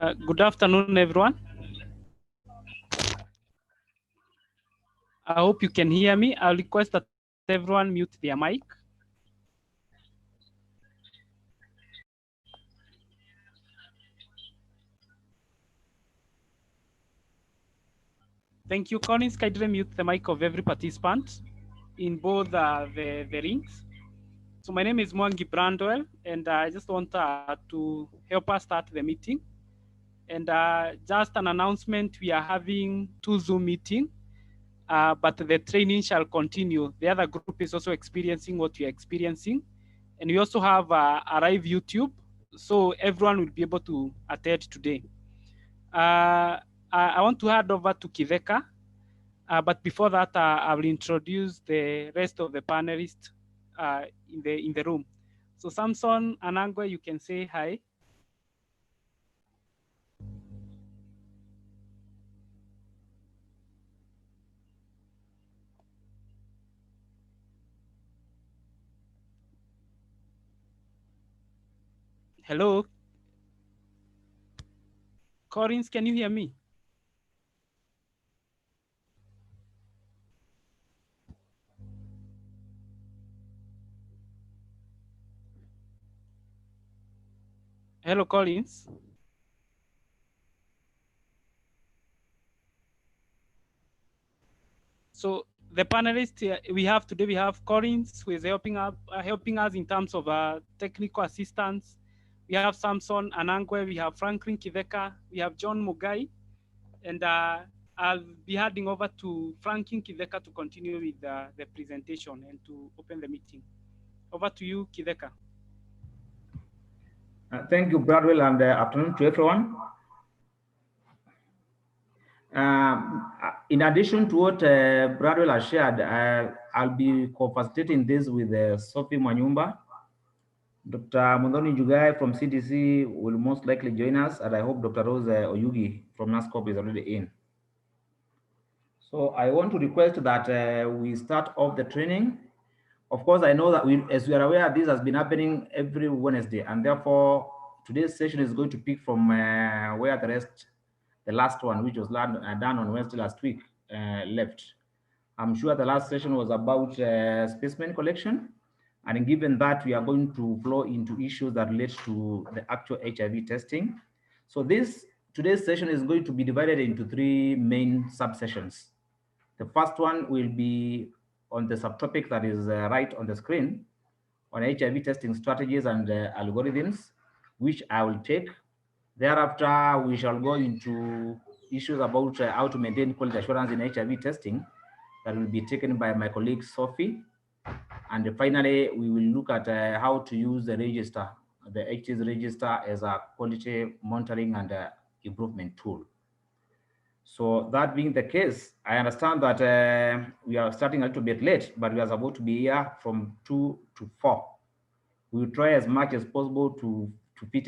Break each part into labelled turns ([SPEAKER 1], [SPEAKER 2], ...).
[SPEAKER 1] Good afternoon, everyone. I hope you can hear me. I'll request that everyone mute their mic. Thank you, Collins. Kindly mute the mic of every participant in both the rings. So my name is Mwangi Brandwell, and I just want to help us start the meeting. And just an announcement, we are having 2 Zoom meetings, but the training shall continue. The other group is also experiencing what we are experiencing. And we also have a live YouTube, so everyone will be able to attend today. I want to hand over to Kiveka, but before that, I will introduce the rest of the panelists in the room. So Samson Anangwe, you can say hi. Hello. Collins, can you hear me? Hello, Collins. So the panelists we have today, we have Collins, who is helping us in terms of technical assistance. We have Samson Anangwe, we have Franklin Kiveka, we have John Mugai, and I'll be handing over to Franklin Kiveka to continue with the presentation and to open the meeting. Over to you, Kiveka.
[SPEAKER 2] Thank you, Bradwell, and afternoon to everyone. In addition to what Bradwell has shared, I'll be co-facilitating this with Sophie Manyumba. Dr. Mundoni Jugai from CDC will most likely join us, and I hope Dr. Rose Oyugi from NASCOP is already in. So I want to request that we start off the training. Of course, I know that as we are aware, this has been happening every Wednesday, and therefore today's session is going to pick from where the last one, which was done on Wednesday last week, left. I'm sure the last session was about specimen collection, and given that, we are going to flow into issues that relate to the actual HIV testing. So today's session is going to be divided into 3 main subsessions. The first one will be on the subtopic that is right on the screen on HIV testing strategies and algorithms, which I will take. Thereafter, we shall go into issues about how to maintain quality assurance in HIV testing that will be taken by my colleague Sophie. And finally, we will look at how to use the register, the Hts register, as a quality monitoring and improvement tool. So that being the case, I understand that we are starting a little bit late, but we are supposed to be here from 2 to 4. We will try as much as possible to fit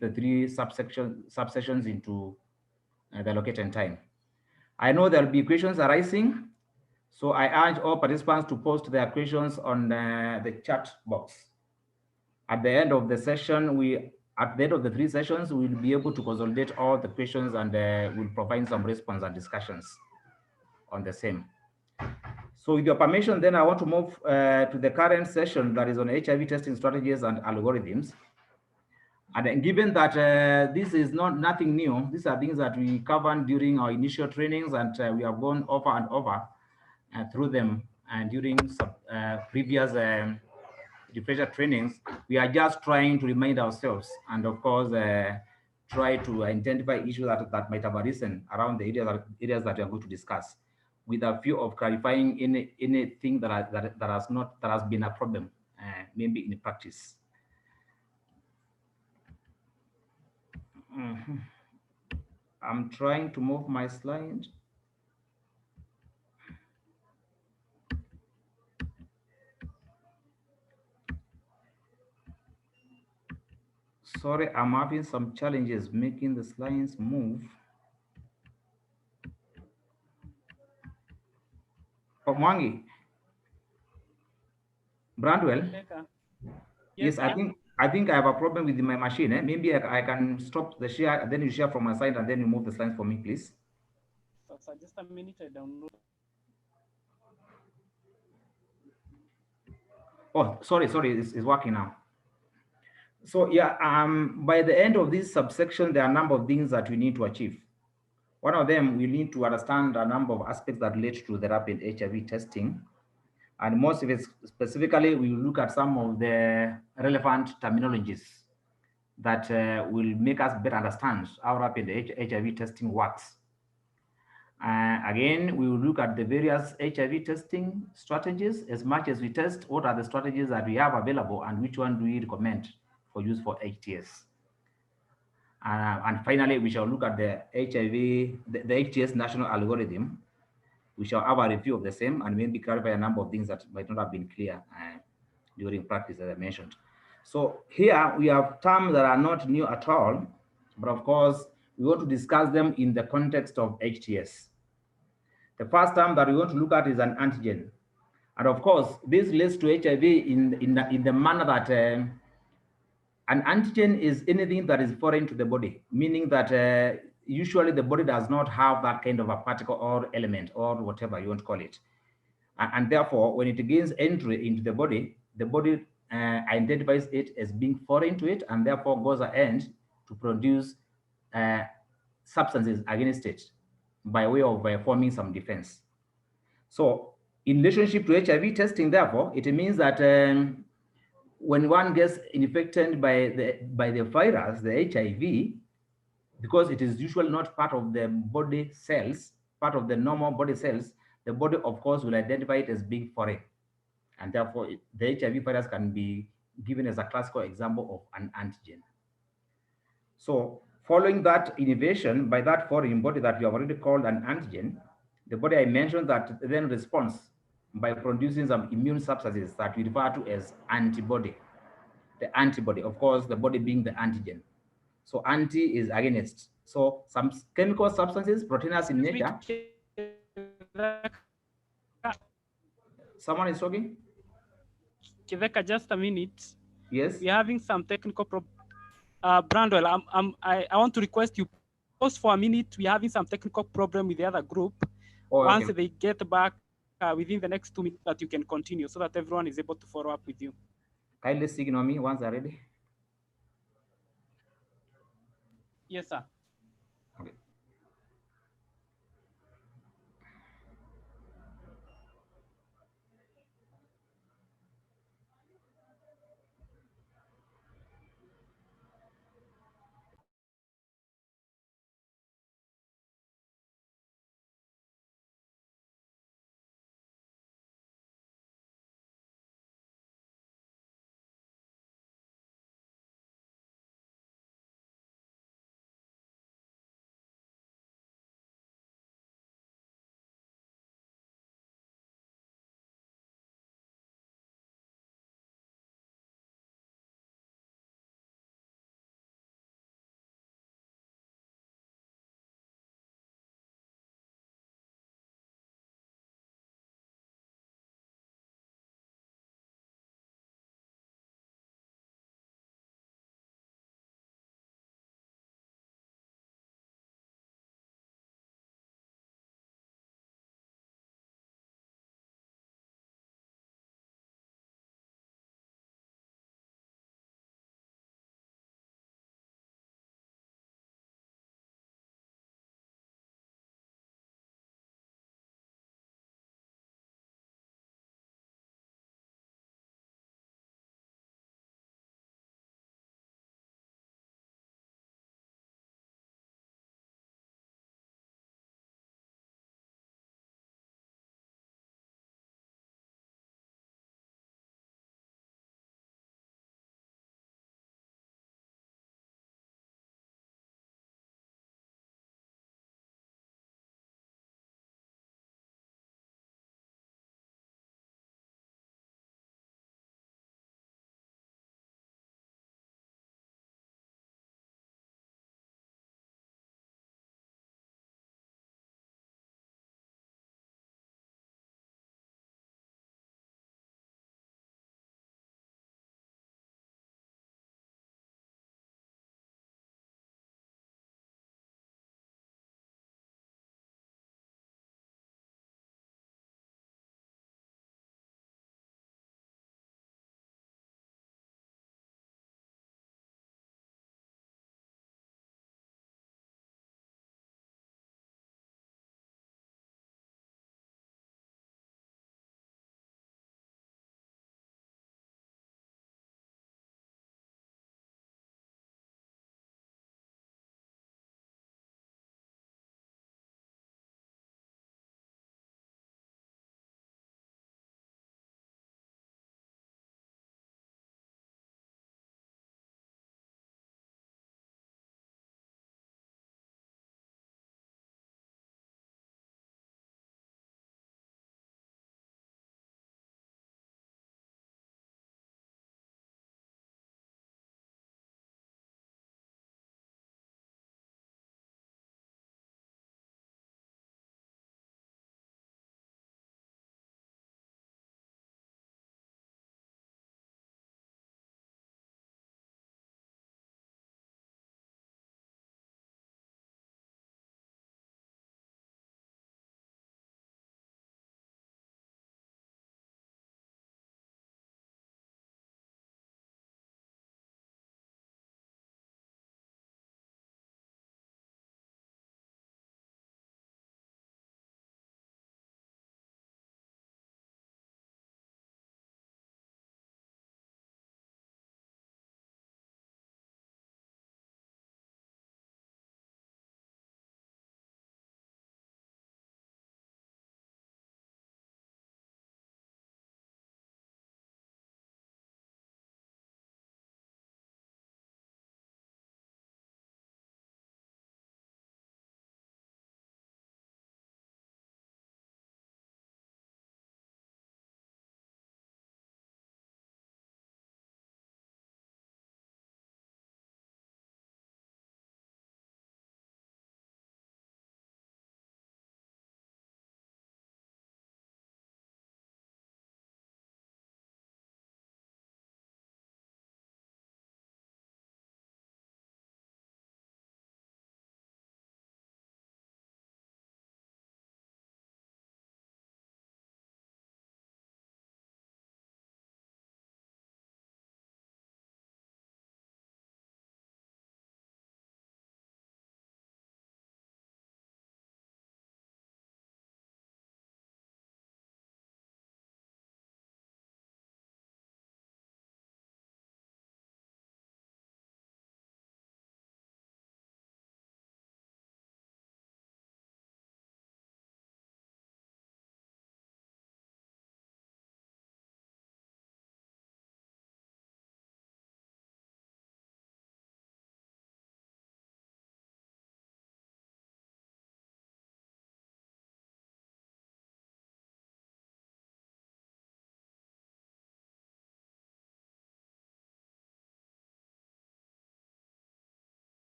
[SPEAKER 2] the 3 subsessions into the allocated time. I know there will be questions arising, so I urge all participants to post their questions on the chat box. At the end of the session, at the end of the 3 sessions, we'll be able to consolidate all the questions and we'll provide some response and discussions on the same. So with your permission, then I want to move to the current session that is on HIV testing strategies and algorithms. And given that this is nothing new, these are things that we covered during our initial trainings, and we have gone over and over through them and during previous refresher trainings. We are just trying to remind ourselves and of course try to identify issues that might have arisen around the areas that we are going to discuss, with a view of clarifying anything that has been a problem maybe in practice. I'm trying to move my slide. Sorry, I'm having some challenges making the slides move. Oh, Mwangi. Brandwell.
[SPEAKER 1] Yes,
[SPEAKER 2] I I think I have a problem with my machine. Maybe I can stop the share, and then you share from my side, and then you move the slides for me, please.
[SPEAKER 1] So just a minute, I download.
[SPEAKER 2] Oh, sorry, it's working now. So yeah, by the end of this subsection, there are a number of things that we need to achieve. One of them, we need to understand a number of aspects that relate to the rapid HIV testing. And most of it, specifically, we will look at some of the relevant terminologies that will make us better understand how rapid HIV testing works. Again, we will look at the various HIV testing strategies. As much as we test, what are the strategies that we have available and which one do we recommend for use for HTS? And finally, we shall look at the HIV, the HTS national algorithm. We shall have a review of the same and maybe clarify a number of things that might not have been clear during practice, as I mentioned. So here we have terms that are not new at all, but of course, we want to discuss them in the context of HTS. The first term that we want to look at is an antigen. And of course, this relates to HIV in the manner that an antigen is anything that is foreign to the body, meaning that usually the body does not have that kind of a particle or element or whatever you want to call it. And therefore, when it gains entry into the body identifies it as being foreign to it and therefore goes ahead to produce substances against it by way of forming some defense. So in relationship to HIV testing, therefore, it means that when one gets infected by the virus, the HIV, because it is usually not part of the body cells, part of the normal body cells, the body, of course, will identify it as being foreign. And therefore, the HIV virus can be given as a classical example of an antigen. So following that innovation by that foreign body that we have already called an antigen, the body I mentioned that then responds by producing some immune substances that we refer to as antibody. The antibody, of course, the body being the antigen. So anti is against. So some chemical substances, proteinous in nature. Someone is talking?
[SPEAKER 1] Kiveka, just a minute.
[SPEAKER 2] Yes.
[SPEAKER 1] We're having some technical problems. Brandwell, I want to request you pause for a minute. We're having some technical problem with the other group.
[SPEAKER 2] Oh,
[SPEAKER 1] Once
[SPEAKER 2] okay.
[SPEAKER 1] they get back within the next 2 minutes, that you can continue so that everyone is able to follow up with you.
[SPEAKER 2] Kindly signal me once they're ready.
[SPEAKER 1] Yes, sir.
[SPEAKER 2] Okay.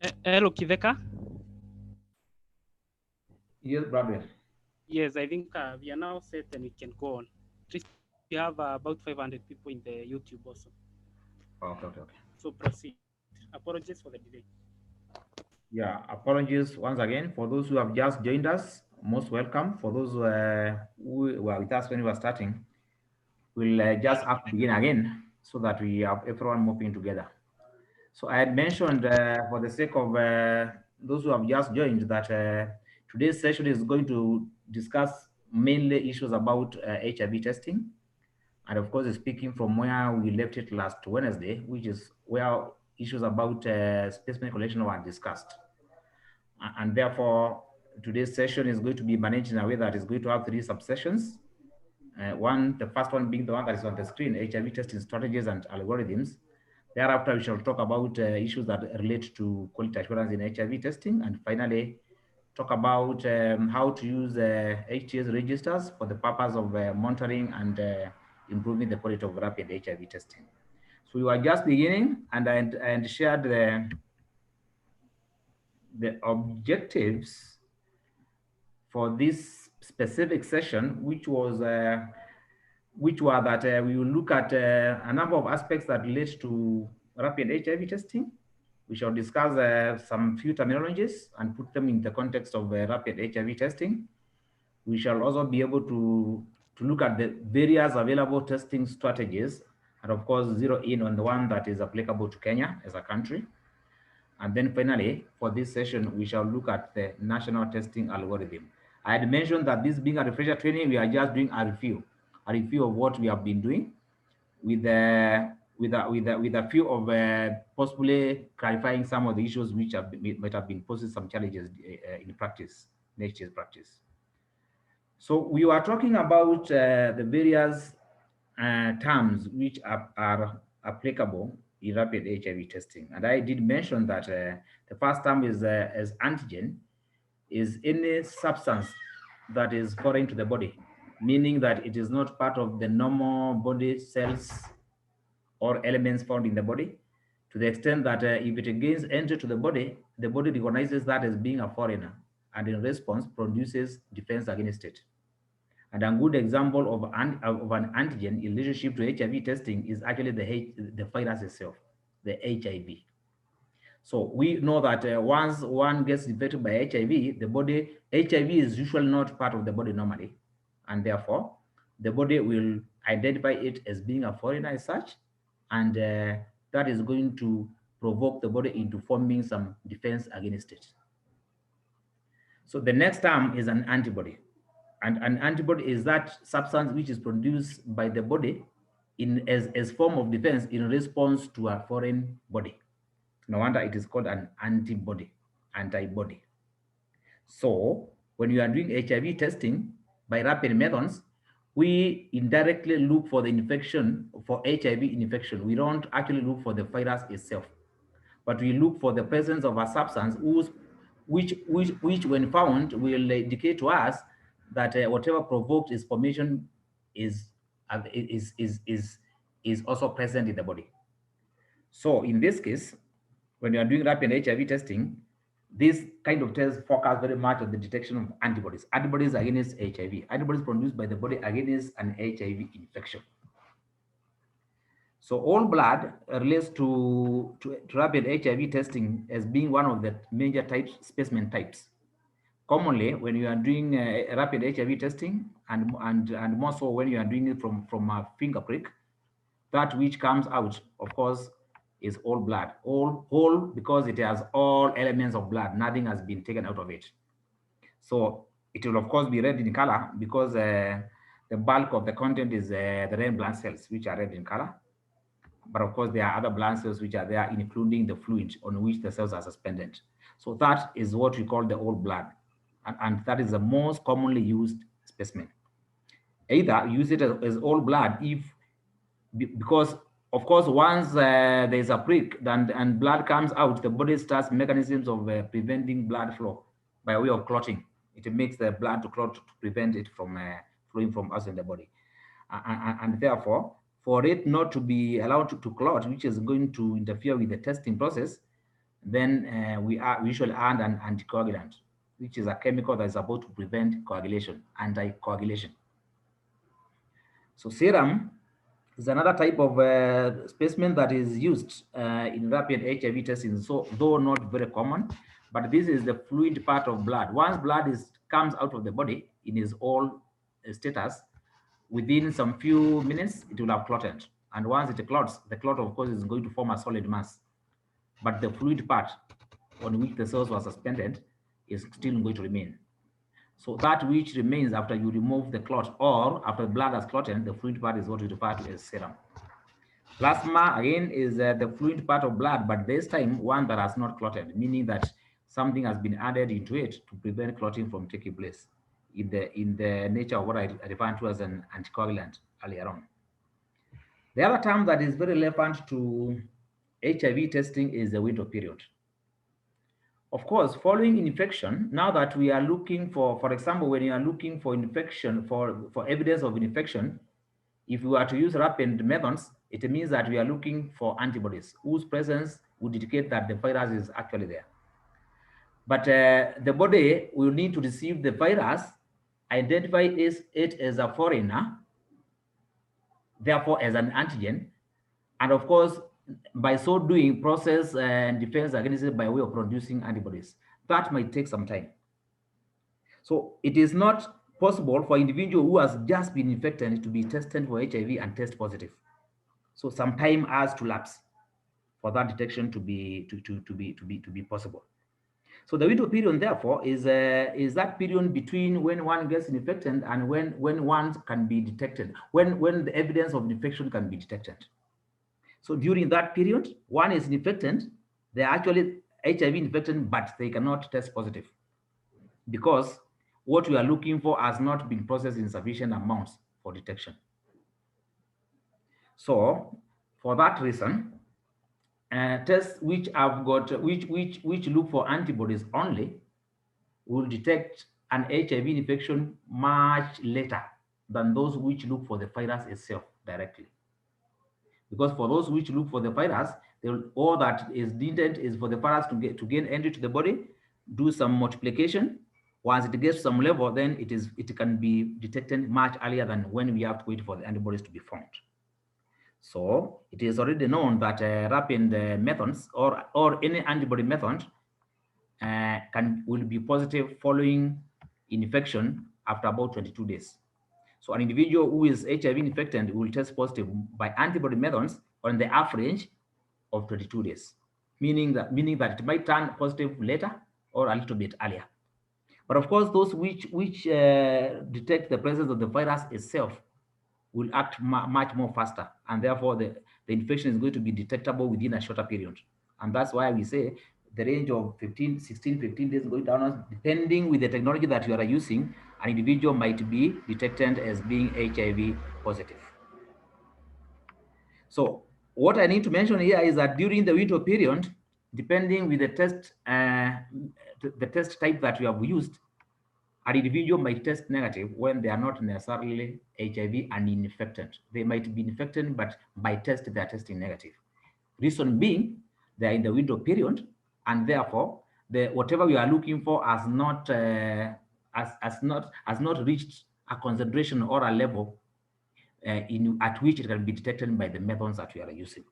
[SPEAKER 1] Hello, Kiveka.
[SPEAKER 2] Yes, Bradwell.
[SPEAKER 1] Yes, I think we are now set and we can go on. At least we have about 500 people in the YouTube also.
[SPEAKER 2] Okay, okay, okay.
[SPEAKER 1] So proceed. Apologies for the delay.
[SPEAKER 2] Yeah, apologies once again for those who have just joined us. Most welcome. For those who were with us when we were starting, we'll just have to begin again so that we have everyone moving together. So I had mentioned, for the sake of those who have just joined, that today's session is going to discuss mainly issues about HIV testing. And of course, speaking from where we left it last Wednesday, which is where issues about specimen collection were discussed. And therefore, today's session is going to be managed in a way that is going to have three subsessions. The first one being the one that is on the screen, HIV testing strategies and algorithms. Thereafter, we shall talk about issues that relate to quality assurance in HIV testing. And finally, talk about how to use Hts registers for the purpose of monitoring and improving the quality of rapid HIV testing. So we were just beginning, and I shared the objectives for this specific session, which were that we will look at a number of aspects that relate to rapid HIV testing. We shall discuss some few terminologies and put them in the context of rapid HIV testing. We shall also be able to look at the various available testing strategies, and of course, zero in on the one that is applicable to Kenya as a country. And then finally, for this session, we shall look at the national testing algorithm. I had mentioned that this being a refresher training, we are just doing a review of what we have been doing with a few of possibly clarifying some of the issues which might have been posing some challenges in practice, next year's practice. So we were talking about the various terms which are applicable in rapid HIV testing. And I did mention that the first term is as antigen is any substance that is foreign to the body, meaning that it is not part of the normal body cells or elements found in the body, to the extent that if it gains entry to the body recognizes that as being a foreigner and in response produces defense against it. And a good example of an antigen in relationship to HIV testing is actually the virus itself, the HIV. So we know that once one gets infected by HIV, HIV is usually not part of the body normally. And therefore, the body will identify it as being a foreigner as such. And that is going to provoke the body into forming some defense against it. So the next term is an antibody. And an antibody is that substance which is produced by the body as form of defense in response to a foreign body. No wonder it is called an antibody. So when you are doing HIV testing by rapid methods, we indirectly look for the infection, for HIV infection. We don't actually look for the virus itself, but we look for the presence of a substance which when found will indicate to us that whatever provoked its formation is, uh, is, is, is, is also present in the body. So in this case, when you are doing rapid HIV testing, this kind of tests focus very much on the detection of antibodies against HIV, antibodies produced by the body against an HIV infection. So all blood relates to rapid HIV testing as being one of the major types, specimen types. Commonly, when you are doing rapid HIV testing, and more so when you are doing it from a finger prick, that which comes out, of course, is all blood, all whole, because it has all elements of blood. Nothing has been taken out of it. So it will, of course, be red in color because the bulk of the content is the red blood cells, which are red in color. But of course, there are other blood cells which are there, including the fluid on which the cells are suspended. So that is what we call the whole blood. And that is the most commonly used specimen. Either use it as all blood because of course once there's a prick and blood comes out, the body starts mechanisms of preventing blood flow by way of clotting. It makes the blood to clot to prevent it from flowing from us in the body, and therefore for it not to be allowed to clot, which is going to interfere with the testing process, then we usually add an anticoagulant, which is a chemical that is about to prevent coagulation, anticoagulation. So serum is another type of specimen that is used in rapid HIV testing, so though not very common, but this is the fluid part of blood. Once blood comes out of the body in its all status, within some few minutes, it will have clotted. And once it clots, the clot, of course, is going to form a solid mass. But the fluid part on which the cells were suspended is still going to remain. So that which remains after you remove the clot or after blood has clotted, the fluid part is what we refer to as serum. Plasma, again, is the fluid part of blood, but this time one that has not clotted, meaning that something has been added into it to prevent clotting from taking place in the nature of what I referred to as an anticoagulant earlier on. The other term that is very relevant to HIV testing is the window period. Of course, following infection, now that we are looking for example, when you are looking for infection, for evidence of infection, if we are to use rapid methods, it means that we are looking for antibodies whose presence would indicate that the virus is actually there. But the body will need to receive the virus, identify it as a foreigner, therefore as an antigen, and of course, by so doing, process and defense against it by way of producing antibodies. That might take some time. So it is not possible for an individual who has just been infected to be tested for HIV and test positive. So some time has to lapse for that detection to be possible. So the window period, therefore, is that period between when one gets infected and when one can be detected, when the evidence of infection can be detected. So during that period, one is infected, they're actually HIV infected, but they cannot test positive because what we are looking for has not been processed in sufficient amounts for detection. So for that reason, tests which have got which look for antibodies only will detect an HIV infection much later than those which look for the virus itself directly. Because for those which look for the virus, all that is needed is for the virus to gain entry to the body, do some multiplication. Once it gets some level, then it can be detected much earlier than when we have to wait for the antibodies to be formed. So it is already known that rapid methods or any antibody method will be positive following infection after about 22 days. So an individual who is HIV infected will test positive by antibody methods on the average of 22 days, meaning that it might turn positive later or a little bit earlier. But of course, those which detect the presence of the virus itself will act much more faster, and therefore the infection is going to be detectable within a shorter period. And that's why we say the range of 16, 15 days going down, depending with the technology that you are using, an individual might be detected as being HIV positive. So what I need to mention here is that during the window period, depending with the test type that you have used, an individual might test negative when they are not necessarily HIV uninfected. They might be infected, but by test they are testing negative. Reason being, they are in the window period, and therefore, whatever we are looking for has not reached a concentration or a level at which it can be detected by the methods that we are using.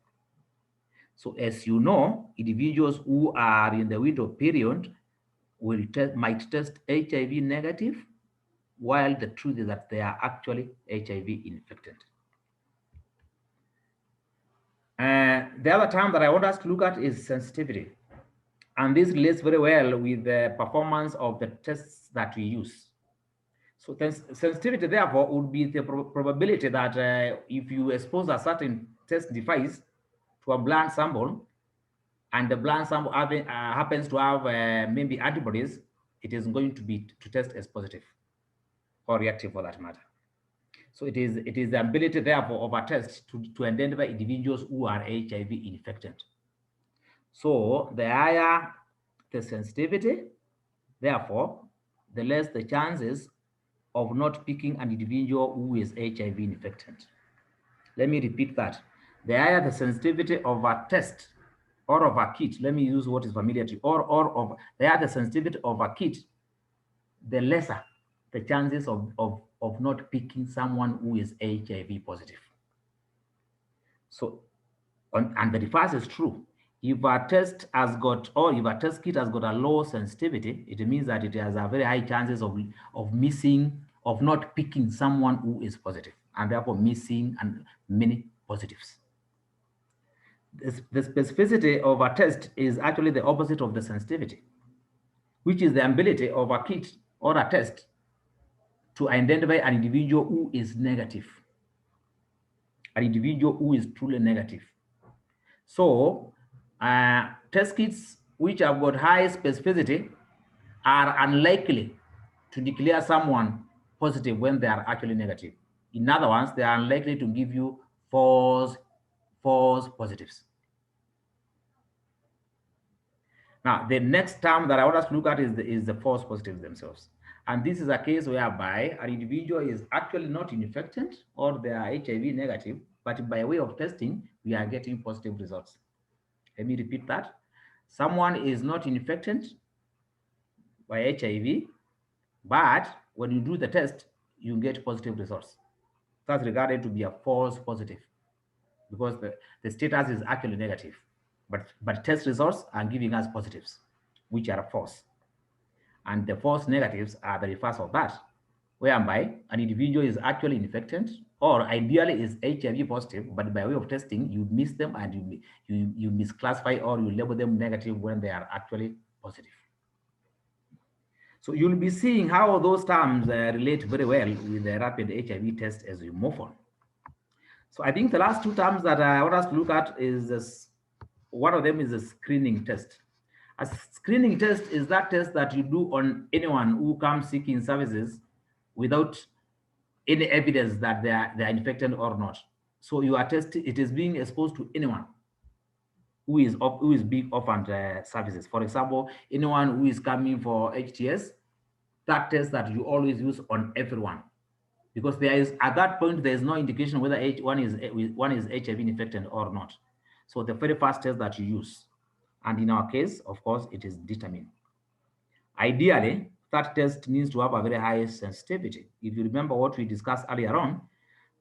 [SPEAKER 2] So, as you know, individuals who are in the window period might test HIV negative, while the truth is that they are actually HIV infected. The other term that I want us to look at is sensitivity. And this relates very well with the performance of the tests that we use. So sensitivity, therefore, would be the probability that if you expose a certain test device to a blood sample, and the blood sample happens to have maybe antibodies, it is going to test as positive or reactive for that matter. So it is the ability, therefore, of a test to identify individuals who are HIV infected. So the higher the sensitivity, therefore, the less the chances of not picking an individual who is HIV infected. Let me repeat that. The higher the sensitivity of a test, or of a kit, let me use what is familiar to you, or of the higher the sensitivity of a kit, the lesser the chances of not picking someone who is HIV positive. So, and the reverse is true. If a test has got, or if a test kit has got a low sensitivity, it means that it has a very high chances of missing, of not picking someone who is positive, and therefore missing and many positives. The specificity of a test is actually the opposite of the sensitivity, which is the ability of a kit or a test to identify an individual who is negative, an individual who is truly negative. So, test kits which have got high specificity are unlikely to declare someone positive when they are actually negative. In other words, they are unlikely to give you false positives. Now, the next term that I want us to look at is the false positives themselves. And this is a case whereby an individual is actually not infected or they are HIV negative, but by way of testing, we are getting positive results. Let me repeat that. Someone is not infected by HIV, but when you do the test, you get positive results. That's regarded to be a false positive because the status is actually negative, but test results are giving us positives, which are false. And the false negatives are the reverse of that, whereby an individual is actually infected or ideally is HIV positive, but by way of testing, you miss them and you misclassify or you label them negative when they are actually positive. So you'll be seeing how those terms relate very well with the rapid HIV test as we move on. So I think the last two terms that I want us to look at is this, one of them is a screening test. A screening test is that test that you do on anyone who comes seeking services without any evidence that they are infected or not. So you are testing, it is being exposed to anyone who is being offered services. For example, anyone who is coming for HTS, that test that you always use on everyone, because there is at that point there is no indication whether one is HIV infected or not. So the very first test that you use, and in our case, of course, it is determined. Ideally, that test needs to have a very high sensitivity. If you remember what we discussed earlier on,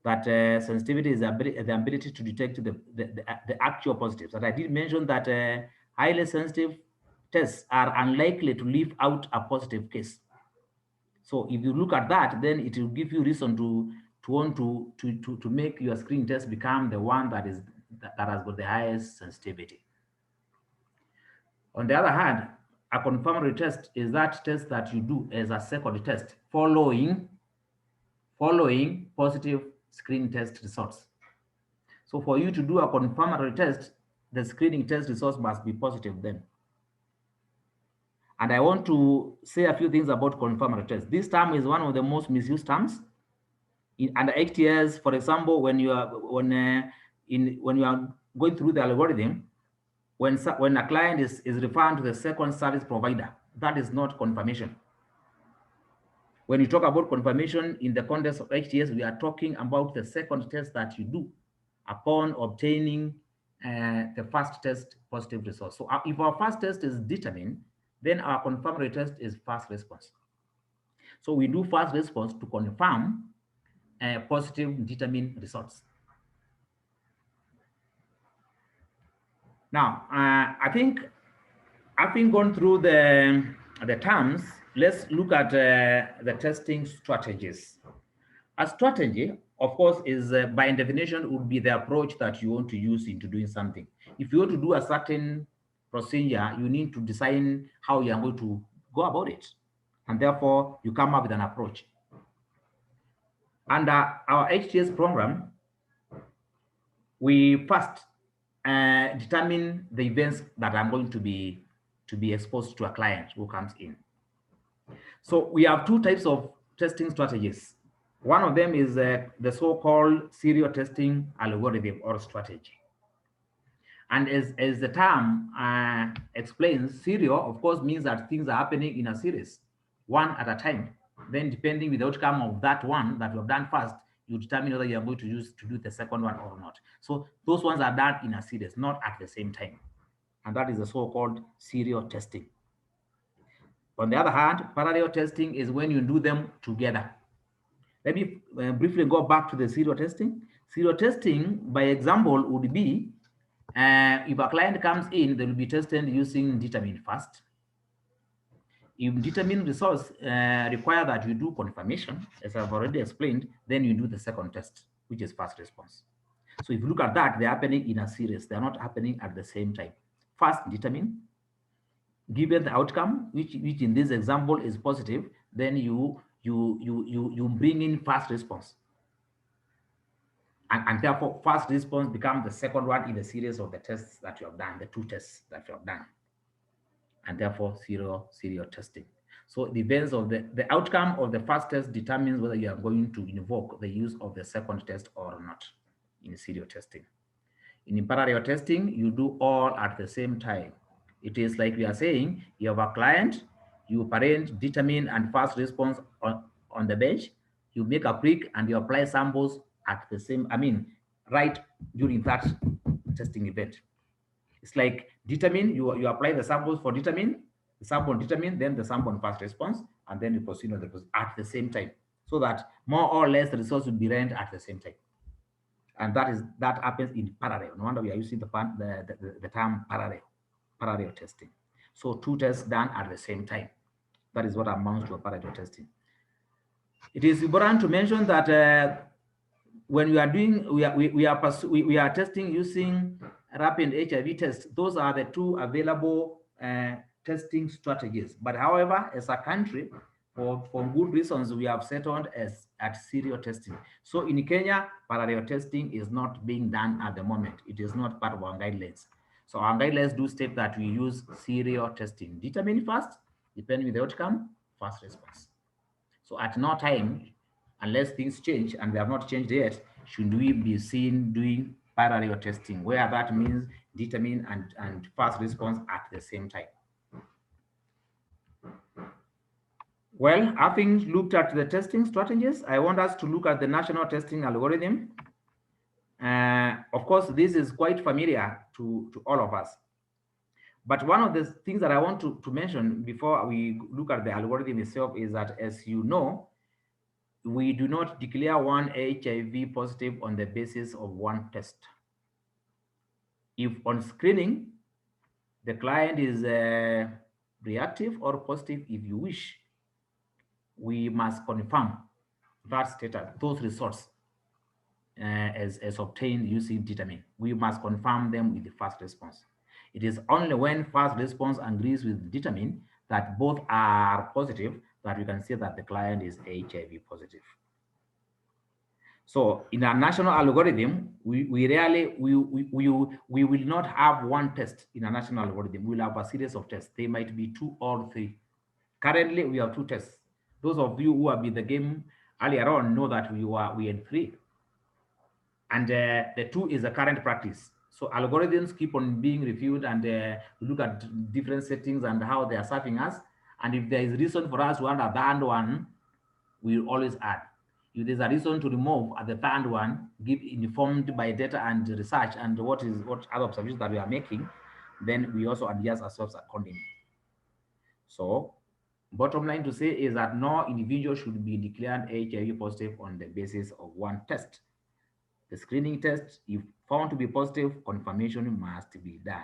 [SPEAKER 2] that sensitivity is the ability to detect the actual positives. And I did mention that highly sensitive tests are unlikely to leave out a positive case. So if you look at that, then it will give you reason to want to make your screening test become the one that has got the highest sensitivity. On the other hand, a confirmatory test is that test that you do as a second test following positive screening test results. So for you to do a confirmatory test, the screening test results must be positive then. And I want to say a few things about confirmatory test. This term is one of the most misused terms. Under HTS, for example, when you are when you are going through the algorithm, when a client is referring to the second service provider, that is not confirmation. When you talk about confirmation in the context of HTS, we are talking about the second test that you do upon obtaining the first test positive results. So if our first test is determined, then our confirmatory test is first response. So we do first response to confirm positive determined results. Now, I think having gone through the terms, let's look at the testing strategies. A strategy, of course, is by definition would be the approach that you want to use into doing something. If you want to do a certain procedure, you need to design how you are going to go about it. And therefore, you come up with an approach. Under our HTS program, we first determine the events that I'm going to be exposed to a client who comes in. So we have two types of testing strategies. One of them is the so-called serial testing algorithm or strategy. And as the term explains, serial, of course, means that things are happening in a series, one at a time. Then depending with the outcome of that one that you have done first, you determine whether you are going to use to do the second one or not. So those ones are done in a series, not at the same time. and that is the so-called serial testing. On the other hand, parallel testing is when you do them together. Let me briefly go back to the serial testing. Serial testing, by example, would be if a client comes in, they will be tested using determine first. If determine results require that you do confirmation, as I've already explained, then you do the second test, which is fast response. So if you look at that, they're happening in a series. They're not happening at the same time. First, determine, given the outcome, which in this example is positive, then you bring in fast response. And therefore, fast response becomes the second one in the series of the tests that you have done, the 2 tests that you have done. And therefore, serial testing. So the events of the outcome of the first test determines whether you are going to invoke the use of the second test or not in serial testing. In parallel testing, you do all at the same time. It is like we are saying, you have a client, you parent, determine, and fast response on the bench. You make a quick and you apply samples at the same, right during that testing event. It's like determine, you apply the samples for determine, the sample on determine, then the sample on fast response, and then you proceed on the process at the same time, so that more or less the results will be ran at the same time. And that happens in parallel. No wonder we are using the term parallel testing. So 2 tests done at the same time. That is what amounts to a parallel testing. It is important to mention that when we are doing, we are testing using rapid HIV test. Those are the 2 available testing strategies. But however, as a country, for good reasons, we have settled at serial testing. So in Kenya, parallel testing is not being done at the moment. It is not part of our guidelines. So our guidelines do state that we use serial testing. Determine first, depending on the outcome, fast response. So at no time, unless things change, and they have not changed yet, should we be seen doing parallel testing, where that means determine and fast response at the same time. Well, having looked at the testing strategies, I want us to look at the national testing algorithm. Of course, this is quite familiar to all of us. But one of the things that I want to mention before we look at the algorithm itself is that, as you know, we do not declare one HIV positive on the basis of one test. If on screening, the client is reactive or positive, if you wish, we must confirm that status, those results as obtained using determine. We must confirm them with the fast response. It is only when fast response agrees with determine that both are positive that we can say that the client is HIV positive. So in our national algorithm, we will not have one test in a national algorithm. We'll have a series of tests. They might be 2 or 3. Currently, we have 2 tests. Those of you who have been in the game earlier on know that we had 3. And the 2 is the current practice. So algorithms keep on being reviewed, and we look at different settings and how they are serving us. And if there is reason for us to add a third one, we'll always add. If there's a reason to remove at the third one, give informed by data and research and what other observations that we are making, then we also adjust ourselves accordingly. So bottom line to say is that no individual should be declared HIV positive on the basis of one test. The screening test, if found to be positive, confirmation must be done.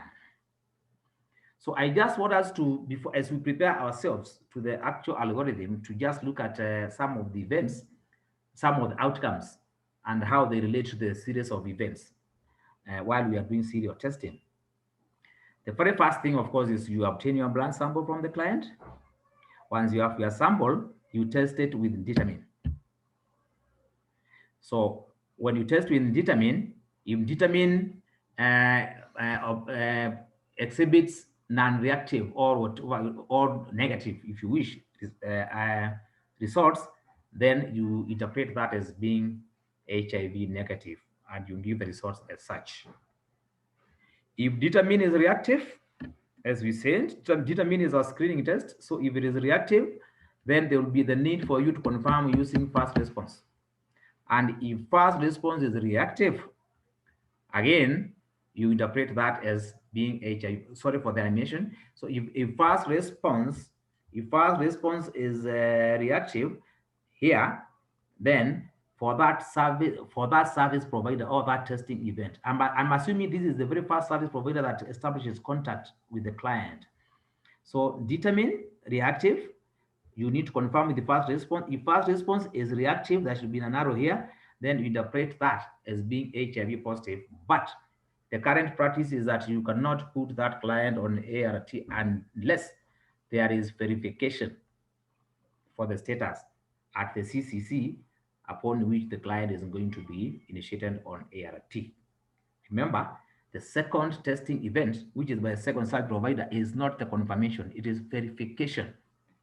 [SPEAKER 2] So I just want us to, before, as we prepare ourselves to the actual algorithm, to just look at some of the events, some of the outcomes, and how they relate to the series of events while we are doing serial testing. The very first thing, of course, is you obtain your blood sample from the client. Once you have your sample, you test it with determine. So when you test with determine, if determine exhibits non-reactive or negative, if you wish, results, then you interpret that as being HIV negative, and you give the results as such. If determine is reactive, as we said, determine is a screening test. So if it is reactive, then there will be the need for you to confirm using fast response. And if fast response is reactive, again, you interpret that as being HIV. Sorry for the animation. So if fast response is reactive here, then for that service provider or that testing event, I'm assuming this is the very first service provider that establishes contact with the client. So determine reactive, you need to confirm with the first response. If first response is reactive, there should be an arrow here, then you interpret that as being HIV positive. But the current practice is that you cannot put that client on ART unless there is verification for the status at the CCC upon which the client is going to be initiated on ART. Remember, the second testing event, which is by a second service provider, is not the confirmation, it is verification.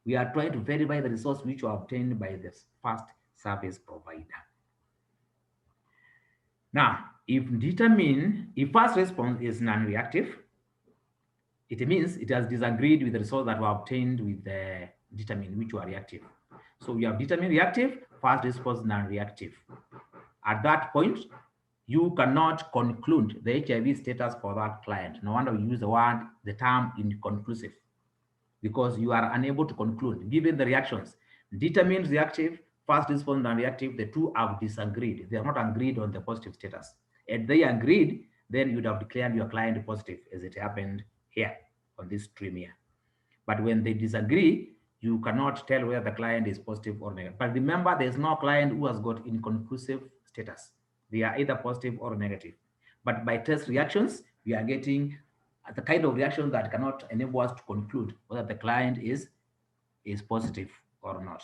[SPEAKER 2] We are trying to verify the results which were obtained by the first service provider. Now, if first response is non-reactive, it means it has disagreed with the results that were obtained with the determine, which were reactive. So we have determine reactive, first response non-reactive. At that point, you cannot conclude the HIV status for that client. No wonder we use the term inconclusive, because you are unable to conclude given the reactions. Determined reactive, first response non-reactive, the two have disagreed. They have not agreed on the positive status. If they agreed, then you'd have declared your client positive, as it happened here on this stream here. But when they disagree, you cannot tell whether the client is positive or negative. But remember, there's no client who has got inconclusive status. They are either positive or negative. But by test reactions, we are getting the kind of reaction that cannot enable us to conclude whether the client is positive or not.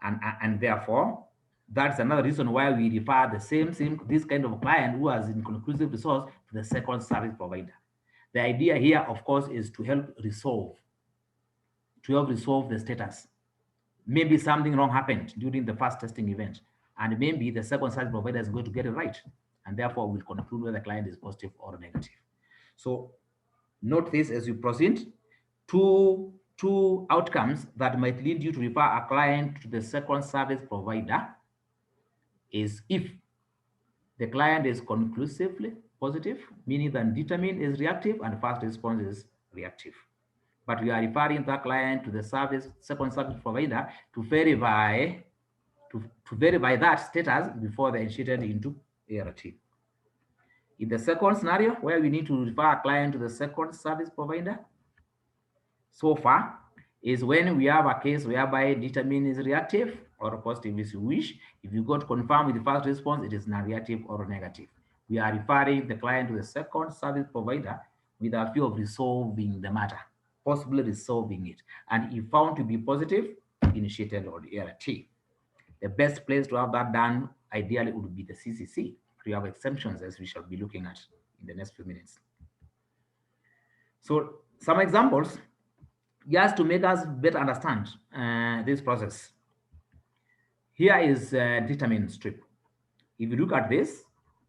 [SPEAKER 2] And therefore, that's another reason why we refer this kind of client who has inconclusive results to the second service provider. The idea here, of course, is to help resolve the status. Maybe something wrong happened during the first testing event, and maybe the second service provider is going to get it right, and therefore will conclude whether the client is positive or negative. So note this as you proceed. Two outcomes that might lead you to refer a client to the second service provider is if the client is conclusively positive, meaning that determine is reactive and first response is reactive. But we are referring the client to the second service provider to verify that status before they initiated into ART. In the second scenario, where we need to refer a client to the second service provider, so far is when we have a case whereby determine is reactive or positive as you wish. If you got confirmed with the first response, it is non-reactive or negative. We are referring the client to the second service provider with a view of resolving the matter, possibly resolving it. And if found to be positive, initiated on ART. The best place to have that done ideally would be the CCC. We have exemptions, as we shall be looking at in the next few minutes. So some examples just to make us better understand this process. Here is determine strip. If you look at this,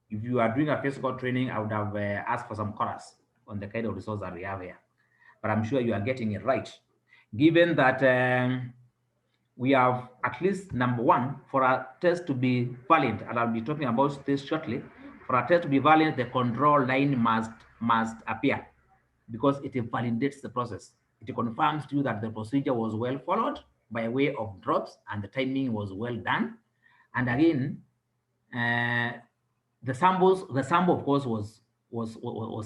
[SPEAKER 2] if you are doing a physical training, I would have asked for some colors on the kind of results that we have here. But I'm sure you are getting it right. Given that we have at least number one, for a test to be valid, and I'll be talking about this shortly, for a test to be valid, the control line must appear, because it validates the process. It confirms to you that the procedure was well followed by way of drops and the timing was well done. And again, the sample of course was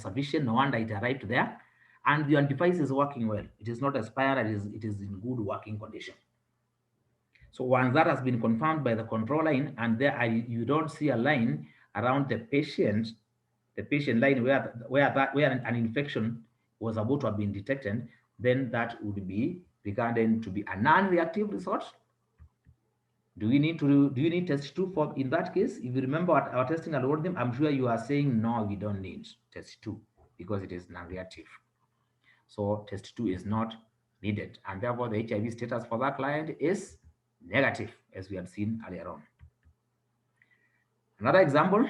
[SPEAKER 2] sufficient. No wonder it arrived there, and your device is working well. It is not expired. It is in good working condition. So once that has been confirmed by the control line, and there you don't see a line around the patient line where an infection was about to have been detected, then that would be regarded to be a non-reactive result. Do you need test 2 for in that case? If you remember our testing algorithm, I'm sure you are saying no, we don't need test 2 because it is non-reactive. So test 2 is not needed, and therefore the HIV status for that client is negative, as we had seen earlier on. Another example,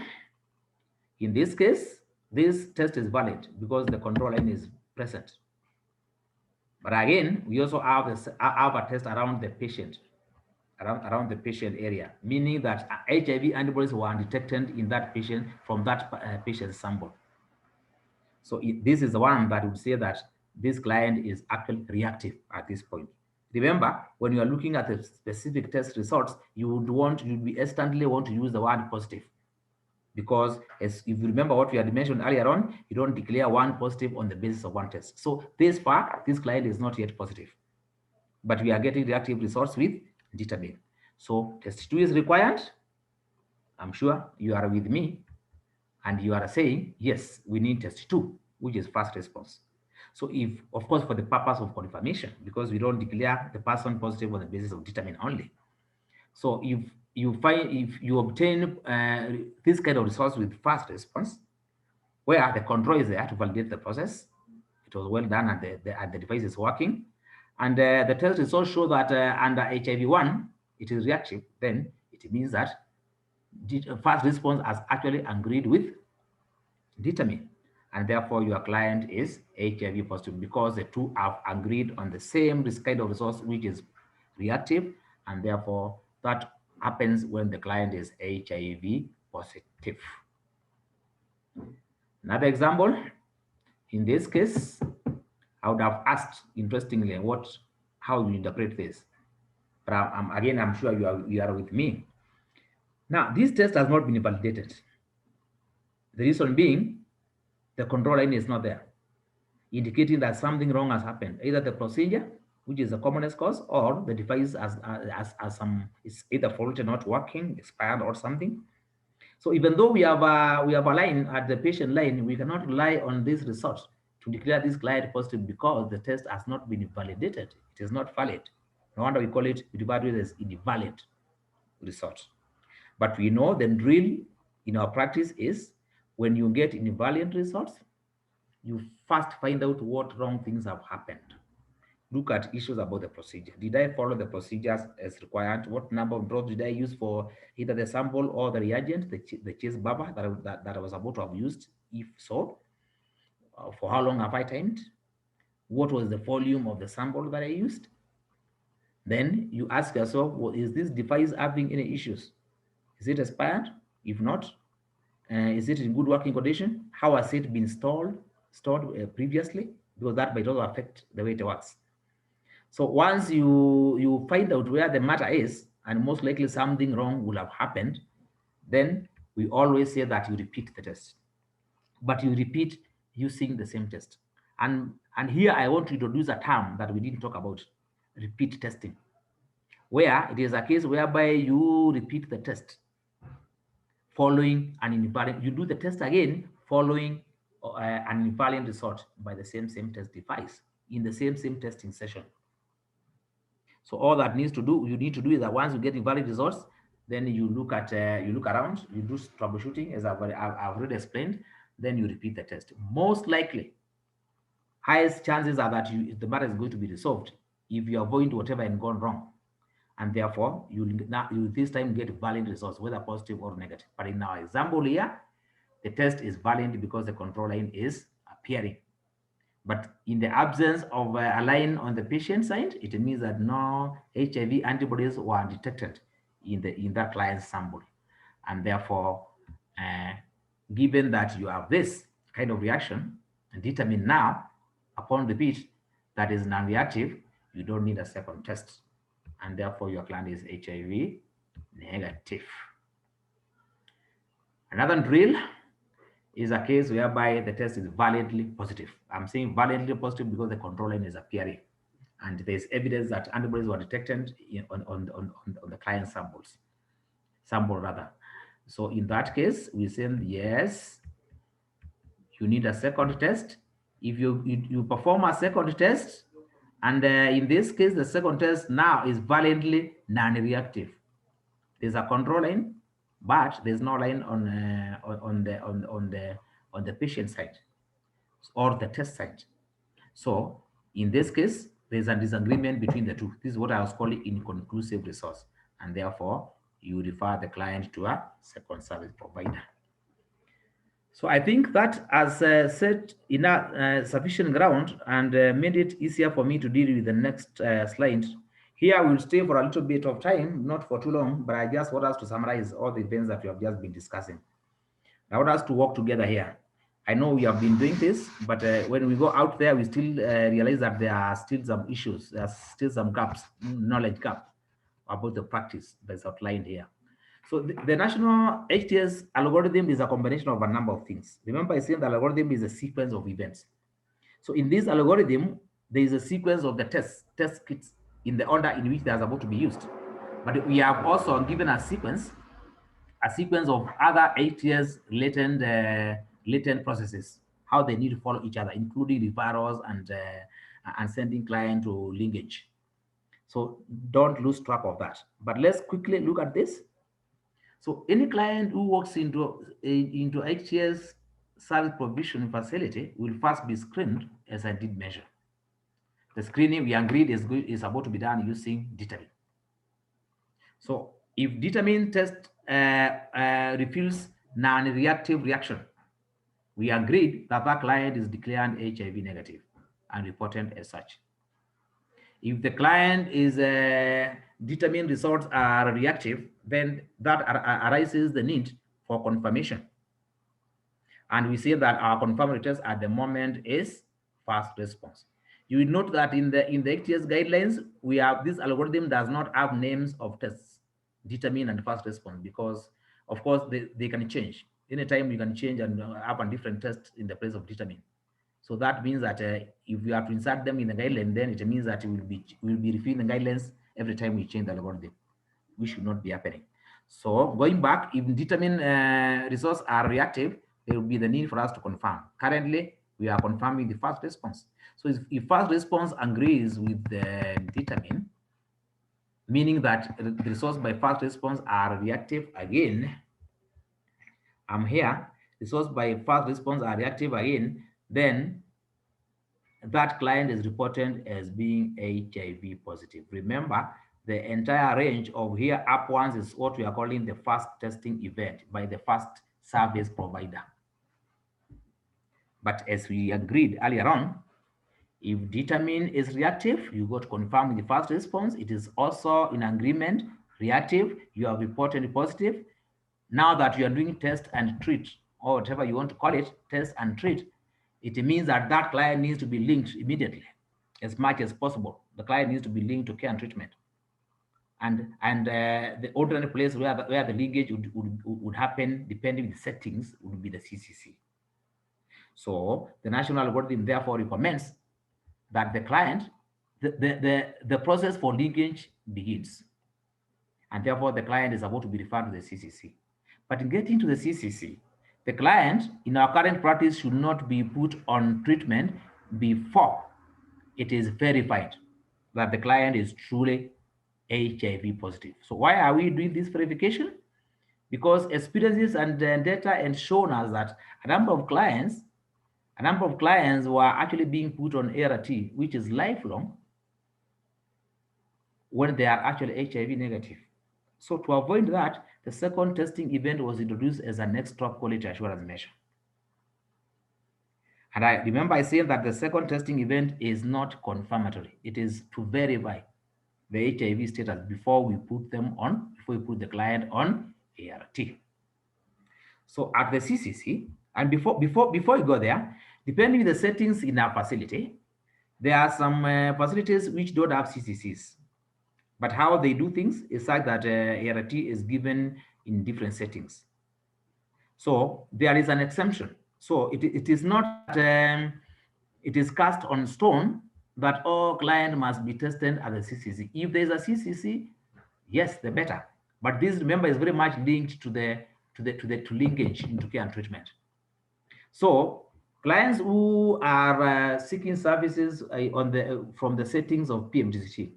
[SPEAKER 2] in this case, this test is valid because the control line is present. But again, we also have a test around the patient, around the patient area, meaning that HIV antibodies were detected in that patient from that patient sample. So this is the one that would say that this client is actually reactive at this point. Remember, when you are looking at the specific test results, you'd be instantly want to use the word positive, because as if you remember what we had mentioned earlier on, you don't declare one positive on the basis of one test. So this far, this client is not yet positive, but we are getting reactive results with determine. So test 2 is required. I'm sure you are with me, and you are saying, yes, we need test 2, which is fast response. So if, of course, for the purpose of confirmation, because we don't declare the person positive on the basis of determine only. So if you obtain this kind of results with fast response, where the control is there to validate the process, it was well done and the device is working, and the test results show that under HIV1 it is reactive, then it means that fast response has actually agreed with determine, and therefore your client is HIV positive, because the two have agreed on the same kind of resource, which is reactive, and therefore that happens when the client is HIV positive. Another example, in this case, I would have asked, interestingly, how you interpret this. But again, I'm sure you are with me. Now, this test has not been validated. The reason being, the control line is not there, indicating that something wrong has happened. Either the procedure, which is the commonest cause, or the device has is either faulty, not working, expired, or something. So even though we have a line at the patient line, we cannot rely on this result to declare this client positive, because the test has not been validated. It is not valid. No wonder we call it evaluated as invalid result. But we know the drill in our practice is, when you get invalid results, you first find out what wrong things have happened. Look at issues about the procedure. Did I follow the procedures as required? What number of drops did I use for either the sample or the reagent, the chase buffer that I was about to have used? If so, for how long have I timed? What was the volume of the sample that I used? Then you ask yourself, well, is this device having any issues? Is it expired? If not, is it in good working condition? How has it been stored previously? Because that might also affect the way it works. So once you find out where the matter is, and most likely something wrong will have happened, then we always say that you repeat the test. But you repeat using the same test. And here I want to introduce a term that we didn't talk about, repeat testing, where it is a case whereby you repeat the test following an invariant. You do the test again following an invariant result by the same test device in the same testing session. So all that you need to do is that once you get invalid results, then you look around, you do troubleshooting, as I've already explained, then you repeat the test. Most likely, highest chances are that the matter is going to be resolved if you avoid whatever had gone wrong, and therefore you this time get valid results, whether positive or negative. But in our example here, the test is valid because the control line is appearing. But in the absence of a line on the patient side, it means that no HIV antibodies were detected in that client's sample. And therefore, given that you have this kind of reaction, and determine now, upon repeat, that is non-reactive, you don't need a second test. And therefore, your client is HIV negative. Another drill is a case whereby the test is validly positive. I'm saying validly positive because the control line is appearing, and there's evidence that antibodies were detected on the client sample rather. So in that case, we say yes, you need a second test. If you perform a second test, and in this case, the second test now is validly non-reactive. There's a control line, but there's no line on the patient side or the test side. So in this case, there's a disagreement between the two. This is what I was calling inconclusive results, and therefore you refer the client to a second service provider. So I think that has set enough sufficient ground and made it easier for me to deal with the next slide. Here we'll stay for a little bit of time, not for too long, but I just want us to summarize all the events that we have just been discussing. I want us to work together here. I know we have been doing this, but when we go out there, we still realize that there are still some issues, there are still some gaps, knowledge gap about the practice that's outlined here. So the national HTS algorithm is a combination of a number of things. Remember, I said the algorithm is a sequence of events. So in this algorithm, there is a sequence of the test kits in the order in which they are supposed to be used. But we have also given a sequence of other HTS latent processes, how they need to follow each other, including referrals and sending client to linkage. So don't lose track of that. But let's quickly look at this. So any client who walks into HTS service provision facility will first be screened, as I did measure. The screening we agreed is about to be done using determine. So if determine test reveals non-reactive reaction, we agreed that that client is declared HIV negative and reported as such. If the client is determined results are reactive, then that arises the need for confirmation. And we say that our confirmatory test at the moment is fast response. You will note that in the HTS guidelines, we have this algorithm does not have names of tests, determine and fast response, because of course they can change. Anytime you can change and have a different test in the place of determine. So that means that if we have to insert them in the guideline, then it means that we will be reviewing the guidelines every time we change the algorithm, which should not be happening. So going back, if determine results are reactive, there will be the need for us to confirm. Currently, we are confirming the first response. So if first response agrees with the determine, meaning that the results by first response are reactive again, I'm here, results by first response are reactive again, then that client is reported as being HIV positive. Remember, the entire range of here upwards is what we are calling the first testing event by the first service provider. But as we agreed earlier on, if determine is reactive, you got to confirm the first response. It is also in agreement, reactive, you have reported positive. Now that you are doing test and treat, or whatever you want to call it, test and treat, it means that that client needs to be linked immediately as much as possible. The client needs to be linked to care and treatment. And the alternate place where the linkage would happen, depending on the settings, would be the CCC. So the national algorithm therefore recommends that the client, the process for linkage begins. And therefore the client is about to be referred to the CCC. But in getting to the CCC, the client in our current practice should not be put on treatment before it is verified that the client is truly HIV positive. So why are we doing this verification? Because experiences and data have shown us that a number of clients were actually being put on ART, which is lifelong, when they are actually HIV negative. So to avoid that, the second testing event was introduced as an extra quality assurance measure. And I remember I said that the second testing event is not confirmatory. It is to verify the HIV status before we put the client on ART. So at the CCC, and before you go there, depending on the settings in our facility, there are some facilities which don't have CCCs. But how they do things is such that ART is given in different settings. So there is an exemption. So it is not that it is cast on stone that all client must be tested at the CCC. If there is a CCC, yes, the better. But this, remember, is very much linked to linkage into care and treatment. So clients who are seeking services from the settings of PMTCT,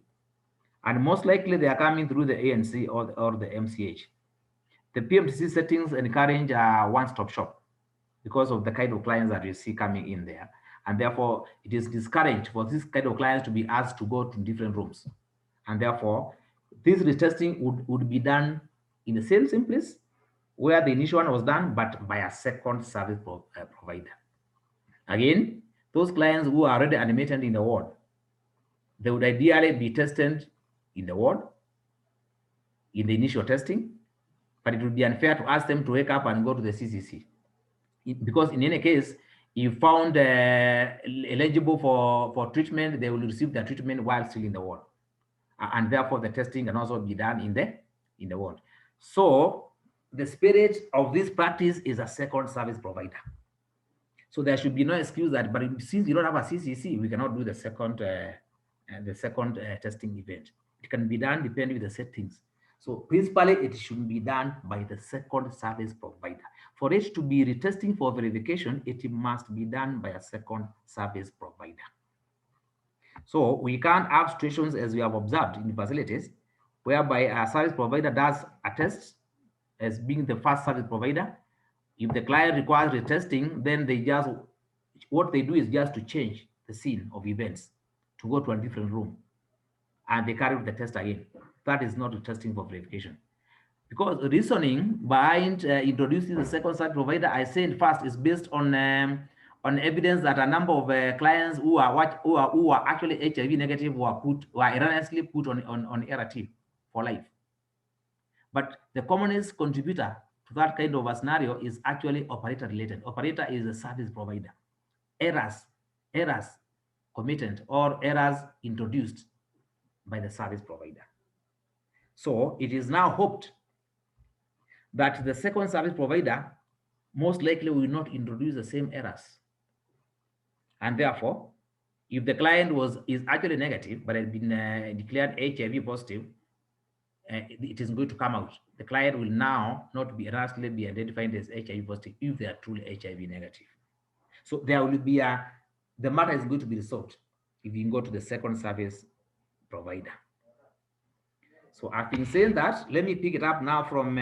[SPEAKER 2] and most likely they are coming through the ANC or the MCH. The PMTC settings encourage a one-stop shop because of the kind of clients that you see coming in there. And therefore, it is discouraged for this kind of clients to be asked to go to different rooms. And therefore, this retesting would be done in the same place where the initial one was done, but by a second service provider. Again, those clients who are already admitted in the ward, they would ideally be tested in the ward, in the initial testing, but it would be unfair to ask them to wake up and go to the CCC. because in any case, if found eligible for treatment, they will receive the treatment while still in the ward, and therefore the testing can also be done in the ward. So the spirit of this practice is a second service provider. So there should be no excuse that, but since you don't have a CCC, we cannot do the second testing event. It can be done depending on the settings. So principally, it should be done by the second service provider. For it to be retesting for verification, it must be done by a second service provider. So we can't have situations as we have observed in facilities whereby a service provider does a test as being the first service provider. If the client requires retesting, then what they do is just to change the scene of events to go to a different room, and they carry the test again. That is not retesting for verification. Because reasoning behind introducing the second service provider, I said first, is based on evidence that a number of clients who are actually HIV negative were erroneously put on ART for life. But the commonest contributor to that kind of a scenario is actually operator related. Operator is a service provider. Errors committed or errors introduced by the service provider. So it is now hoped that the second service provider most likely will not introduce the same errors. And therefore, if the client is actually negative but has been declared HIV positive, it is going to come out. The client will now not be erroneously be identified as HIV positive if they are truly HIV negative. So there will be the matter is going to be resolved if you go to the second service provider. So having said that, let me pick it up now from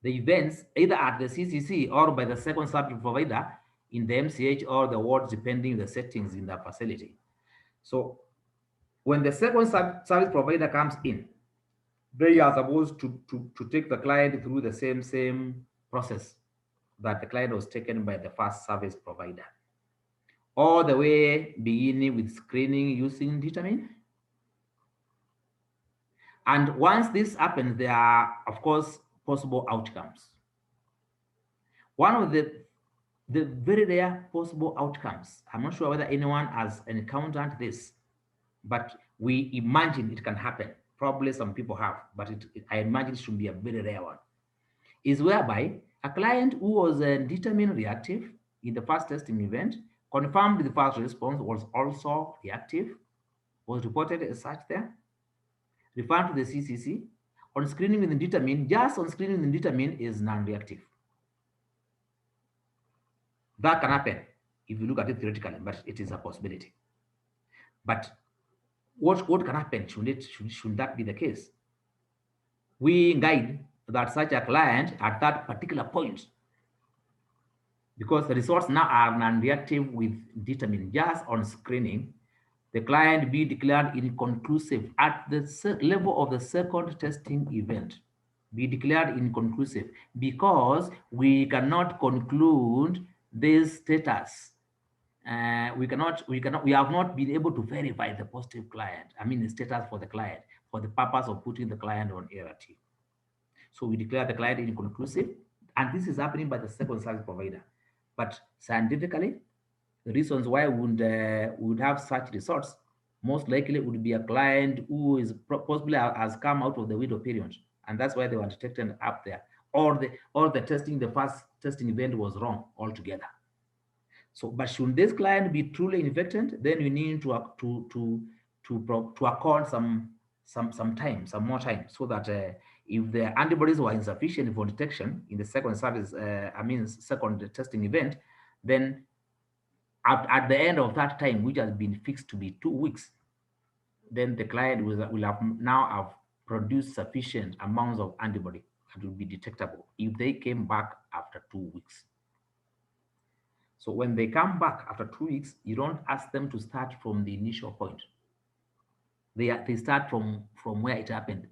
[SPEAKER 2] the events either at the CCC or by the second service provider in the MCH or the ward, depending the settings in the facility. So when the second service provider comes in, they are supposed to take the client through the same process that the client was taken by the first service provider, all the way beginning with screening using determine. And once this happens, there are, of course, possible outcomes. One of the very rare possible outcomes, I'm not sure whether anyone has encountered this, but we imagine it can happen. Probably some people have, but I imagine it should be a very rare one, is whereby a client who was determined reactive in the first testing event, confirmed the first response was also reactive, was reported as such there, referred to the CCC. On screening with determine, just on screening with determine is non-reactive. That can happen if you look at it theoretically, but it is a possibility. But what can happen should that be the case? We guide that such a client at that particular point, because the results now are non-reactive with determine, just on screening, the client be declared inconclusive at the level of the second testing event. Be declared inconclusive because we cannot conclude this status. We have not been able to verify the positive client, the status for the client, for the purpose of putting the client on ART. So we declare the client inconclusive, and this is happening by the second service provider. But scientifically, the reasons why we would have such results most likely would be a client who is possibly has come out of the widow period, and that's why they were detected up there, or the first testing event was wrong altogether. So, but should this client be truly infected, then you need to accord some more time, so that if the antibodies were insufficient for detection in the second service, second testing event, then at the end of that time, which has been fixed to be 2 weeks, then the client will have produced sufficient amounts of antibody that will be detectable if they came back after 2 weeks. So when they come back after 2 weeks, you don't ask them to start from the initial point. They start from where it happened,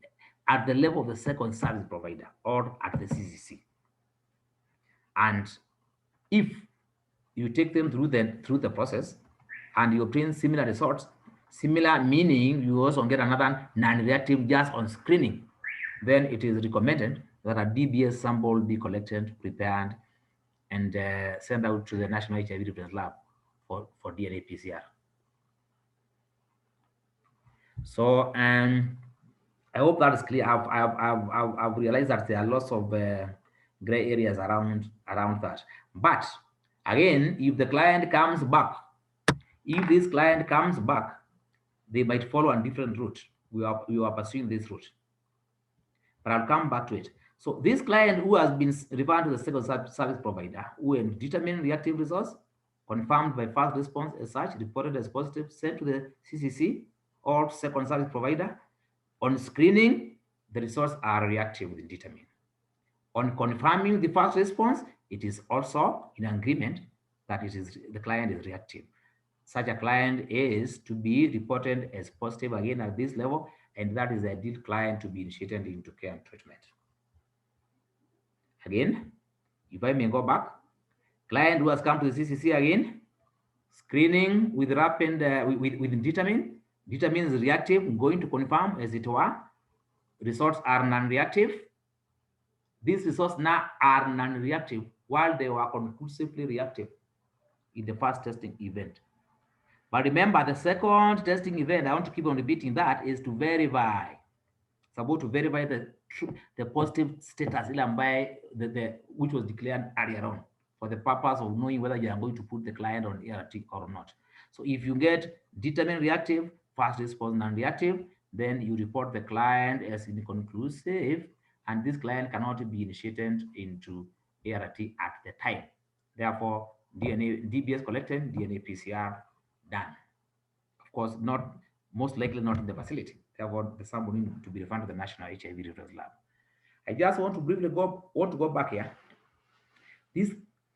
[SPEAKER 2] at the level of the second service provider or at the CCC. And if you take them through the process and you obtain similar results, similar meaning you also get another non-reactive just on screening, then it is recommended that a DBS sample be collected, prepared, and send out to the National HIV Reference Lab for DNA PCR. So I hope that is clear. I've realized that there are lots of gray areas around that. But again, if the client comes back, if this client comes back, they might follow a different route. We are pursuing this route, but I'll come back to it. So this client who has been referred to the second service provider, who determined reactive results, confirmed by fast response as such, reported as positive, sent to the CCC or second service provider. On screening, the results are reactive with determined. On confirming the fast response, it is also in agreement that the client is reactive. Such a client is to be reported as positive again at this level, and that is the ideal client to be initiated into care and treatment. Again, if I may go back, client who has come to the CCC again, screening with rapid with determine is reactive, going to confirm as it were. Results are non-reactive. These results now are non-reactive while they were conclusively reactive in the first testing event. But remember, the second testing event, I want to keep on repeating that, is to verify. It's about to verify the positive status which was declared earlier on, for the purpose of knowing whether you are going to put the client on ART or not. So if you get determined reactive, fast response non-reactive, then you report the client as inconclusive, and this client cannot be initiated into ART at the time. Therefore, DBS collected, DNA PCR done. Of course, most likely not in the facility. Therefore, the sample need to be referred to the National HIV Reference Lab. I just want to briefly go back here. This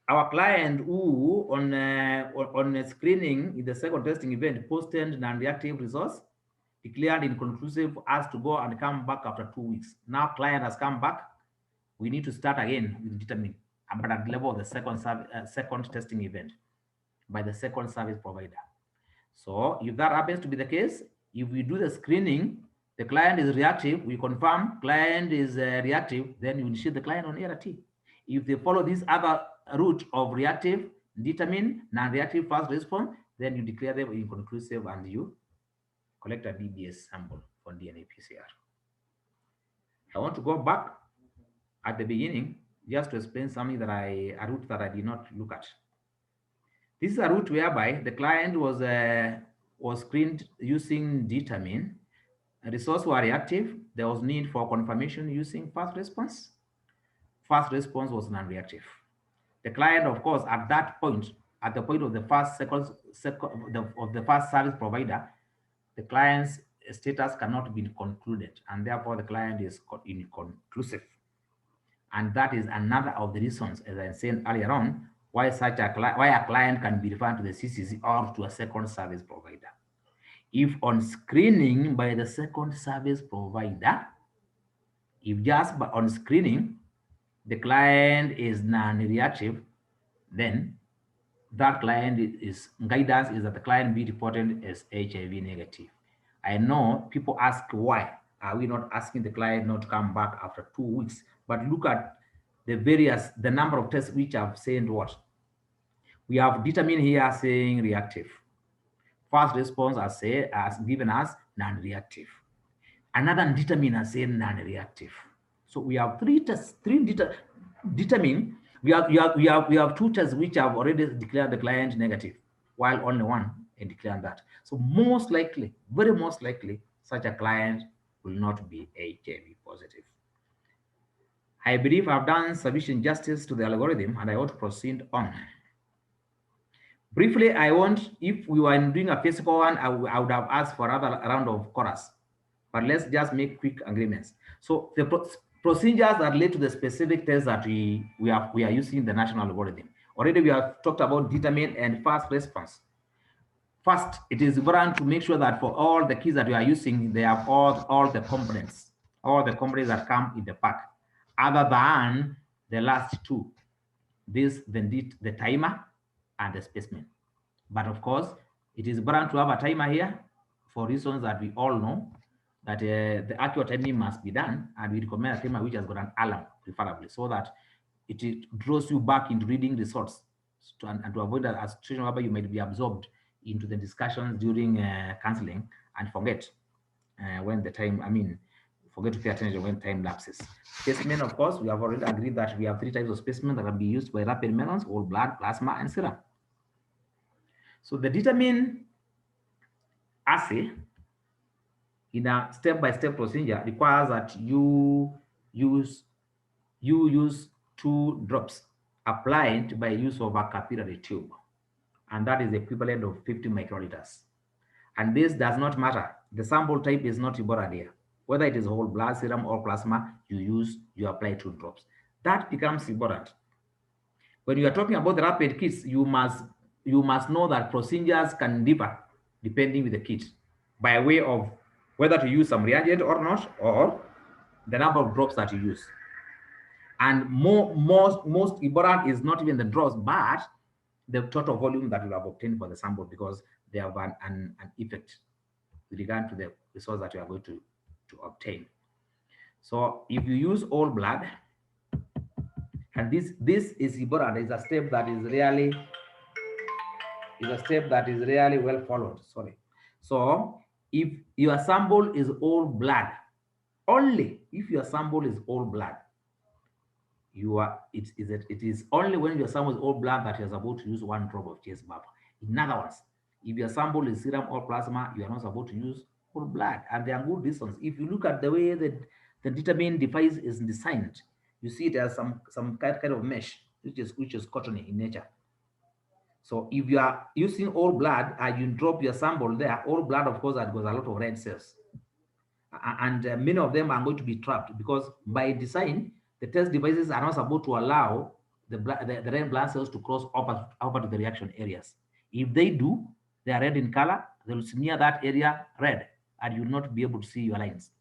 [SPEAKER 2] our client who on screening in the second testing event posted non-reactive results, declared inconclusive, has to go and come back after 2 weeks. Now client has come back. We need to start again with determining, but at the level of the second testing event by the second service provider. So if that happens to be the case, if we do the screening, the client is reactive, we confirm client is reactive, then you initiate the client on ART. If they follow this other route of reactive, determine, non-reactive fast response, then you declare them inconclusive and you collect a DBS sample for DNA PCR. I want to go back at the beginning just to explain something a route that I did not look at. This is a route whereby the client was screened using determine. Results were reactive. There was need for confirmation using fast response. Fast response was non-reactive. The client, of course, at that point, at the point of the first service provider, the client's status cannot be concluded, and therefore the client is inconclusive. And that is another of the reasons, as I said earlier on, why a client can be referred to the CCC or to a second service provider. If on screening by the second service provider, if just on screening, the client is non-reactive, then that client guidance is that the client be reported as HIV negative. I know people ask why are we not asking the client not to come back after 2 weeks, but look at the number of tests which have said what we have determined here saying reactive. First response as given as non-reactive. Another determine as saying non-reactive. So we have 3 tests, determine. We have 2 tests which have already declared the client negative, while only one and declared that. So most likely, very most likely, such a client will not be HIV positive. I believe I've done sufficient justice to the algorithm, and I want to proceed on. Briefly, if we were doing a physical one, I would have asked for another round of chorus, but let's just make quick agreements. So the procedures that lead to the specific tests that we are using the national algorithm. Already we have talked about determine and fast response. First, it is important to make sure that for all the keys that we are using, they have all the components that come in the pack, other than the last 2. The timer and the specimen. But of course, it is important to have a timer here for reasons that we all know, that the accurate timing must be done, and we recommend a timer which has got an alarm, preferably, so that it draws you back into reading results and to avoid a situation whereby you might be absorbed into the discussions during counseling and forget when the time, forget to pay attention when time lapses. Specimen, of course, we have already agreed that we have 3 types of specimen that can be used by rapid melons: whole blood, plasma, and serum. So the determine assay in a step-by-step procedure requires that you use 2 drops applied by use of a capillary tube, and that is the equivalent of 50 microliters. And this does not matter. The sample type is not important here. Whether it is whole blood, serum, or plasma, you apply 2 drops. That becomes important. When you are talking about the rapid kits, you must know that procedures can differ depending with the kit by way of whether to use some reagent or not, or the number of drops that you use. And most important is not even the drops, but the total volume that you have obtained for the sample, because they have an effect with regard to the results that you are going to obtain. So if you use whole blood, and this is important, is a step that is really well followed. Sorry. So if your sample is whole blood, only if your sample is whole blood, it is only when your sample is whole blood that you are supposed to use 1 drop of Hts buffer. In other words, if your sample is serum or plasma, you are not supposed to use whole blood, and there are good reasons. If you look at the way that the determined device is designed, you see it as some kind of mesh, which is cottony in nature. So if you are using whole blood and you drop your sample there, whole blood, of course, that goes a lot of red cells, and many of them are going to be trapped, because by design, the test devices are not supposed to allow the red blood cells to cross over to the reaction areas. If they do, they are red in color, they will smear that area red, and you will not be able to see your lines.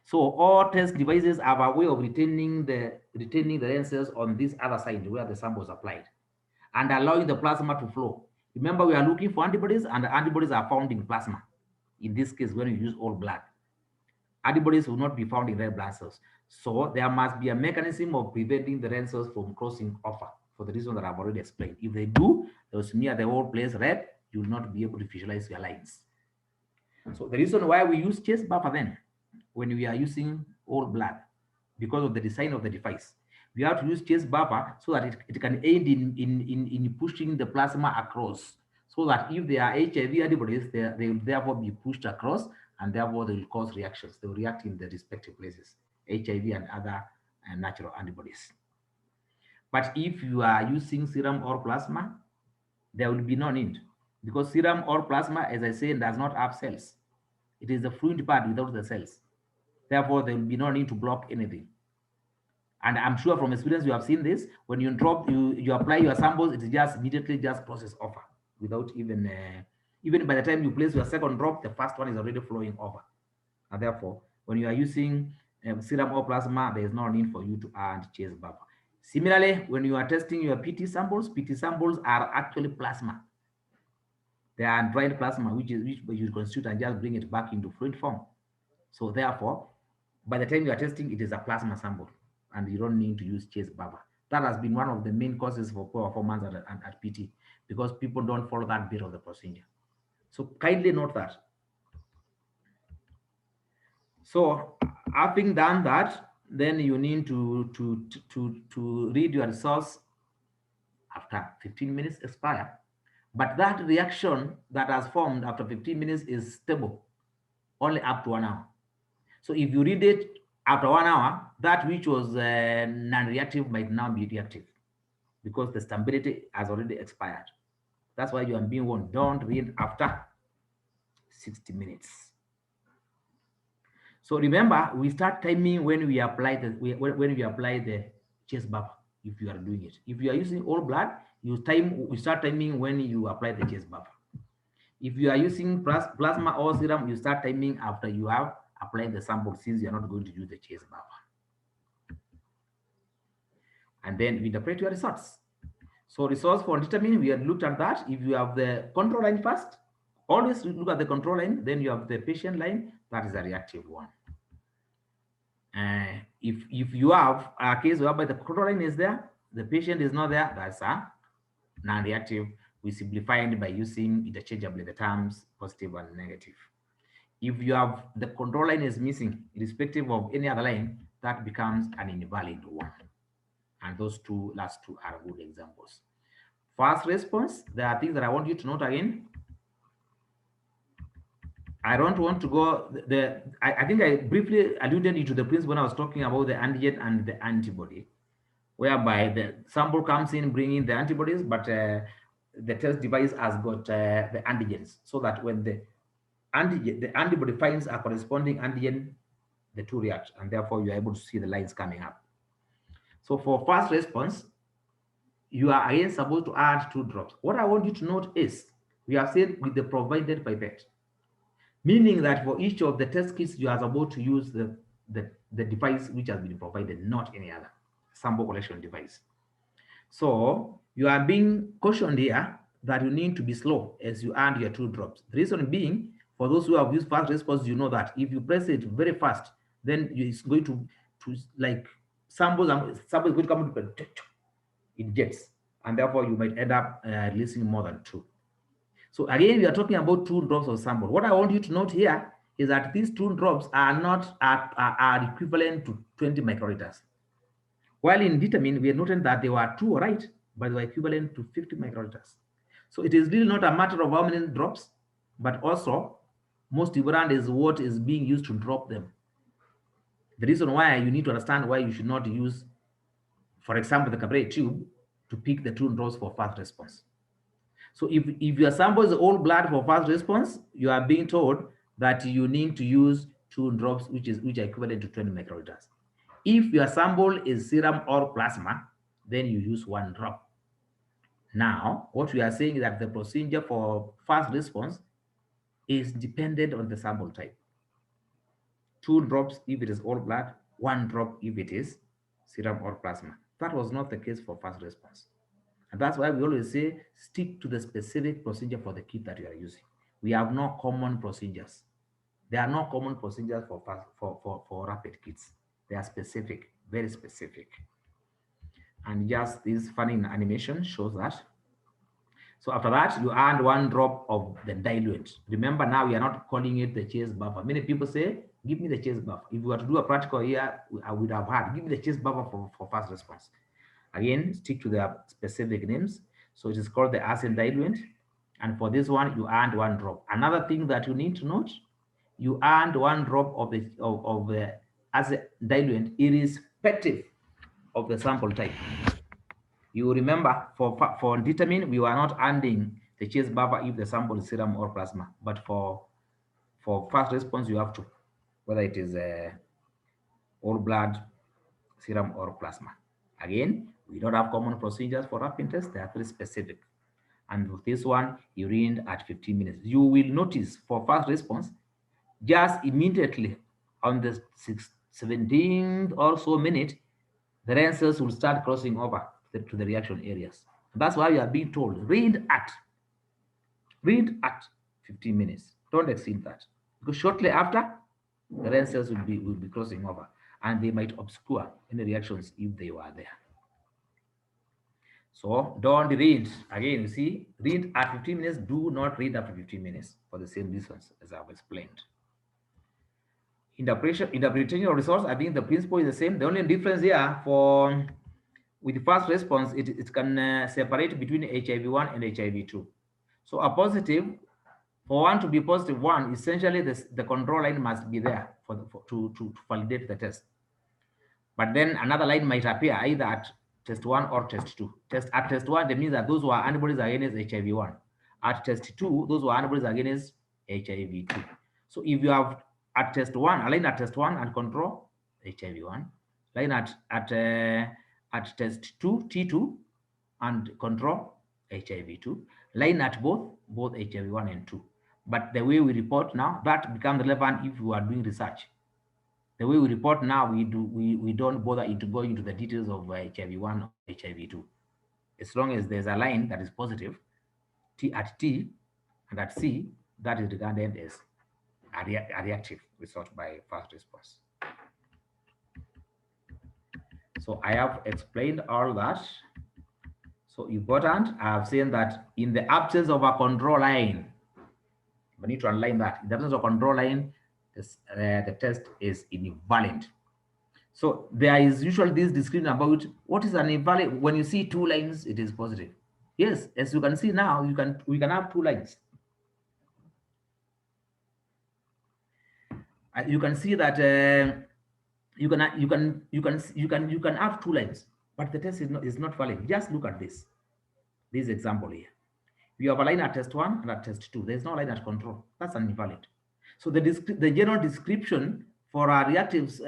[SPEAKER 2] So all test devices have a way of retaining the red cells on this other side where the sample is applied, and allowing the plasma to flow. Remember, we are looking for antibodies, and the antibodies are found in plasma. In this case, when you use whole blood, antibodies will not be found in red blood cells. So there must be a mechanism of preventing the red cells from crossing over, for the reason that I've already explained. If they do, they will smear the whole place red. You will not be able to visualize your lines. So the reason why we use Hts buffer then, when we are using whole blood, because of the design of the device, we have to use Hts buffer so that it can aid in pushing the plasma across, so that if there are HIV antibodies, they will therefore be pushed across, and therefore they will cause reactions. They will react in the respective places, HIV and other natural antibodies. But if you are using serum or plasma, there will be no need, because serum or plasma, as I say, does not have cells. It is the fluid part without the cells. Therefore, there will be no need to block anything. And I'm sure from experience you have seen this. When you drop, you apply your samples, it just immediately just process over without even by the time you place your second drop, the first one is already flowing over. And therefore, when you are using serum or plasma, there is no need for you to add Hts buffer. Similarly, when you are testing your PT samples are actually plasma. They are dried plasma, which you constitute and just bring it back into fluid form. So therefore, by the time you are testing, it is a plasma sample, and you don't need to use Hts buffer. That has been one of the main causes for poor performance at PT, because people don't follow that bit of the procedure. So kindly note that. So having done that, then you need to read your results after 15 minutes expire. But that reaction that has formed after 15 minutes is stable only up to 1 hour. So if you read it after 1 hour, that which was non-reactive might now be reactive, because the stability has already expired. That's why you are being warned, don't read after 60 minutes. So remember, we start timing when we apply the Hts buffer. If you are doing it, if you are using whole blood, we start timing when you apply the Hts buffer. If you are using plasma or serum, you start timing after you have applied the sample, since you are not going to use the Hts buffer. And then we interpret your results. So results for determining, we have looked at that. If you have the control line first, always look at the control line, then you have the patient line, that is a reactive one. If you have a case whereby the control line is there, the patient is not there, that's a non-reactive. We simplify it by using interchangeably the terms positive and negative. If you have the control line is missing, irrespective of any other line, that becomes an invalid one. And those last two are good examples. Fast response, there are things that I want you to note again. I don't want to go I think I briefly alluded to the principle when I was talking about the antigen and the antibody, whereby the sample comes in bringing the antibodies, but the test device has got the antigens, so that when the antibody finds a corresponding antigen, the two react, and therefore you are able to see the lines coming up. So for fast response, you are again supposed to add 2 drops. What I want you to note is we have said with the provided pipette, meaning that for each of the test kits, you are supposed to use the device which has been provided, not any other sample collection device. So you are being cautioned here that you need to be slow as you add your 2 drops. The reason being, for those who have used fast response, you know that if you press it very fast, then it's going to like samples is going to come in jets, and therefore you might end up releasing more than 2. So again, we are talking about 2 drops of sample. What I want you to note here is that these 2 drops are not are equivalent to 20 microliters. While in determine, we noted that they were 2 right, but they were equivalent to 50 microliters. So it is really not a matter of how many drops, but also most important is what is being used to drop them. The reason why you need to understand why you should not use, for example, the capillary tube to pick the 2 drops for fast response. So if your sample is all blood for fast response, you are being told that you need to use 2 drops, which are equivalent to 20 microliters. If your sample is serum or plasma, then you use 1 drop. Now, what we are saying is that the procedure for fast response is dependent on the sample type. 2 drops if it is all blood, 1 drop if it is serum or plasma. That was not the case for fast response. And that's why we always say stick to the specific procedure for the kit that you are using. We have no common procedures. There are no common procedures for rapid kits. They are specific, very specific. And just this funny animation shows that. So after that, you add 1 drop of the diluent. Remember, now we are not calling it the chase buffer. Many people say, give me the chase buffer. If we were to do a practical here, I would have had, give me the chase buffer for fast response. Again, stick to their specific names. So it is called the acid diluent. And for this one, you add 1 drop. Another thing that you need to note, you add 1 drop of the acid diluent irrespective of the sample type. You remember for determine, we were not adding the chase buffer if the sample is serum or plasma. But for fast response, you have to, whether it is all blood, serum, or plasma. Again, we don't have common procedures for rapid tests. They are very specific. And with this one, urine at 15 minutes. You will notice for fast response, just immediately on the 17th or so minute, the red cells will start crossing over to the reaction areas. And that's why you are being told, read at 15 minutes. Don't exceed that. Because shortly after, the red cells will be crossing over, and they might obscure any reactions if they were there. So don't read. Again, you see, read at 15 minutes. Do not read after 15 minutes for the same reasons as I've explained. Interpretation of results, I think the principle is the same. The only difference here with fast response, it can separate between HIV1 and HIV2. So a positive, for one to be positive one, essentially the control line must be there to validate the test. But then another line might appear either at test 1 or test 2. At test 1, that means that those who are antibodies against HIV1. At test 2, those who are antibodies against HIV2. So if you have at test 1, a line at test 1 and control HIV1, line at test 2, T2, and control HIV2, line at both HIV1 and 2. But the way we report now, that becomes relevant if you are doing research. The way we report now, we don't bother into going into the details of HIV1 or HIV2. As long as there's a line that is positive, T and at C, that is regarded as a reactive result by fast response. So I have explained all that. So important, I have seen that in the absence of a control line, we need to underline that in the absence of control line, the test is invalid. So there is usually this discussion about what is an invalid. When you see two lines, it is positive. Yes, as you can see now, we can have two lines. You can see that you can have two lines, but the test is not valid. Just look at this example here. We have a line at test 1 and at test 2. There's no line at control. That's an invalid. So the general description for a reactive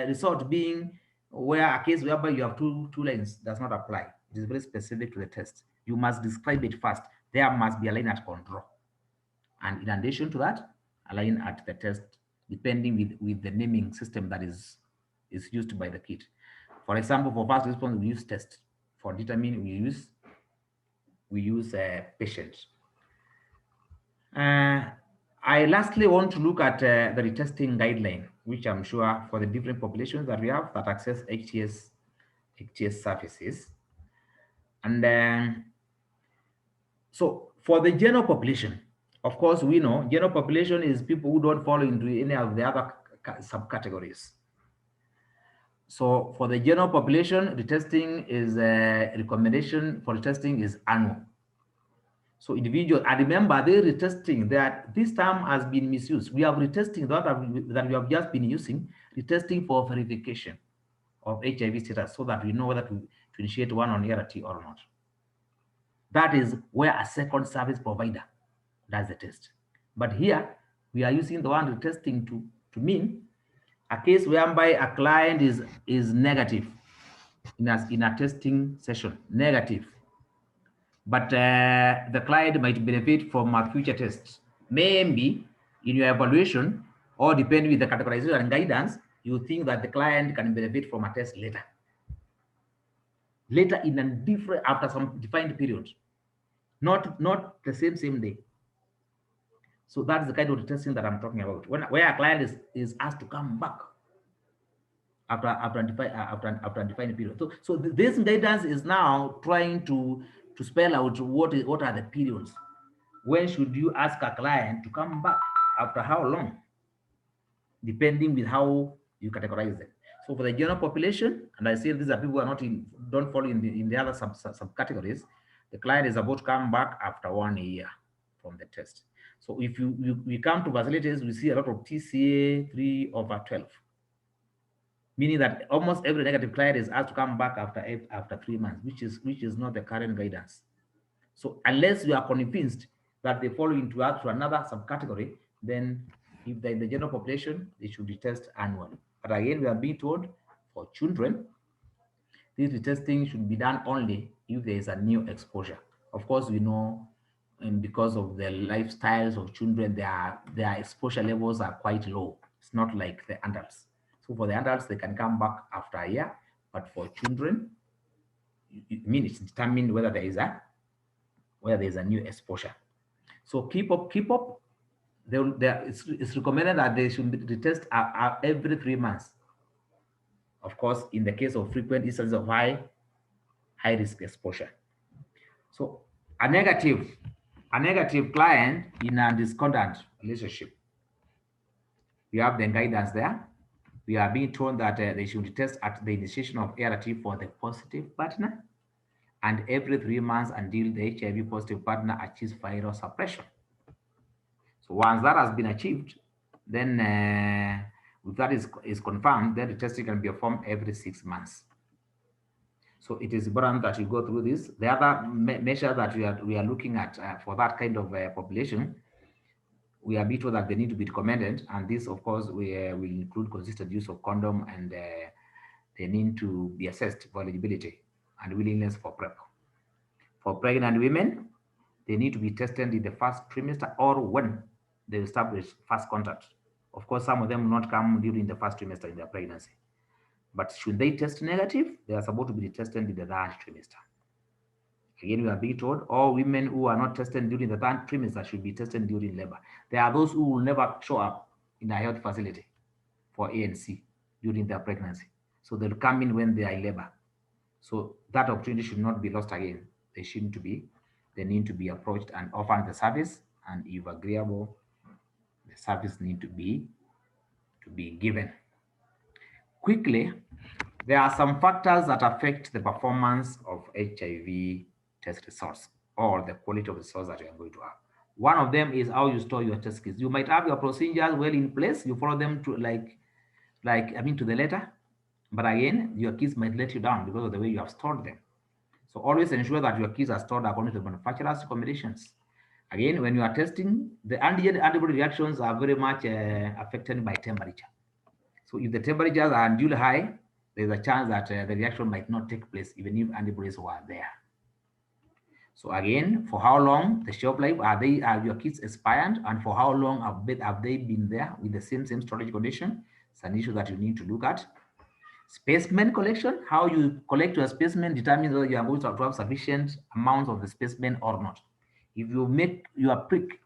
[SPEAKER 2] result being where a case whereby you have two lines does not apply. It is very specific to the test. You must describe it first. There must be a line at control. And in addition to that, a line at the test, depending with the naming system that is used by the kit. For example, for fast response, we use test. For determine, we use patient. I lastly want to look at the retesting guideline, which I'm sure for the different populations that we have that access HTS services. And so for the general population, of course, we know general population is people who don't fall into any of the other subcategories. So for the general population, the testing is a recommendation for testing is annual. So individual, I remember the retesting that this term has been misused. We have retesting that we have just been using, retesting for verification of HIV status so that we know whether to initiate one on ART or not. That is where a second service provider does the test. But here we are using the one retesting to mean a case whereby a client is negative in a testing session, negative. But the client might benefit from a future test. Maybe in your evaluation, or depending with the categorization and guidance, you think that the client can benefit from a test later. Later in a different, after some defined period. Not the same day. So that's the kind of testing that I'm talking about. Where a client is asked to come back after a defined period. So this guidance is now trying to spell out what are the periods. When should you ask a client to come back? After how long? Depending with how you categorize them. So for the general population, and I say these are people who are not don't fall in the other subcategories, the client is about to come back after 1 year from the test. So if we come to facilities, we see a lot of TCA 3/12, meaning that almost every negative client is asked to come back after 3 months, which is not the current guidance. So unless you are convinced that they fall into another subcategory, then if they're in the general population, they should be tested annually. But again, we are being told for children, this retesting should be done only if there is a new exposure. Of course, we know, and because of the lifestyles of children, their exposure levels are quite low. It's not like the adults. So for the adults, they can come back after a year, but for children, it's determined whether there is a new exposure. So keep up. It's recommended that they should be retested every 3 months. Of course, in the case of frequent instances of high risk exposure. So a negative client in a discordant relationship, we have the guidance there. We are being told that they should test at the initiation of ART for the positive partner and every 3 months until the HIV positive partner achieves viral suppression. So once that has been achieved, then if that is confirmed, then the testing can be performed every 6 months. So it is important that you go through this. The other measure that we are looking at for that kind of population, we are being told that they need to be recommended, and this, of course, will include consistent use of condom, and they need to be assessed for eligibility and willingness for PrEP. For pregnant women, they need to be tested in the first trimester or when they establish first contact. Of course, some of them will not come during the first trimester in their pregnancy. But should they test negative, they are supposed to be tested in the third trimester. Again, we are being told all women who are not tested during the third trimester should be tested during labor. There are those who will never show up in a health facility for ANC during their pregnancy. So they'll come in when they are in labor. So that opportunity should not be lost again. They need to be approached and offered the service, and if agreeable, the service need to be given. Quickly, there are some factors that affect the performance of HIV test results or the quality of the results that you are going to have. One of them is how you store your test kits. You might have your procedures well in place. You follow them to to the letter, but again, your kits might let you down because of the way you have stored them. So always ensure that your kits are stored according to the manufacturer's recommendations. Again, when you are testing, the antibody reactions are very much affected by temperature. So if the temperatures are unduly high, there's a chance that the reaction might not take place even if antibodies were there. So again, for how long the shelf life, are your kits expired, and for how long have they been there with the same storage condition? It's an issue that you need to look at. Specimen collection, how you collect your specimen determines whether you are going to have sufficient amounts of the specimen or not. If you make your prick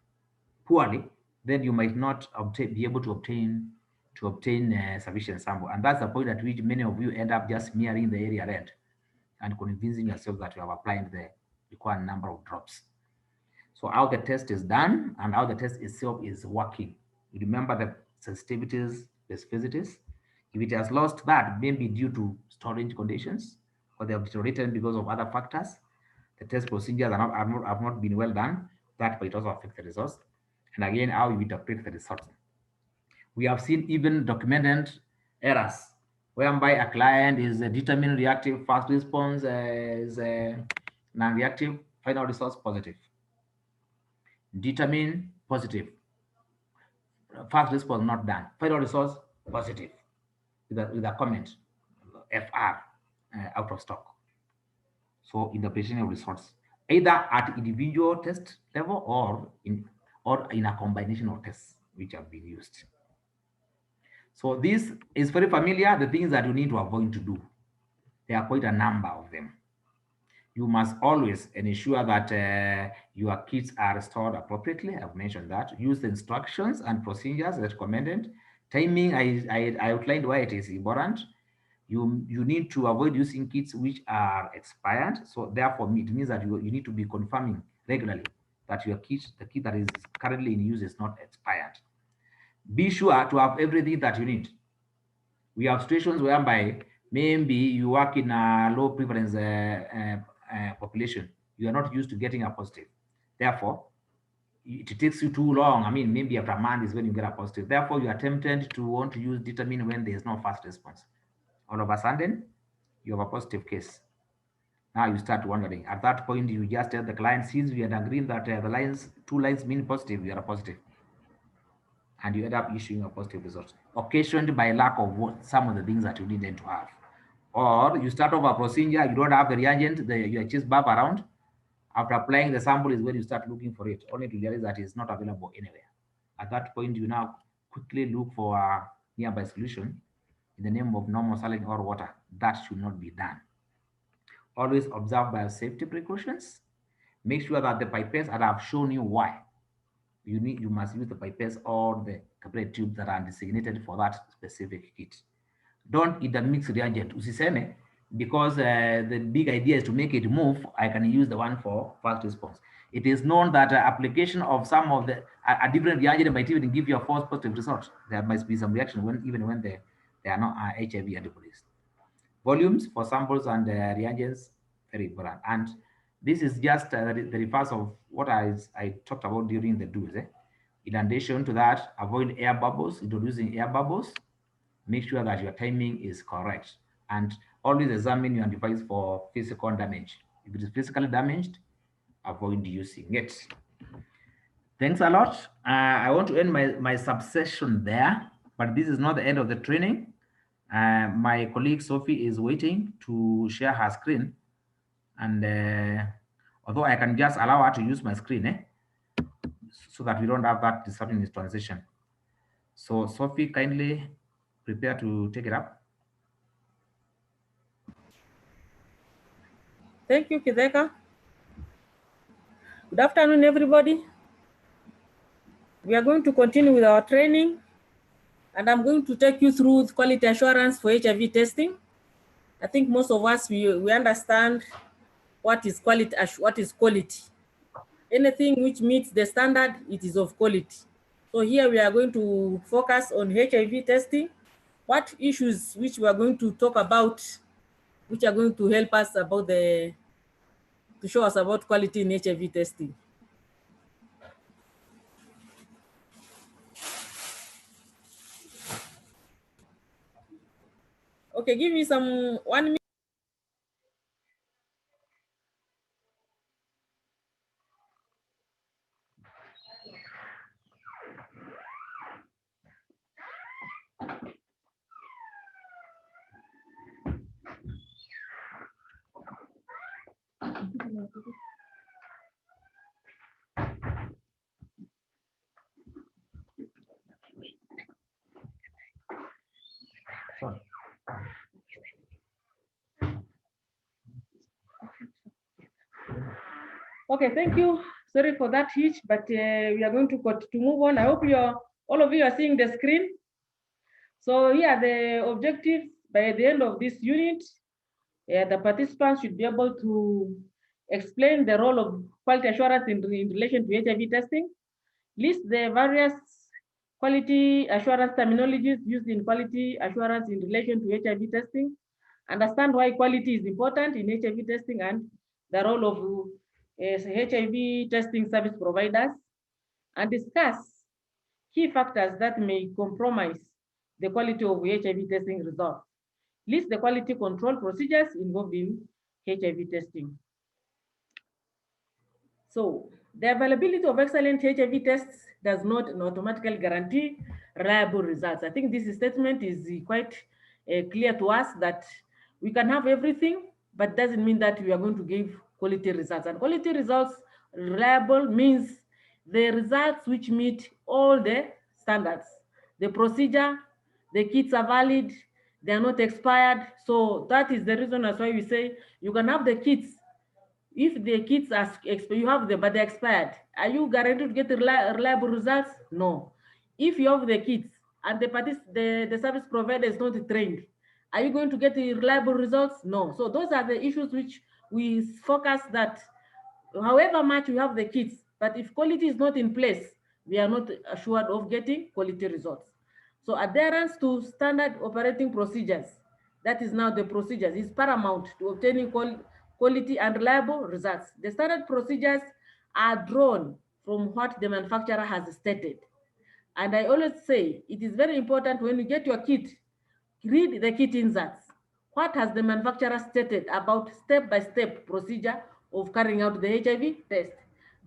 [SPEAKER 2] poorly, then you might not be able to obtain sufficient sample, and that's the point at which many of you end up just smearing the area red and convincing yourself that you have applied the required number of drops. So how the test is done and how the test itself is working. You remember the sensitivities, specificities. If it has lost that, maybe due to storage conditions, or they have deteriorated because of other factors, the test procedures have not been well done, that might also affect the results. And again, how you interpret the results. We have seen even documented errors whereby a client is determined reactive, fast response is non-reactive, final results positive. Determine positive, fast response not done, final results positive with a comment, FR, out of stock. So interpretation of results, either at individual test level or in a combination of tests which have been used. So this is very familiar, the things that you need to avoid to do. There are quite a number of them. You must always ensure that your kits are stored appropriately. I've mentioned that. Use the instructions and procedures recommended. Timing, I outlined why it is important. You need to avoid using kits which are expired. So therefore, it means that you need to be confirming regularly that the kit that is currently in use is not expired. Be sure to have everything that you need. We have situations whereby maybe you work in a low prevalence population. You are not used to getting a positive. Therefore, it takes you too long. I mean, maybe after a month is when you get a positive. Therefore, you are tempted to want to use determine when there is no fast response. All of a sudden, you have a positive case. Now you start wondering. At that point, you just tell the client, since we had agreed that the two lines mean positive, you are a positive. And you end up issuing a positive result, occasioned by lack of some of the things that you needed to have. Or you start off a procedure, you don't have the reagent, your chest bump around. After applying the sample is when you start looking for it, only to realize that it's not available anywhere. At that point, you now quickly look for a nearby solution in the name of normal saline or water. That should not be done. Always observe biosafety precautions. Make sure that the pipettes, and I've shown you why. You must use the pipettes or the capillary tubes that are designated for that specific kit. Don't intermix reagent. Usiseme, because the big idea is to make it move, I can use the one for fast response. It is known that application of some of a different reagent might even give you a false positive result. There must be some reaction even when they are not HIV antibodies. Volumes for samples and reagents, very important. And this is just the reverse of what I talked about during the do's. In addition to that, avoid air bubbles, introducing air bubbles. Make sure that your timing is correct. And always examine your device for physical damage. If it is physically damaged, avoid using it. Thanks a lot. I want to end my subsession there, but this is not the end of the training. My colleague Sophie is waiting to share her screen. And although I can just allow her to use my screen, so that we don't have that disrupting this transition. So Sophie, kindly prepare to take it up.
[SPEAKER 3] Thank you, Kideka. Good afternoon, everybody. We are going to continue with our training, and I'm going to take you through quality assurance for HIV testing. I think most of us, we understand what is quality. Anything which meets the standard, it is of quality. So here we are going to focus on HIV testing. What issues which we are going to talk about, which are going to help us about to show us about quality in HIV testing. Okay, give me some 1 minute. Okay, thank you. Sorry for that hitch, but we are going to move on. I hope all of you are seeing the screen. So here the objectives by the end of this unit, the participants should be able to explain the role of quality assurance in relation to HIV testing, list the various quality assurance terminologies used in quality assurance in relation to HIV testing, understand why quality is important in HIV testing and the role of HIV testing service providers, and discuss key factors that may compromise the quality of HIV testing results. List the quality control procedures involved in HIV testing. So the availability of excellent HIV tests does not automatically guarantee reliable results. I think this statement is quite clear to us that we can have everything, but doesn't mean that we are going to give quality results. And quality results, reliable, means the results which meet all the standards. The procedure, the kits are valid, they are not expired. So that is the reason as why we say you can have the kits. If the kits are you have them but they're expired, are you guaranteed to get reliable results? No. If you have the kits and the service provider is not trained, are you going to get the reliable results? No. So those are the issues which we focus that however much we have the kits, but if quality is not in place, we are not assured of getting quality results. So adherence to standard operating procedures, that is now the procedures, is paramount to obtaining quality and reliable results. The standard procedures are drawn from what the manufacturer has stated. And I always say it is very important when you get your kit, read the kit inserts. What has the manufacturer stated about step-by-step procedure of carrying out the HIV test?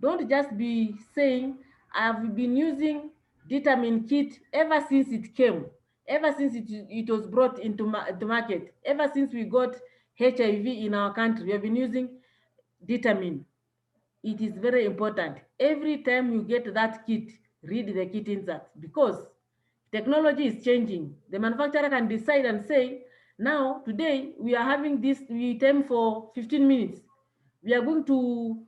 [SPEAKER 3] Don't just be saying, I've been using determined kit ever since it came, ever since it was brought into the market, ever since we got HIV in our country, we have been using determined. It is very important. Every time you get that kit, read the kit insert, because technology is changing. The manufacturer can decide and say, now, today, we are having this time for 15 minutes. We are going to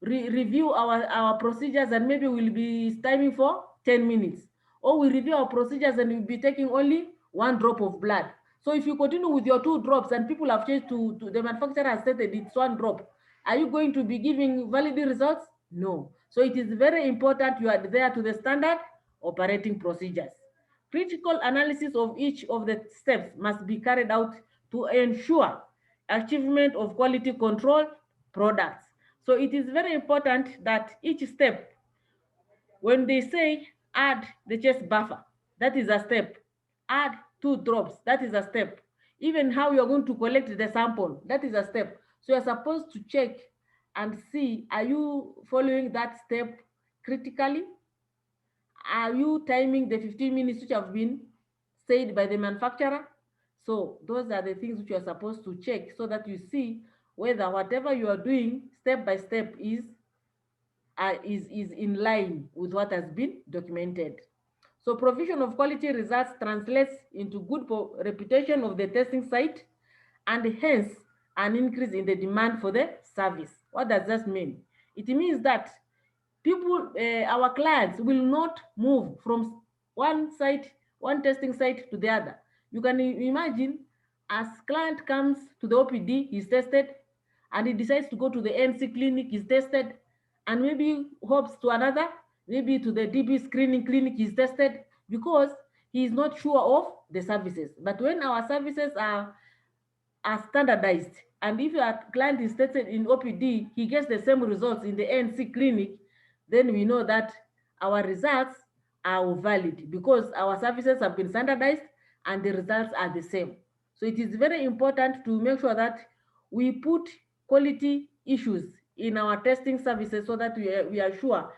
[SPEAKER 3] review our procedures and maybe we'll be timing for 10 minutes. Or we review our procedures and we'll be taking only 1 drop of blood. So if you continue with your 2 drops and people have changed to the manufacturer has stated it's 1 drop, are you going to be giving valid results? No. So it is very important you are there to the standard operating procedures. Critical analysis of each of the steps must be carried out to ensure achievement of quality control products. So it is very important that each step, when they say add the chest buffer, that is a step. Add 2 drops, that is a step. Even how you're going to collect the sample, that is a step. So you're supposed to check and see, are you following that step critically? Are you timing the 15 minutes which have been said by the manufacturer? So those are the things which you are supposed to check so that you see whether whatever you are doing step by step is in line with what has been documented. So provision of quality results translates into good reputation of the testing site and hence an increase in the demand for the service. What does that mean? It means that people, our clients will not move from one testing site to the other. You can imagine As client comes to the OPD, he's tested, and he decides to go to the NC clinic, he's tested, and maybe hopes to another, maybe to the DB screening clinic, he's tested, because he is not sure of the services. But when our services are standardized, and if your client is tested in OPD, he gets the same results in the NC clinic, then we know that our results are valid because our services have been standardized and the results are the same. So it is very important to make sure that we put quality issues in our testing services so that we assure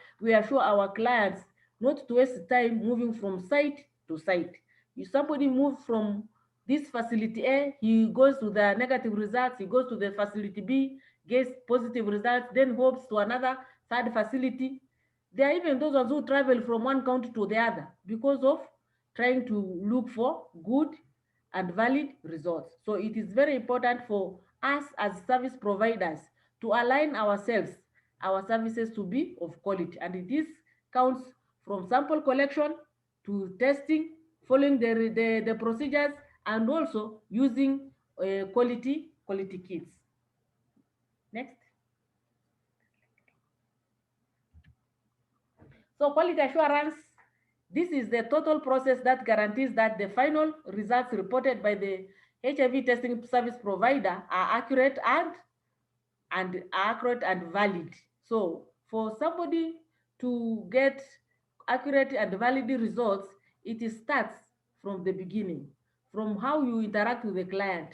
[SPEAKER 3] our clients not to waste time moving from site to site. If somebody moves from this facility A, he goes to the negative results, he goes to the facility B, gets positive results, then hopes to another third facility. There are even those ones who travel from one county to the other because of trying to look for good and valid results. So it is very important for us as service providers to align ourselves, our services to be of quality. And this counts from sample collection to testing, following the procedures, and also using quality kits. Next. So quality assurance, this is the total process that guarantees that the final results reported by the HIV testing service provider are accurate and valid. So for somebody to get accurate and valid results, it starts from the beginning, from how you interact with the client.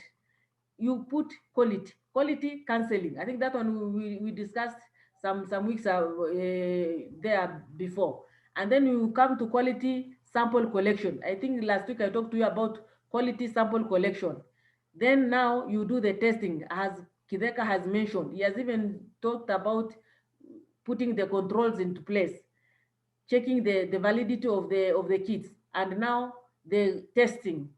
[SPEAKER 3] You put quality counseling. I think that one we discussed some weeks there before. And then you come to quality sample collection. I think last week I talked to you about quality sample collection. Then now you do the testing, as Kideka has mentioned. He has even talked about putting the controls into place, checking the validity of the kits, and now the testing.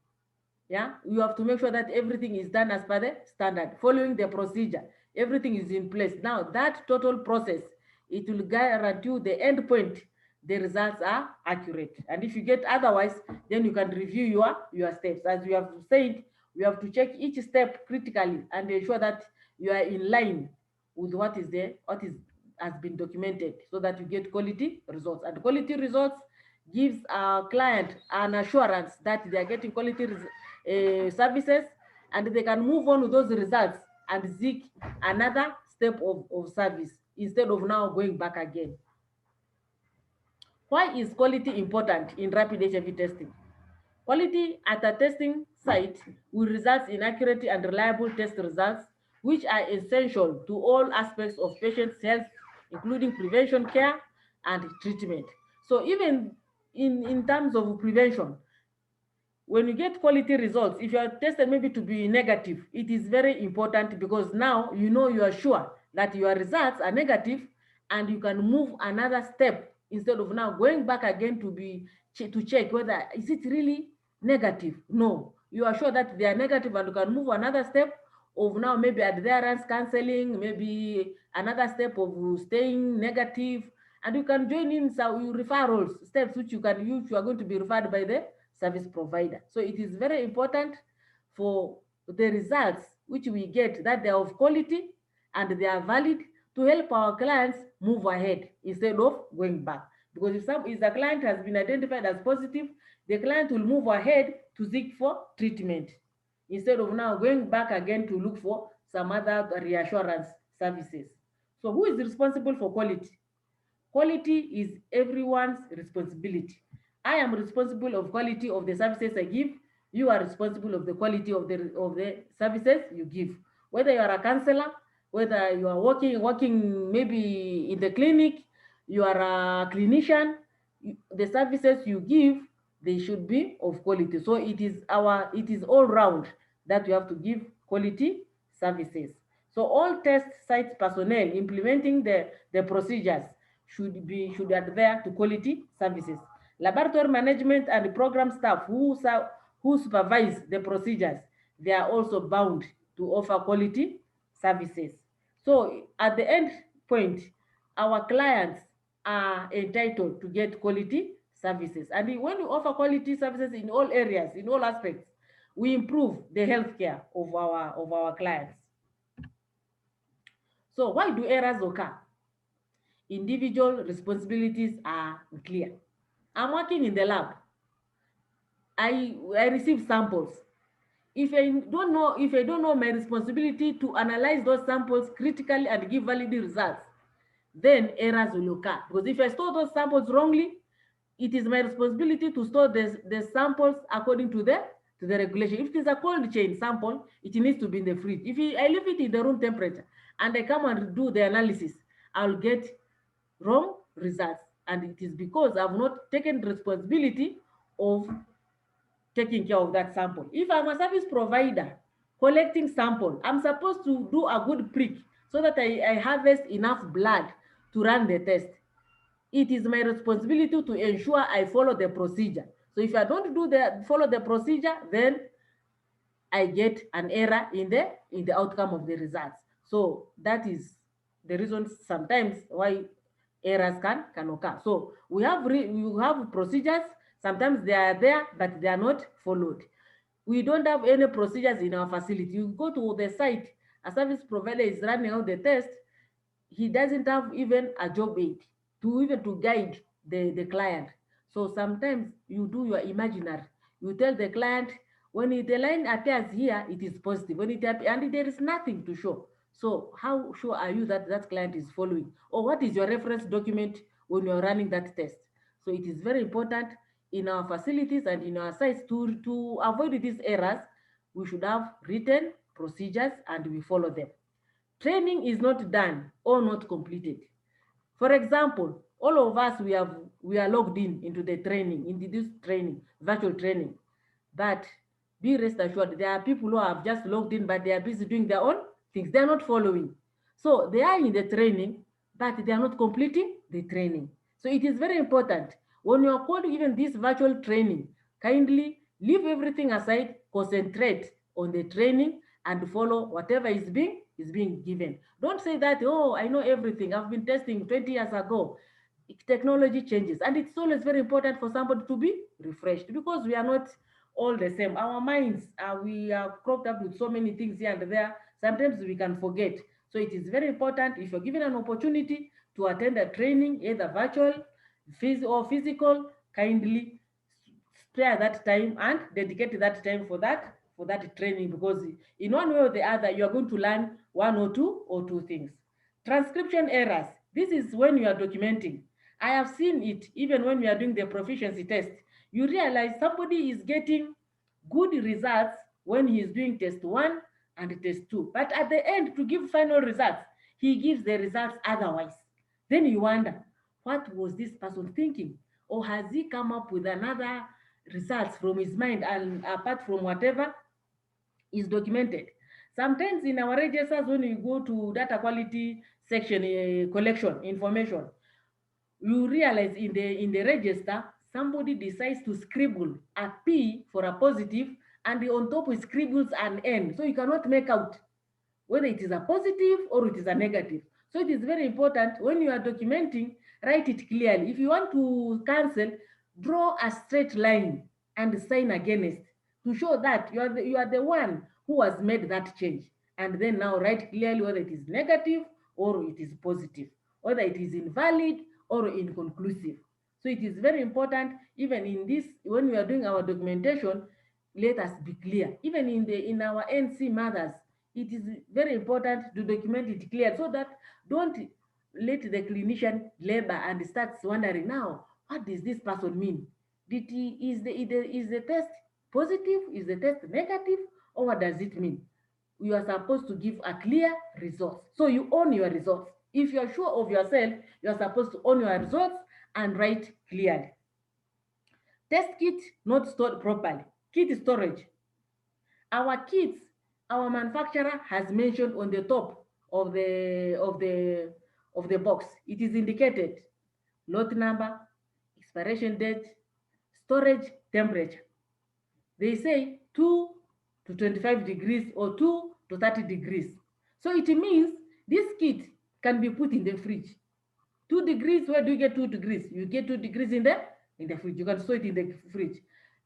[SPEAKER 3] Yeah, you have to make sure that everything is done as per the standard, following the procedure. Everything is in place. Now that total process, it will guarantee the end point, the results are accurate. And if you get otherwise, then you can review your steps. As we have said, we have to check each step critically and ensure that you are in line with what has been documented, so that you get quality results. And quality results gives our client an assurance that they are getting quality services, and they can move on with those results and seek another step of service instead of now going back again. Why is quality important in rapid HIV testing? Quality at a testing site will result in accurate and reliable test results, which are essential to all aspects of patients' health, including prevention care and treatment. So even in terms of prevention, when you get quality results, if you are tested maybe to be negative, it is very important, because now you are sure that your results are negative, and you can move another step instead of now going back again to check whether is it really negative. No, you are sure that they are negative, and you can move another step of now maybe adherence counseling, maybe another step of staying negative, and you can join in some referrals steps which you can use. You are going to be referred by the service provider. So it is very important for the results which we get, that they are of quality and they are valid, to help our clients move ahead instead of going back. Because if the client has been identified as positive, the client will move ahead to seek for treatment instead of now going back again to look for some other reassurance services. So who is responsible for quality? Quality is everyone's responsibility. I am responsible of quality of the services I give. You are responsible of the quality of the services you give. Whether you are a counselor, whether you are working maybe in the clinic, you are a clinician, the services you give, they should be of quality. So it is all round that you have to give quality services. So all test site personnel implementing the procedures should adhere to quality services. Laboratory management and program staff who supervise the procedures, they are also bound to offer quality services. So at the end point, our clients are entitled to get quality services. And when you offer quality services in all areas, in all aspects, we improve the healthcare of our clients. So why do errors occur? Individual responsibilities are clear. I'm working in the lab. I receive samples. If I don't know my responsibility to analyze those samples critically and give valid results, then errors will occur. Because if I store those samples wrongly, it is my responsibility to store the samples according to the regulation. If it is a cold chain sample, it needs to be in the fridge. If I leave it in the room temperature and I come and do the analysis, I'll get wrong results. And it is because I've not taken responsibility of taking care of that sample. If I'm a service provider collecting sample, I'm supposed to do a good prick so that I harvest enough blood to run the test. It is my responsibility to ensure I follow the procedure. So if I don't follow the procedure, then I get an error in the outcome of the results. So that is the reason sometimes why errors can occur. So we have procedures. Sometimes they are there, but they are not followed. We don't have any procedures in our facility. You go to the site, a service provider is running out the test, he doesn't have even a job aid to guide the client. So sometimes you do your imaginary. You tell the client, when the line appears here, it is positive. When it appears, and there is nothing to show. So how sure are you that that client is following? Or what is your reference document when you're running that test? So it is very important in our facilities and in our sites to avoid these errors. We should have written procedures and we follow them. Training is not done or not completed. For example, all of us, we are logged into the training, into this training, virtual training. But be rest assured, there are people who have just logged in, but they are busy doing their own things. They are not following. So they are in the training, but they are not completing the training. So it is very important. When you are called even this virtual training, kindly leave everything aside, concentrate on the training and follow whatever is being given. Don't say that, oh, I know everything. I've been testing 20 years ago. Technology changes, and it's always very important for somebody to be refreshed because we are not all the same. Our minds, we are cropped up with so many things here and there. Sometimes we can forget. So it is very important, if you're given an opportunity to attend a training, either virtual, or physical, kindly spare that time and dedicate that time for that training, because in one way or the other you are going to learn one or two things. Transcription errors. This is when you are documenting. I have seen it even when we are doing the proficiency test. You realize somebody is getting good results when he is doing test 1 and test 2, but at the end, to give final results, he gives the results otherwise. Then you wonder, what was this person thinking? Or has he come up with another results from his mind and apart from whatever is documented? Sometimes in our registers, when you go to data quality section, collection information, you realize in the register, somebody decides to scribble a P for a positive, and on top he scribbles an N. So you cannot make out whether it is a positive or it is a negative. So it is very important when you are documenting, write it clearly. If you want to cancel, draw a straight line and sign against to show that you are the one who has made that change. And then now write clearly whether it is negative or it is positive, whether it is invalid or inconclusive. So it is very important, even in this, when we are doing our documentation, let us be clear. Even in our NC matters, it is very important to document it clear, so that don't let the clinician labor and starts wondering, now, what does this person mean? Is the test positive? Is the test negative? Or what does it mean? You are supposed to give a clear result. So you own your results. If you are sure of yourself, you are supposed to own your results and write clearly. Test kit not stored properly. Kit storage. Our kits, our manufacturer has mentioned on the top of the box. It is indicated lot number, expiration date, storage temperature. They say 2 to 25 degrees or 2 to 30 degrees. So it means this kit can be put in the fridge. 2 degrees, where do you get 2 degrees? You get 2 degrees in the fridge. You can store it in the fridge.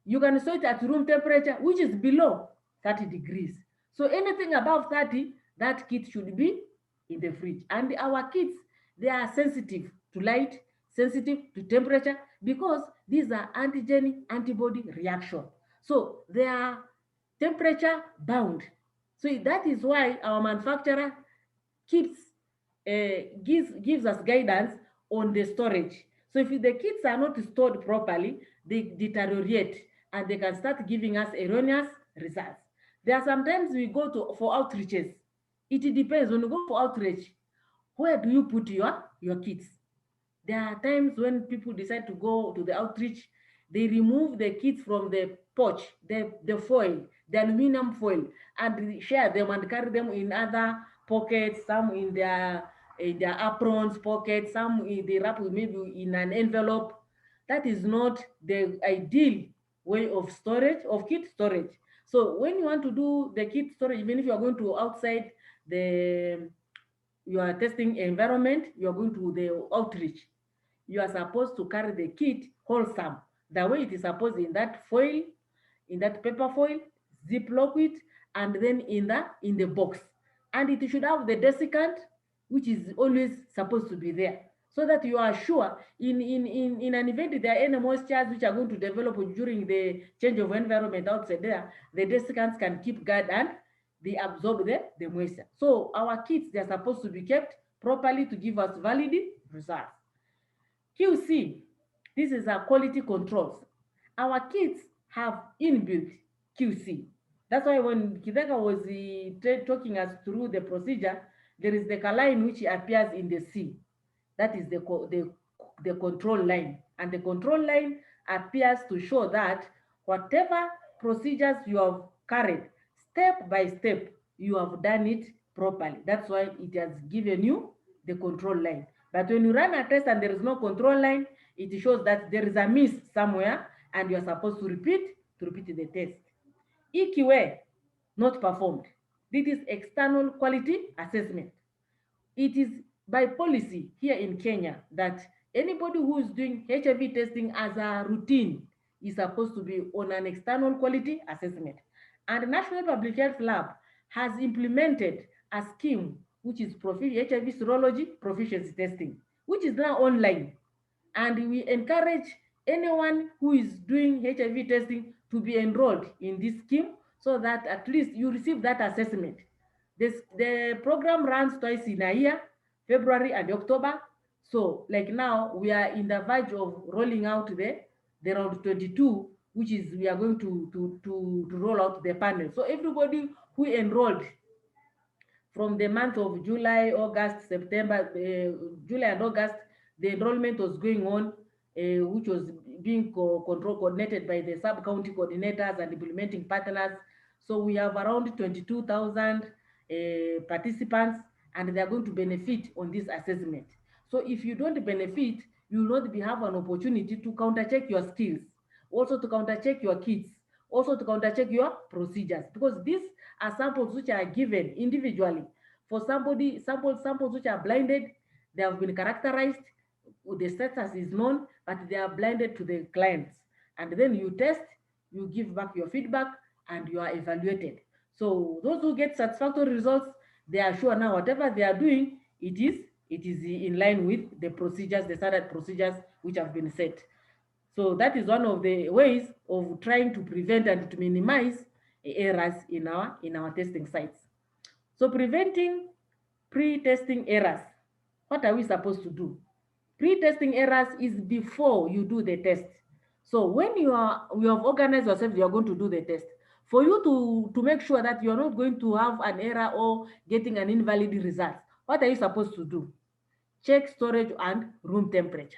[SPEAKER 3] You can store it at room temperature, which is below 30 degrees. So anything above 30, that kit should be in the fridge. And our kits, they are sensitive to light, sensitive to temperature, because these are antigen antibody reaction. So they are temperature bound. So that is why our manufacturer keeps gives us guidance on the storage. So if the kits are not stored properly, they deteriorate and they can start giving us erroneous results. There are sometimes we go to for outreaches. It depends. When you go for outreach, where do you put your kits? There are times when people decide to go to the outreach, they remove the kits from the pouch, the foil, the aluminum foil, and share them and carry them in other pockets, some in their aprons pockets, some in the wrap maybe in an envelope. That is not the ideal way of storage, of kit storage. So when you want to do the kit storage, even if you are going to outside the your testing environment, you are going to the outreach, you are supposed to carry the kit wholesome, the way it is supposed, in that foil, in that paper foil, ziplock it, and then in the box. And it should have the desiccant, which is always supposed to be there, so that you are sure in an event there are any moistures which are going to develop during the change of environment outside there, the desiccants can keep guard and they absorb the moisture. So our kits, they are supposed to be kept properly to give us valid results. QC, this is our quality controls. Our kits have inbuilt QC. That's why when Kideka was talking us through the procedure, there is the line which appears in the C. That is the control line. And the control line appears to show that whatever procedures you have carried, step by step, you have done it properly. That's why it has given you the control line. But when you run a test and there is no control line, it shows that there is a miss somewhere and you are supposed to repeat the test. EQA, not performed. This is external quality assessment. It is by policy here in Kenya that anybody who is doing HIV testing as a routine is supposed to be on an external quality assessment. And the National Public Health Lab has implemented a scheme which is HIV serology proficiency testing, which is now online. And we encourage anyone who is doing HIV testing to be enrolled in this scheme so that at least you receive that assessment. The program runs twice in a year, February and October. So like now we are in the verge of rolling out the round 22, which is we are going to roll out the panel. So everybody who enrolled from the month of July, August, September, July and August, the enrollment was going on, which was being coordinated by the sub-county coordinators and implementing partners. So we have around 22,000 participants, and they are going to benefit on this assessment. So if you don't benefit, you will not have an opportunity to counter-check your skills, also to counter-check your kits, also to counter-check your procedures, because these are samples which are given individually. For somebody, samples which are blinded, they have been characterized, the status is known, but they are blinded to the clients. And then you test, you give back your feedback, and you are evaluated. So those who get satisfactory results, they are sure now whatever they are doing, it is in line with the procedures, the standard procedures which have been set. So that is one of the ways of trying to prevent and to minimize errors in our testing sites. So preventing pre-testing errors, what are we supposed to do? Pre-testing errors is before you do the test. So when you have organized yourself, you are going to do the test. For you to make sure that you are not going to have an error or getting an invalid result, what are you supposed to do? Check storage and room temperature.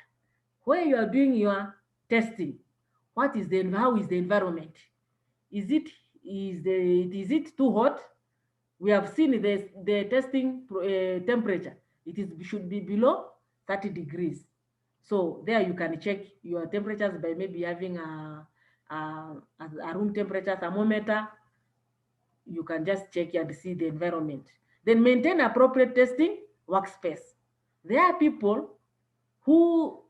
[SPEAKER 3] Where you are doing your testing, how is the environment? Is it too hot? We have seen the testing temperature. Should be below 30 degrees. So there you can check your temperatures by maybe having a room temperature thermometer. You can just check and see the environment. Then maintain appropriate testing workspace. There are people who,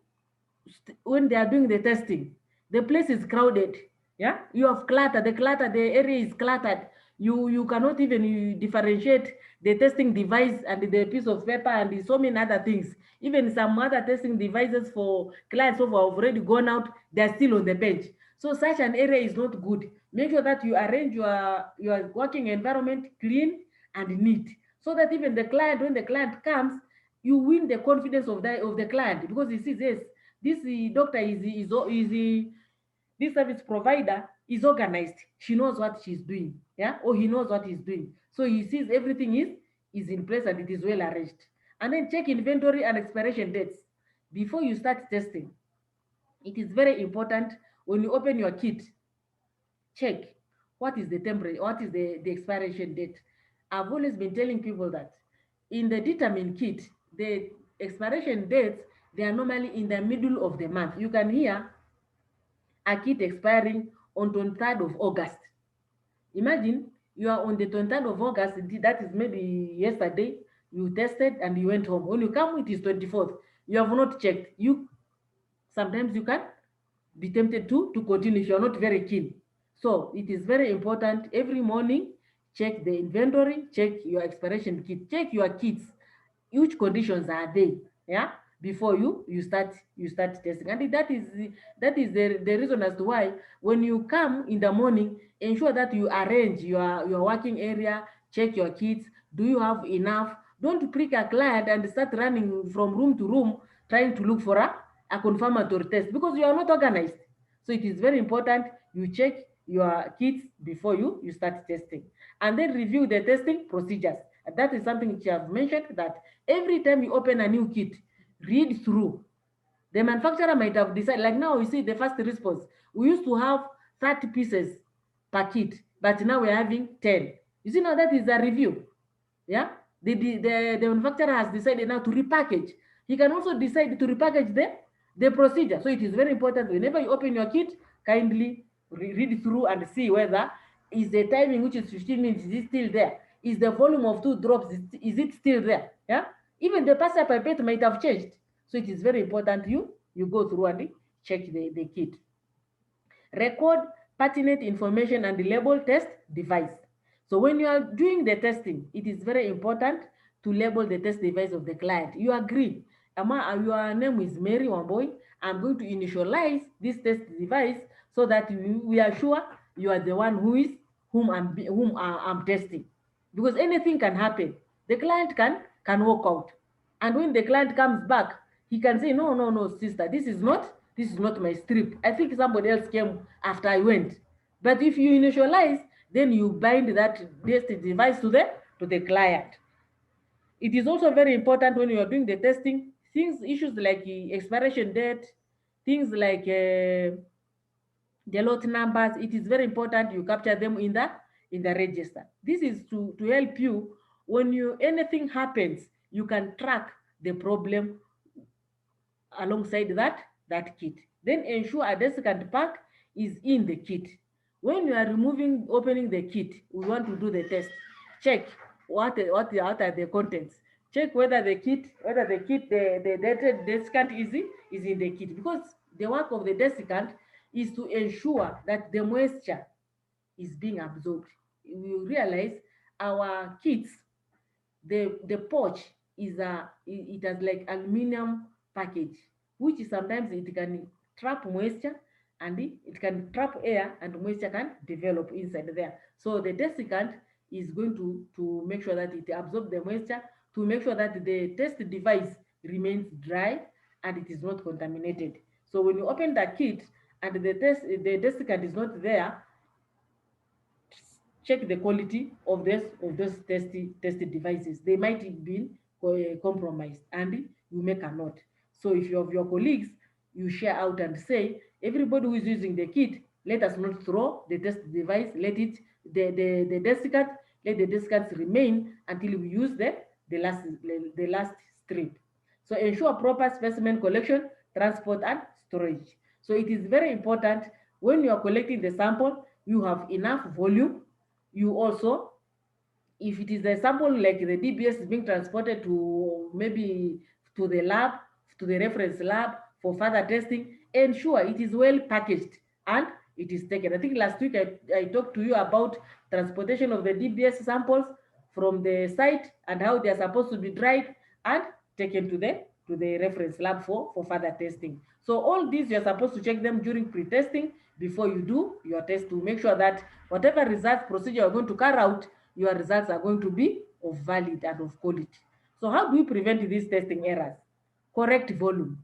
[SPEAKER 3] when they are doing the testing, the place is crowded. Yeah, you have clutter, the area is cluttered. You cannot even differentiate the testing device and the piece of paper and so many other things. Even some other testing devices for clients who have already gone out, they're still on the bench. So such an area is not good. Make sure that you arrange your working environment clean and neat, so that even the client, when the client comes, you win the confidence of the client, because he sees, yes, this doctor is this service provider is organized. She knows what she's doing, yeah, or he knows what he's doing. So he sees everything is in place and it is well arranged. And then check inventory and expiration dates before you start testing. It is very important when you open your kit, check what is the temperature, what is the expiration date. I've always been telling people that in the determined kit, the expiration dates, they are normally in the middle of the month. You can hear a kit expiring on 23rd of August. Imagine you are on the 23rd of August, that is maybe yesterday, you tested and you went home. When you come, it is 24th. You have not checked. Sometimes you can be tempted to continue if you're not very keen. So it is very important every morning, check the inventory, check your expiration kit, check your kits, which conditions are they, yeah, before you start testing. And that is the reason as to why when you come in the morning, ensure that you arrange your working area, check your kits, do you have enough. Don't prick a client and start running from room to room trying to look for a confirmatory test, because you are not organized. So it is very important you check your kits before you start testing, and then review the testing procedures. That is something which I have mentioned, that every time you open a new kit, read through. The manufacturer might have decided, like now you see the first response, we used to have 30 pieces per kit, but now we're having 10. You see, now that is a review. Yeah, the manufacturer has decided now to repackage. He can also decide to repackage the procedure. So it is very important, whenever you open your kit, kindly read through and see whether is the timing, which is 15 minutes, is it still there? Is the volume of 2 drops, is it still there? Yeah, even the passer pipette might have changed. So it is very important you go through and check the kit. Record pertinent information and label test device. So when you are doing the testing, it is very important to label the test device of the client. You agree, your name is Mary Wamboy, I'm going to initialize this test device so that we are sure you are the one whom I'm testing, because anything can happen. The client can walk out, and when the client comes back, he can say, no, no, no, sister, this is not my strip. I think somebody else came after I went. But if you initialize, then you bind that device to the client. It is also very important when you are doing the testing, issues like expiration date, things like the lot numbers. It is very important you capture them in the register. This is to help you when anything happens, you can track the problem alongside that kit. Then ensure a desiccant pack is in the kit. When you are opening the kit, we want to do the test. Check what are the contents. Check whether the desiccant is in the kit, because the work of the desiccant is to ensure that the moisture is being absorbed. We realize our kits, the pouch it has like aluminum package, which is sometimes it can trap moisture, and it can trap air, and moisture can develop inside there. So the desiccant is going to make sure that it absorbs the moisture, to make sure that the test device remains dry and it is not contaminated. So when you open the kit and the desiccant is not there, check the quality of those tested devices. They might have been compromised, and you make a note. So if you have your colleagues, you share out and say, everybody who is using the kit, let us not throw the test device, let it the desiccant, let the desiccants remain until we use the last strip. So ensure proper specimen collection, transport, and storage. So it is very important when you are collecting the sample, you have enough volume. You also, if it is a sample like the DBS is being transported to maybe to the lab, to the reference lab for further testing, ensure it is well packaged and it is taken. I think last week I talked to you about transportation of the DBS samples from the site and how they are supposed to be dried and taken to the reference lab for further testing. So all these, you're supposed to check them during pre-testing before you do your test to make sure that whatever results procedure you're going to carry out, your results are going to be of valid and of quality. So how do we prevent these testing errors? Correct volume.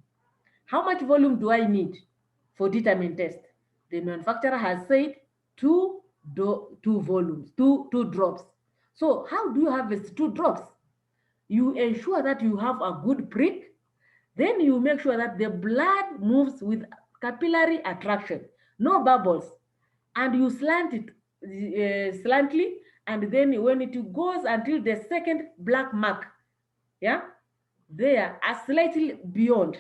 [SPEAKER 3] How much volume do I need for determined test? The manufacturer has said two volumes, two drops. So how do you harvest 2 drops? You ensure that you have a good prick. Then you make sure that the blood moves with capillary attraction, no bubbles, and you slant it slantly, and then when it goes until the second black mark, yeah, there are slightly beyond,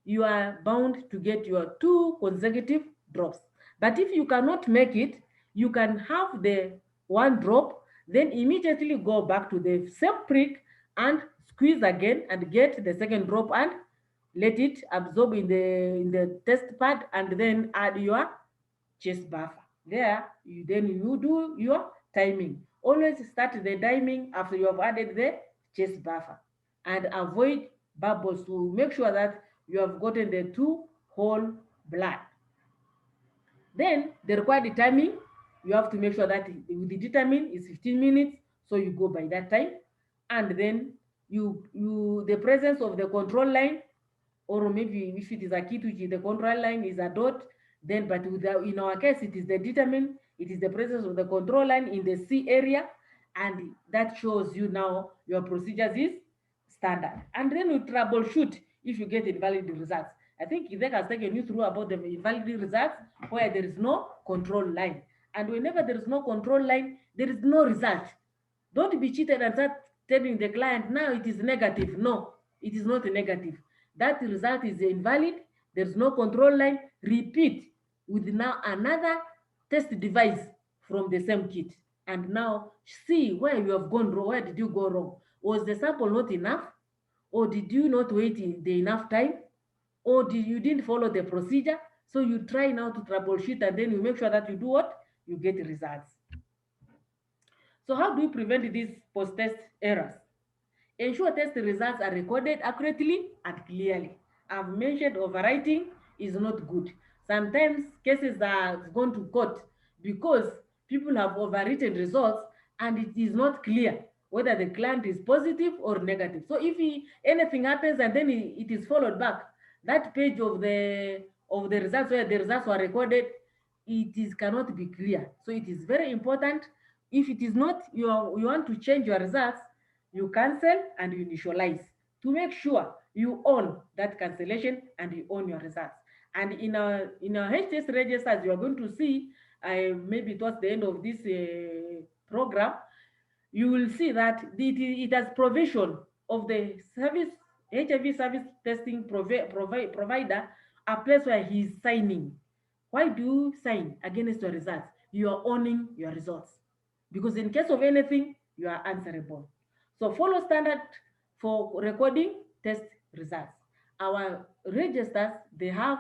[SPEAKER 3] you are bound to get your 2 consecutive drops. But if you cannot make it, you can have the 1 drop, then immediately go back to the same prick and squeeze again and get the second drop and let it absorb in the test pad, and then add your chest buffer. There, you do your timing. Always start the timing after you have added the chest buffer, and avoid bubbles to make sure that you have gotten the 2 whole blood. Then the required timing, you have to make sure that the determine is 15 minutes, so you go by that time. And then the presence of the control line, or maybe if it is a key to the control line is a dot, then but in our case it is the determine, it is the presence of the control line in the C area, and that shows you now your procedures is standard. And then you troubleshoot if you get invalid results. I think Idek has taken you through about the invalid results where there is no control line. And whenever there is no control line, there is no result. Don't be cheated and start telling the client, now it is negative. No, it is not negative. That result is invalid. There's no control line. Repeat with now another test device from the same kit. And now see where you have gone wrong. Where did you go wrong? Was the sample not enough? Or did you not wait in the enough time? Or you didn't follow the procedure? So you try now to troubleshoot, and then you make sure that you do what? You get results. So how do you prevent these post-test errors? Ensure test results are recorded accurately and clearly. I've mentioned overwriting is not good. Sometimes cases are gone to court because people have overwritten results and it is not clear whether the client is positive or negative. So if anything happens and then it is followed back, that page of the results where the results were recorded, cannot be clear. So it is very important. If it is not, you want to change your results, you cancel and you initialize to make sure you own that cancellation and you own your results. And in our HTS registers, you are going to see, maybe towards the end of this program, you will see that it has provision of the service, HIV service testing provider, a place where he is signing. Why do you sign against your results? You are owning your results, because in case of anything, you are answerable. So follow standard for recording test results. Our registers, they have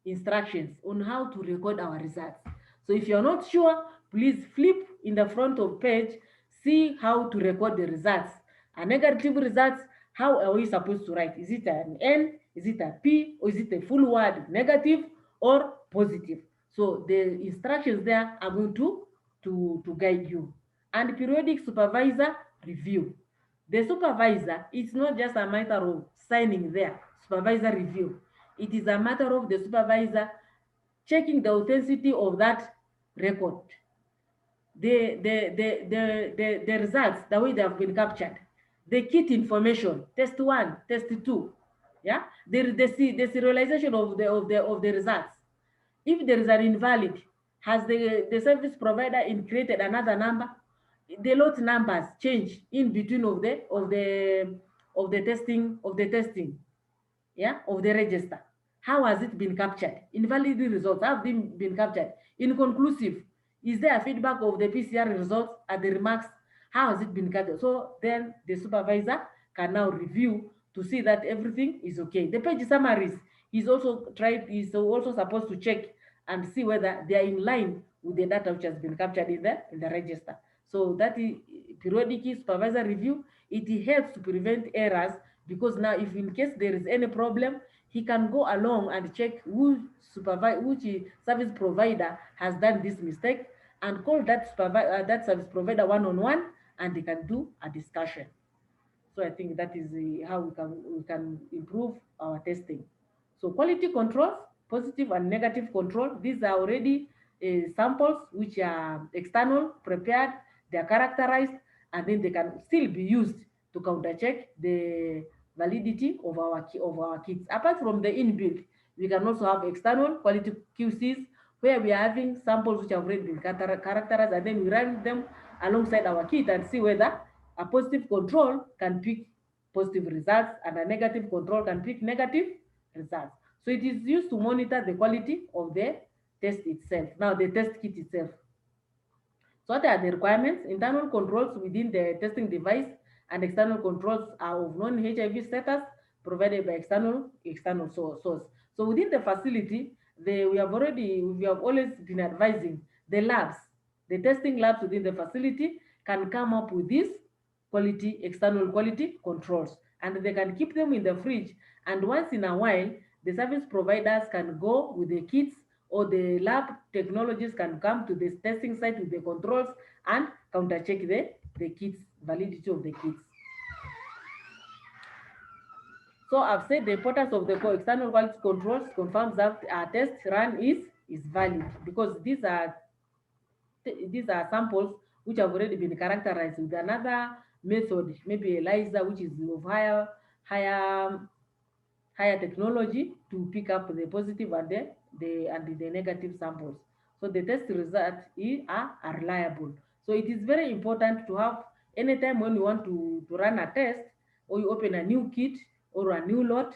[SPEAKER 3] instructions on how to record our results. So if you're not sure, please flip in the front of page, see how to record the results. A negative results, how are we supposed to write? Is it an N, is it a P, or is it a full word, negative or positive? So the instructions there are going to guide you. And periodic supervisor review. The supervisor, it's not just a matter of signing there, supervisor review. It is a matter of the supervisor checking the authenticity of that record. The results, the way they have been captured, the kit information, test 1, test 2, yeah, the serialization of the results. If there is an invalid, has the service provider created another number? The lot numbers change in between of the testing, yeah, of the register. How has it been captured? Invalid results have been captured. Inconclusive, is there a feedback of the PCR results at the remarks? How has it been captured? So then the supervisor can now review to see that everything is okay. The page summaries is also supposed to check and see whether they are in line with the data which has been captured in the register. So that is periodic supervisor review. It helps to prevent errors, because now if in case there is any problem, he can go along and check which service provider has done this mistake, and call that service provider one-on-one, and they can do a discussion. So I think that is how we can improve our testing. So quality controls, positive and negative control, these are already samples which are external, prepared, they are characterized, and then they can still be used to counter check the validity of our kits. Apart from the inbuilt, we can also have external quality QCs, where we are having samples which have already been characterized, and then we run them alongside our kit and see whether a positive control can pick positive results and a negative control can pick negative results. So it is used to monitor the quality of the test itself. Now the test kit itself. So what are the requirements? Internal controls within the testing device and external controls are of non-HIV status provided by external source. So within the facility, we have always been advising the labs, the testing labs within the facility can come up with these external quality controls, and they can keep them in the fridge, and once in a while the service providers can go with the kits, or the lab technologies can come to this testing site with the controls and counter check the kits, validity of the kits. So I've said the importance of the external quality controls confirms that our test run is valid, because these are samples which have already been characterized with another method, maybe ELISA, which is of higher technology, to pick up the positive and the negative samples. So the test results are reliable. So it is very important to have, anytime when you want to run a test, or you open a new kit or a new lot,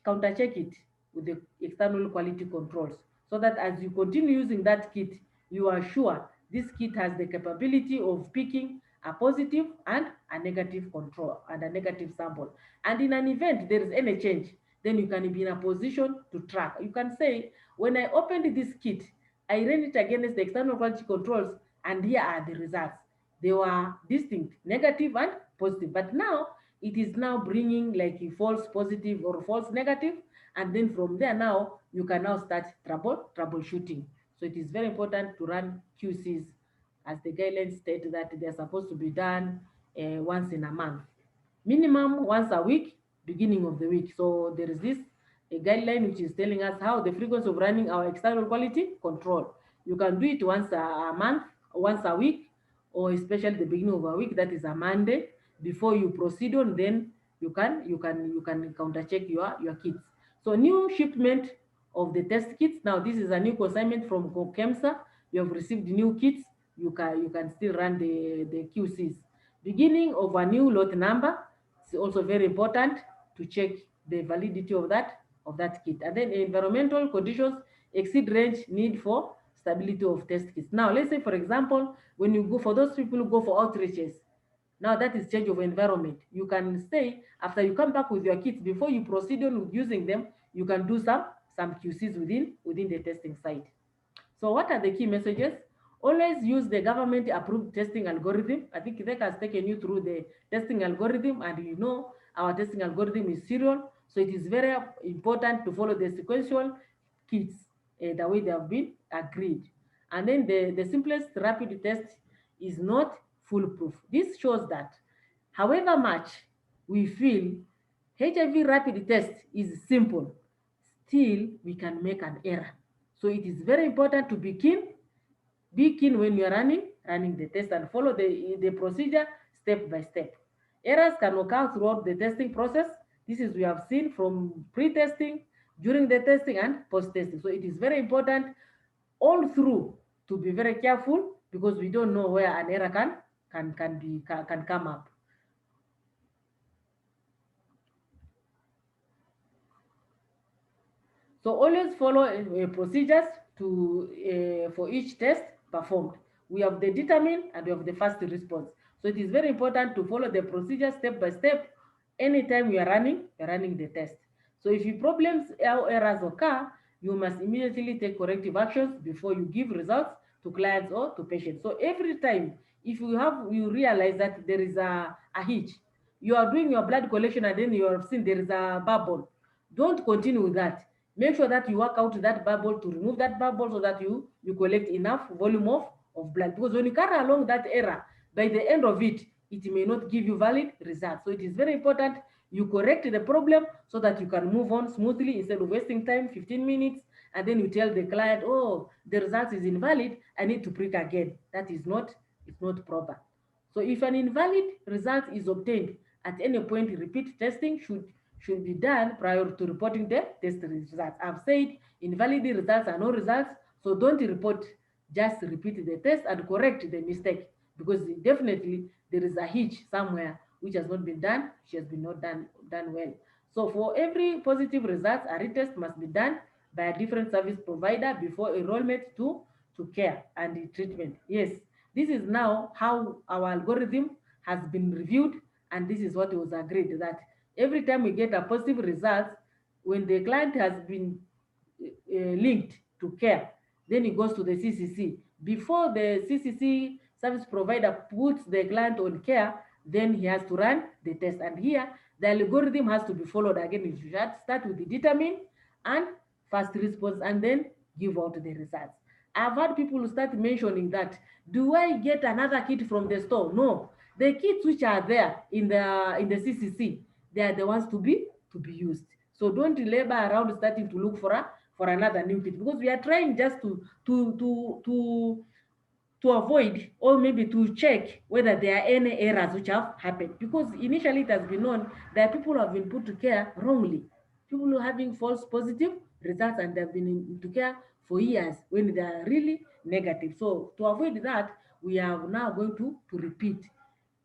[SPEAKER 3] counter check it with the external quality controls, so that as you continue using that kit, you are sure this kit has the capability of picking a positive and a negative control and a negative sample. And in an event there is any change, then you can be in a position to track. You can say, when I opened this kit, I ran it against the external quality controls, and here are the results. They were distinct, negative and positive. But now it is now bringing like a false positive or false negative, and then from there now you can now start troubleshooting. So it is very important to run QCs, as the guidelines state that they are supposed to be done once in a month, minimum once a week, beginning of the week. So there is this a guideline which is telling us how the frequency of running our external quality control. You can do it once a month, once a week, or especially the beginning of a week, that is a Monday, before you proceed on. Then you can counter check your kits. So new shipment of the test kits. Now this is a new consignment from KEMSA. You have received new kits. You can still run the QCs. Beginning of a new lot number. It's also very important to check the validity of that kit. And then environmental conditions exceed range need for stability of test kits. Now let's say, for example, when you go, for those people who go for outreaches, now that is change of environment. You can stay, after you come back with your kits, before you proceed on with using them, you can do some QCs within the testing site. So what are the key messages? Always use the government approved testing algorithm. I think Vivek has taken you through the testing algorithm, and you know our testing algorithm is serial. So it is very important to follow the sequential kits the way they have been agreed. And then the simplest rapid test is not foolproof. This shows that however much we feel HIV rapid test is simple, still we can make an error. So it is very important to be keen when you are running the test, and follow the procedure step by step. Errors can occur throughout the testing process. This is we have seen from pre-testing, during the testing, and post-testing. So it is very important all through to be very careful, because we don't know where an error can come up. So always follow procedures for each test performed. We have the determine and we have the fast response. So it is very important to follow the procedure step by step anytime you are running the test. So if problems or errors occur, you must immediately take corrective actions before you give results to clients or to patients. So every time, if you realize that there is a hitch, you are doing your blood collection and then you have seen there is a bubble, don't continue with that. Make sure that you work out that bubble to remove that bubble so that you collect enough volume of blood. Because when you carry along that error, by the end of it, it may not give you valid results. So it is very important you correct the problem so that you can move on smoothly instead of wasting time, 15 minutes, and then you tell the client, oh, the result is invalid, I need to prick again. That is not, it's not proper. So if an invalid result is obtained at any point, repeat testing should be done prior to reporting the test results. I've said invalid results are no results, so don't report, just repeat the test and correct the mistake, because definitely there is a hitch somewhere which has not been done, which has been not done well. So for every positive result, a retest must be done by a different service provider before enrollment to care and treatment. Yes, this is now how our algorithm has been reviewed, and this is what was agreed, that every time we get a positive result, when the client has been linked to care, then it goes to the CCC. Before the CCC service provider puts the client on care, then he has to run the test. And here, the algorithm has to be followed again. You should start with the determine and fast response and then give out the results. I've had people start mentioning that, do I get another kit from the store? No, the kits which are there in the CCC, they are the ones to be used. So don't labor around starting to look for another new kit, because we are trying just to avoid, or maybe to check whether there are any errors which have happened, because initially it has been known that people have been put to care wrongly. People are having false positive results and they've been into care for years when they are really negative. So to avoid that, we are now going to repeat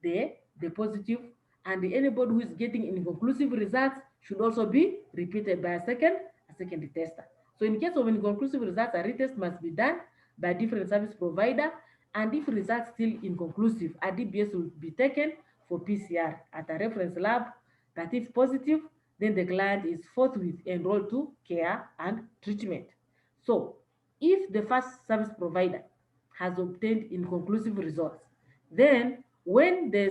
[SPEAKER 3] the positive, and anybody who is getting inconclusive results should also be repeated by a second tester. So in case of inconclusive results, a retest must be done by a different service provider, and if results still inconclusive, a DBS will be taken for PCR at a reference lab. That if positive, then the client is forthwith enrolled to care and treatment. So if the first service provider has obtained inconclusive results, then when the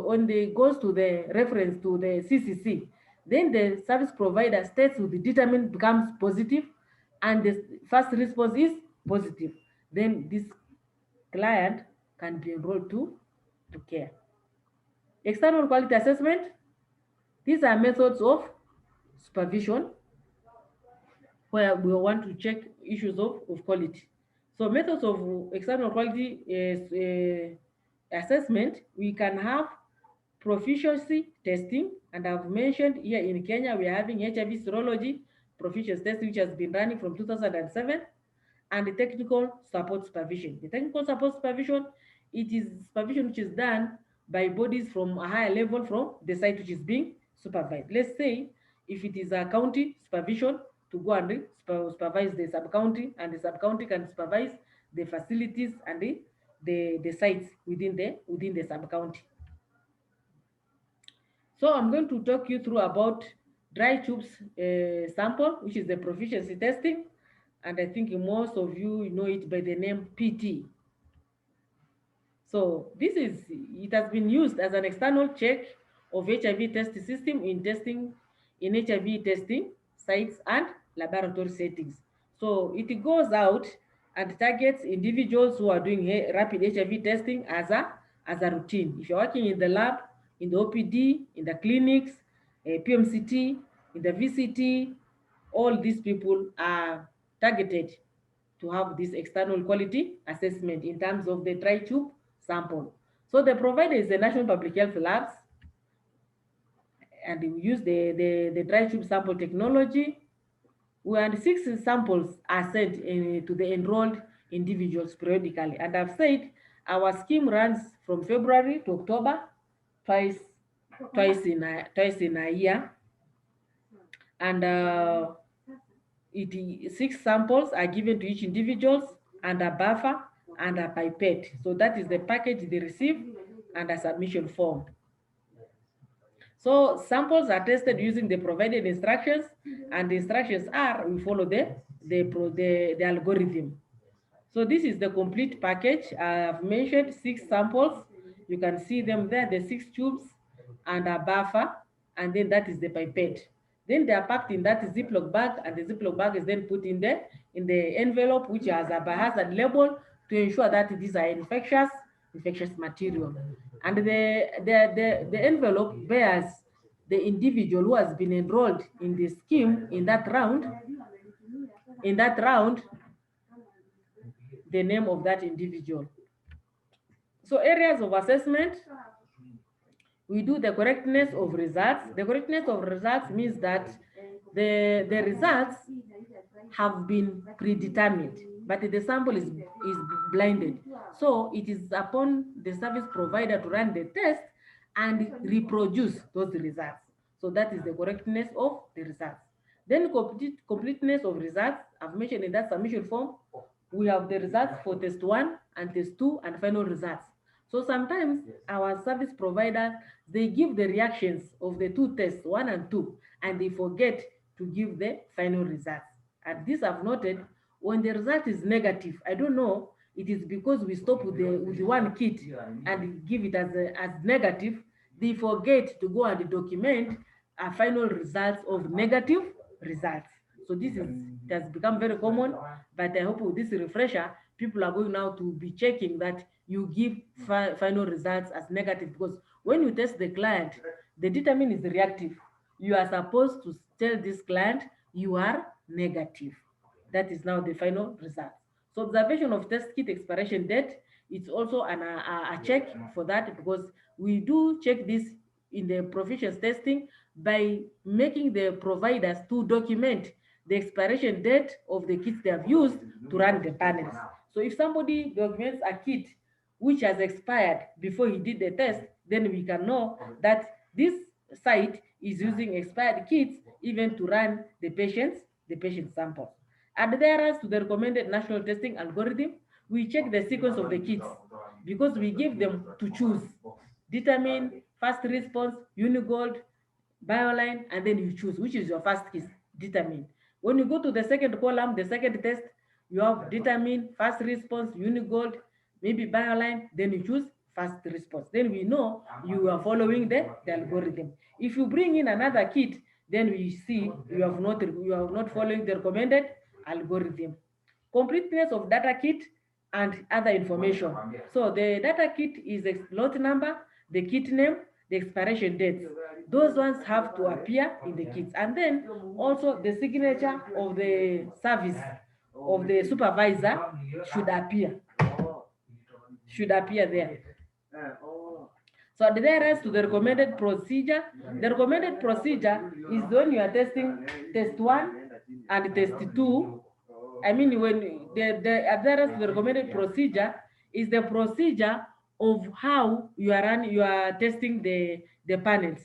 [SPEAKER 3] when they goes to the reference to the CCC, then the service provider states with the determined becomes positive and the first response is positive, then this client can be enrolled to care. External quality assessment, these are methods of supervision where we want to check issues of quality. So methods of external quality assessment, we can have proficiency testing, and I've mentioned here in Kenya we are having HIV serology proficiency testing, which has been running from 2007, and the technical support supervision. The technical support supervision, it is supervision which is done by bodies from a higher level from the site which is being supervised. Let's say if it is a county supervision, to go and supervise the sub-county, and the sub-county can supervise the facilities and the sites within the sub-county. So I'm going to talk you through about dry tubes sample, which is the proficiency testing. And I think most of you know it by the name PT. So it has been used as an external check of HIV test system in HIV testing sites and laboratory settings. So it goes out and targets individuals who are doing rapid HIV testing as a routine. If you're working in the lab, in the OPD, in the clinics, PMCT, in the VCT, all these people are targeted to have this external quality assessment in terms of the dry tube sample. So the provider is the National Public Health Labs, and we use the dry tube sample technology, where 6 samples are sent to the enrolled individuals periodically. And I've said our scheme runs from February to October, twice in a year, and 6 samples are given to each individuals, and a buffer and a pipette. So that is the package they receive and a submission form. So So samples are tested using the provided instructions, and the instructions are we follow the algorithm. So this is the complete package. I've mentioned 6 samples. You can see them there, the 6 tubes and a buffer, and then that is the pipette. Then they are packed in that Ziploc bag, and the Ziploc bag is then put in the envelope, which has a biohazard label to ensure that these are infectious material. And the envelope bears the individual who has been enrolled in the scheme in that round. The name of that individual. So areas of assessment, we do the correctness of results. The correctness of results means that the results have been predetermined, but the sample is blinded. So it is upon the service provider to run the test and reproduce those results. So that is the correctness of the results. Then completeness of results, I've mentioned in that submission form, we have the results for test 1 and test 2 and final results. So sometimes our service providers, they give the reactions of the 2 tests, 1 and 2, and they forget to give the final results. And this I've noted, when the result is negative, I don't know, it is because we stop with the one kit and give it as negative, they forget to go and document a final results of negative results. So this it has become very common, but I hope with this refresher, people are going now to be checking that you give final results as negative, because when you test the client, the determine is reactive. You are supposed to tell this client you are negative. That is now the final result. So observation of test kit expiration date, it's also a check for that, because we do check this in the proficiency testing by making the providers to document the expiration date of the kits they have used to run the panels. So if somebody documents a kit which has expired before he did the test, then we can know that this site is using expired kits even to run the patient samples. Adherence to the recommended national testing algorithm, we check the sequence of the kits because we give them to choose. Determine, fast response, Unigold, BioLine, and then you choose which is your first kit. Determine. When you go to the second column, the second test, you have determine, fast response, Unigold, maybe BioLine, then you choose fast response. Then we know you are following the algorithm. If you bring in another kit, then we see you have not following the recommended algorithm. Completeness of data kit and other information. So the data kit is a lot number, the kit name, the expiration dates. Those ones have to appear in the kits. And then also the signature of the service of the supervisor should appear there. So adherence to the recommended procedure. The recommended procedure is when you are testing test 1 and test 2. I mean, when the adherence to the recommended procedure is the procedure of how you are testing the panels.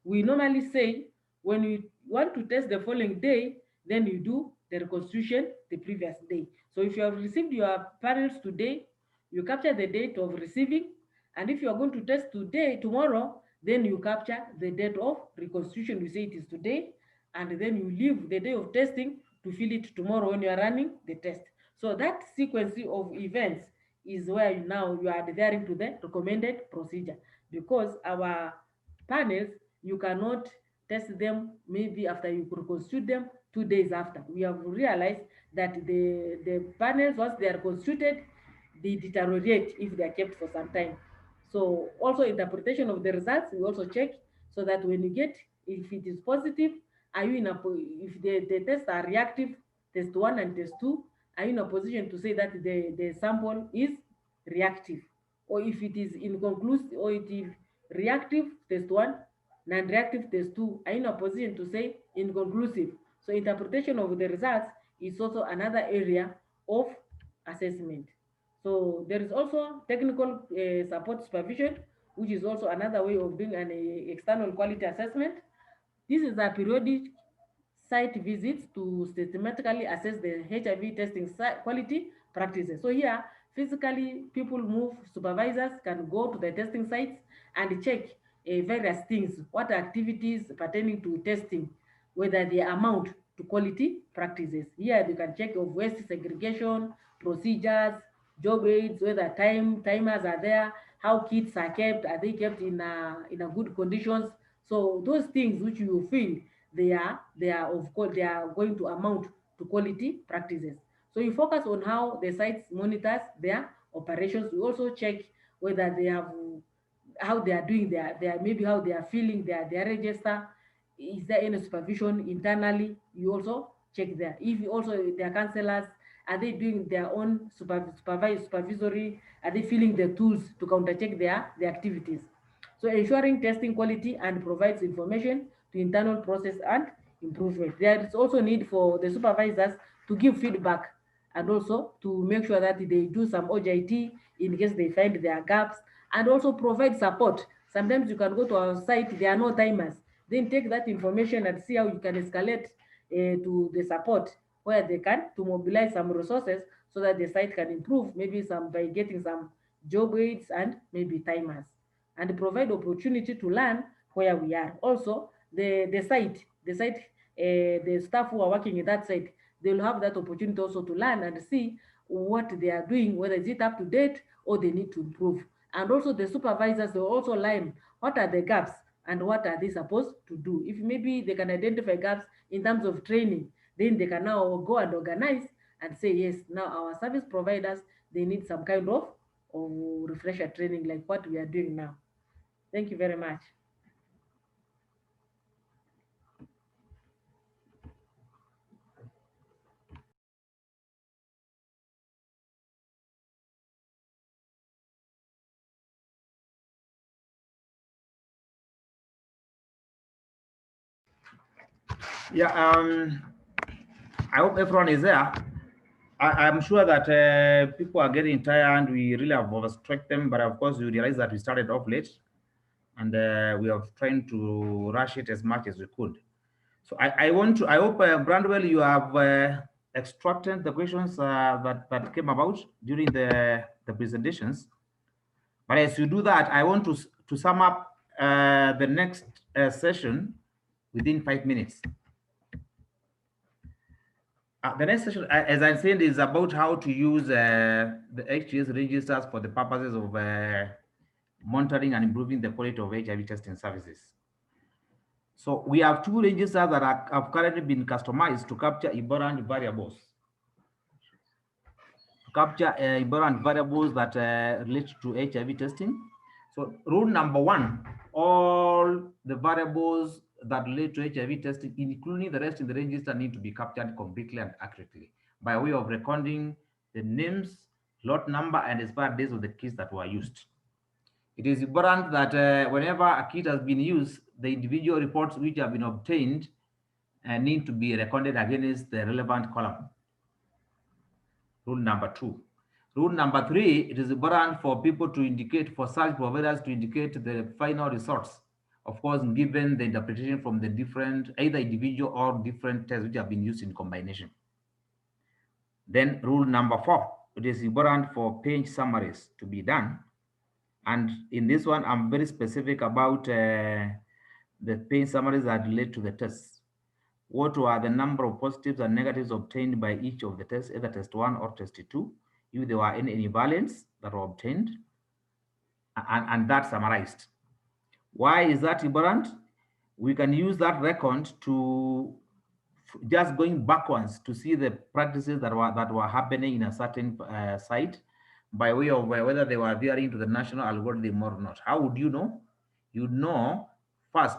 [SPEAKER 3] We normally say when you want to test the following day, then you do the reconstruction the previous day. So if you have received your panels today, you capture the date of receiving, and if you are going to test tomorrow, then you capture the date of reconstruction. You say it is today, and then you leave the day of testing to fill it tomorrow when you are running the test. So that sequence of events is where now you are adhering to the recommended procedure, because our panels, you cannot test them maybe after you reconstruct them 2 days after. We have realized that the panels, once they are constituted, they deteriorate if they are kept for some time. So also interpretation of the results, we also check, so that when you get, if it is positive, are you in a, if the tests are reactive, test 1 and test 2, are you in a position to say that the sample is reactive? Or if it is inconclusive, or it is reactive, test 1, non-reactive, test 2, are you in a position to say inconclusive? So interpretation of the results is also another area of assessment. So there is also technical support supervision, which is also another way of doing an external quality assessment. This is a periodic site visits to systematically assess the HIV testing quality practices. So here, physically, people move, supervisors can go to the testing sites and check various things, what activities pertaining to testing, whether they amount to quality practices. Here you can check of waste segregation, procedures, job aids, whether timers are there, how kits are they kept in a good conditions. So those things which you feel they are going to amount to quality practices. So you focus on how the sites monitors their operations. You also check whether they have how they are doing their maybe how they are feeling their register. Is there any supervision internally? You also check there. If you also their counselors, are they doing their own supervisory? Are they feeling the tools to counter check their activities? So ensuring testing quality and provides information to internal process and improvement. There is also need for the supervisors to give feedback and also to make sure that they do some OJT in case they find their gaps, and also provide support. Sometimes you can go to our site, there are no timers. Then take that information and see how you can escalate to the support where they can to mobilize some resources so that the site can improve, maybe some by getting some job aids and maybe timers, and provide opportunity to learn where we are. Also, the staff who are working in that site, they will have that opportunity also to learn and see what they are doing, whether is it up to date or they need to improve. And also the supervisors, they will also learn what are the gaps and what are they supposed to do. If maybe they can identify gaps in terms of training, then they can now go and organize and say, yes, now our service providers, they need some kind of refresher training like what we are doing now. Thank you very much.
[SPEAKER 2] Yeah, I hope everyone is there. I'm sure that people are getting tired. We really have overstretched them, but of course, we realize that we started off late, and we are trying to rush it as much as we could. So I hope, Brandwell, you have extracted the questions that came about during the presentations. But as you do that, I want to sum up the next session within 5 minutes. The next session, as I said, is about how to use the Hts registers for the purposes of monitoring and improving the quality of HIV testing services. So we have two registers that have currently been customized to capture important variables. To capture important variables that relate to HIV testing. So rule number one, all the variables that relate to HIV testing, including the rest in the register, need to be captured completely and accurately by way of recording the names, lot number, and expired dates of the kits that were used. It is important that whenever a kit has been used, the individual reports which have been obtained need to be recorded against the relevant column. Rule number two. Rule number three, it is important for people to indicate, for service providers to indicate the final results, of course, given the interpretation from the different, either individual or different tests which have been used in combination. Then rule number four, it is important for page summaries to be done. And in this one, I'm very specific about the page summaries that relate to the tests. What were the number of positives and negatives obtained by each of the tests, either test one or test two, if there were any variants that were obtained, and that summarized. Why is that important? We can use that record to just going backwards to see the practices that were happening in a certain site by way of whether they were adhering to the national algorithm or not. How would you know? You'd know first,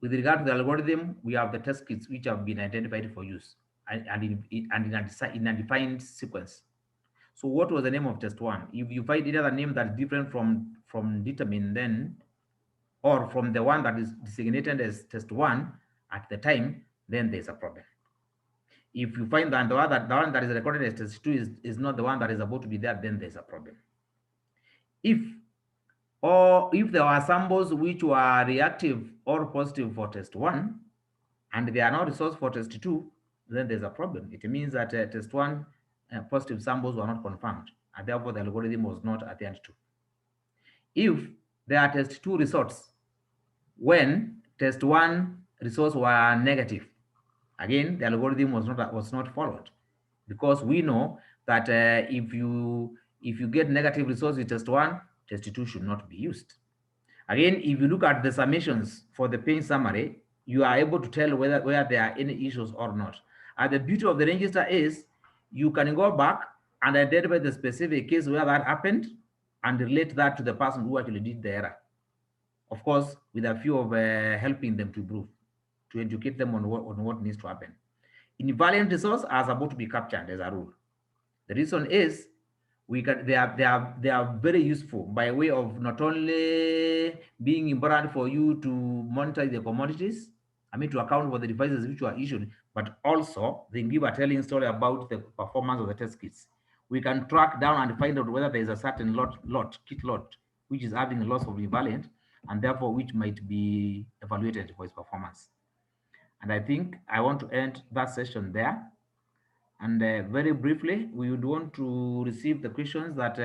[SPEAKER 2] with regard to the algorithm, we have the test kits which have been identified for use and in a defined sequence. So what was the name of test one? If you find either a name that's different from determined, then, or from the one that is designated as test one at the time, then there's a problem. If you find that the one that is recorded as test two is not the one that is about to be there, then there's a problem. If there are samples which were reactive or positive for test one, and they are not resourced for test two, then there's a problem. It means that test one positive samples were not confirmed, and therefore the algorithm was not adhered to. If there are test two results when test one results were negative. Again, the algorithm was not followed, because we know that if you get negative results with test one, test two should not be used. Again, if you look at the summations for the pain summary, you are able to tell whether there are any issues or not. And the beauty of the register is you can go back and identify the specific case where that happened and relate that to the person who actually did the error. Of course, with a view of helping them to improve, to educate them on what needs to happen. Invariant results are supposed to be captured as a rule. The reason is they are very useful by way of not only being important for you to monitor the commodities, I mean to account for the devices which were issued, but also they give a telling story about the performance of the test kits. We can track down and find out whether there is a certain kit lot, which is having a loss of invariant, and therefore which might be evaluated for its performance. And I think I want to end that session there. And very briefly, we would want to receive the questions that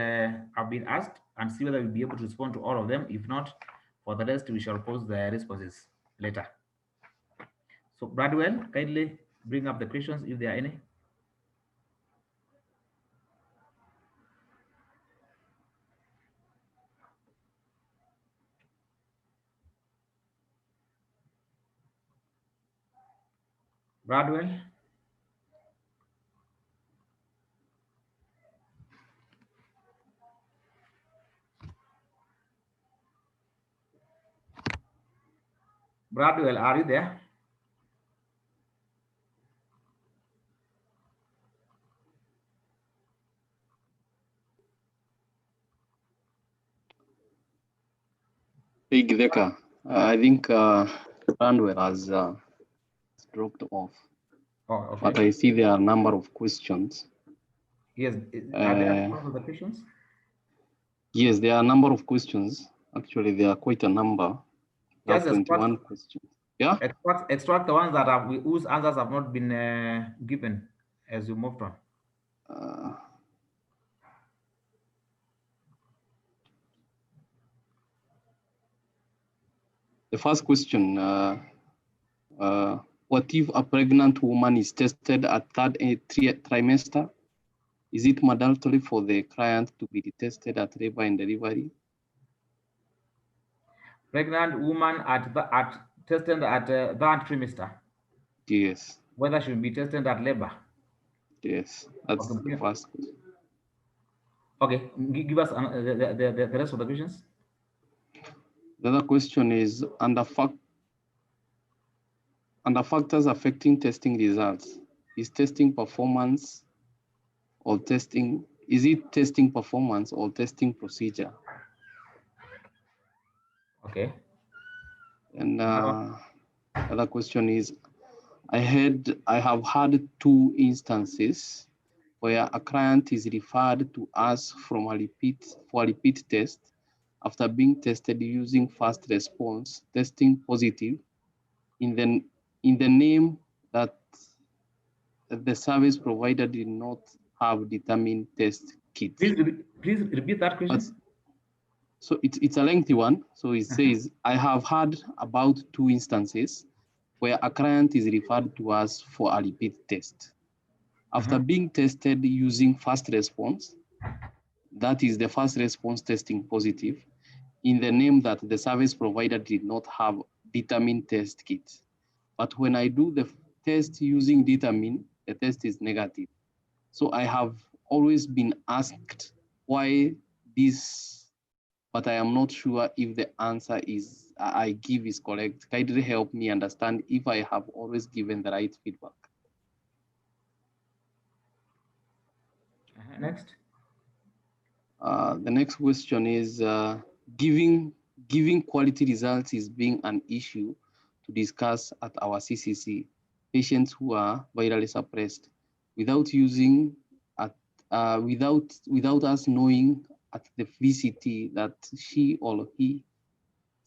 [SPEAKER 2] have been asked and see whether we'll be able to respond to all of them. If not, for the rest, we shall post the responses later. So Bradwell, kindly bring up the questions if there are any. Bradwell. Bradwell, are you there?
[SPEAKER 4] Hey, Gideka, I think Brandwell has dropped off.
[SPEAKER 2] Oh, okay.
[SPEAKER 4] But I see there are a number of questions.
[SPEAKER 2] Yes, are there part of the questions?
[SPEAKER 4] Yes, there are a number of questions. Actually, there are quite a number.
[SPEAKER 2] Just
[SPEAKER 4] 21 questions. Yeah.
[SPEAKER 2] Extract the ones that whose answers have not been given as you moved on.
[SPEAKER 4] The first question, what if a pregnant woman is tested at third trimester? Is it mandatory for the client to be tested at labor and delivery?
[SPEAKER 2] Pregnant woman tested at that trimester?
[SPEAKER 4] Yes.
[SPEAKER 2] Whether she should be tested at labor?
[SPEAKER 4] Yes, that's the first question.
[SPEAKER 2] Okay, give us the rest of the questions.
[SPEAKER 4] The other question is, under factors affecting testing results, is testing performance or testing, is it testing performance or testing procedure?
[SPEAKER 2] Okay.
[SPEAKER 4] And other question is, I have had 2 instances where a client is referred to us for a repeat test after being tested using fast response, testing positive in the name that the service provider did not have determined test kit.
[SPEAKER 2] Please repeat that question.
[SPEAKER 4] So it's a lengthy one. So it says, I have had about 2 instances where a client is referred to us for a repeat test. After being tested using fast response, that is the fast response testing positive, in the name that the service provider did not have determined test kit. But when I do the test using determine, the test is negative. So I have always been asked why this, but I am not sure if the answer I give is correct. Kindly help me understand if I have always given the right feedback.
[SPEAKER 2] Next.
[SPEAKER 4] The next question is, giving quality results is being an issue to discuss at our CCC. Patients who are virally suppressed without us knowing at the VCT that she or he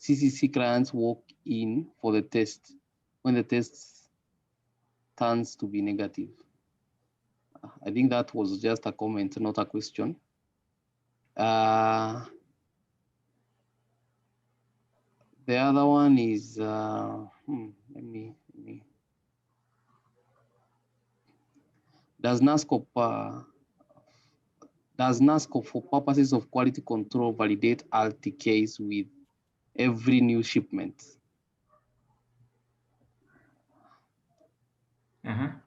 [SPEAKER 4] CCC clients walk in for the test when the test turns to be negative. I think that was just a comment, not a question. The other one is let me does NASCOP for purposes of quality control validate RTKs with every new shipment? And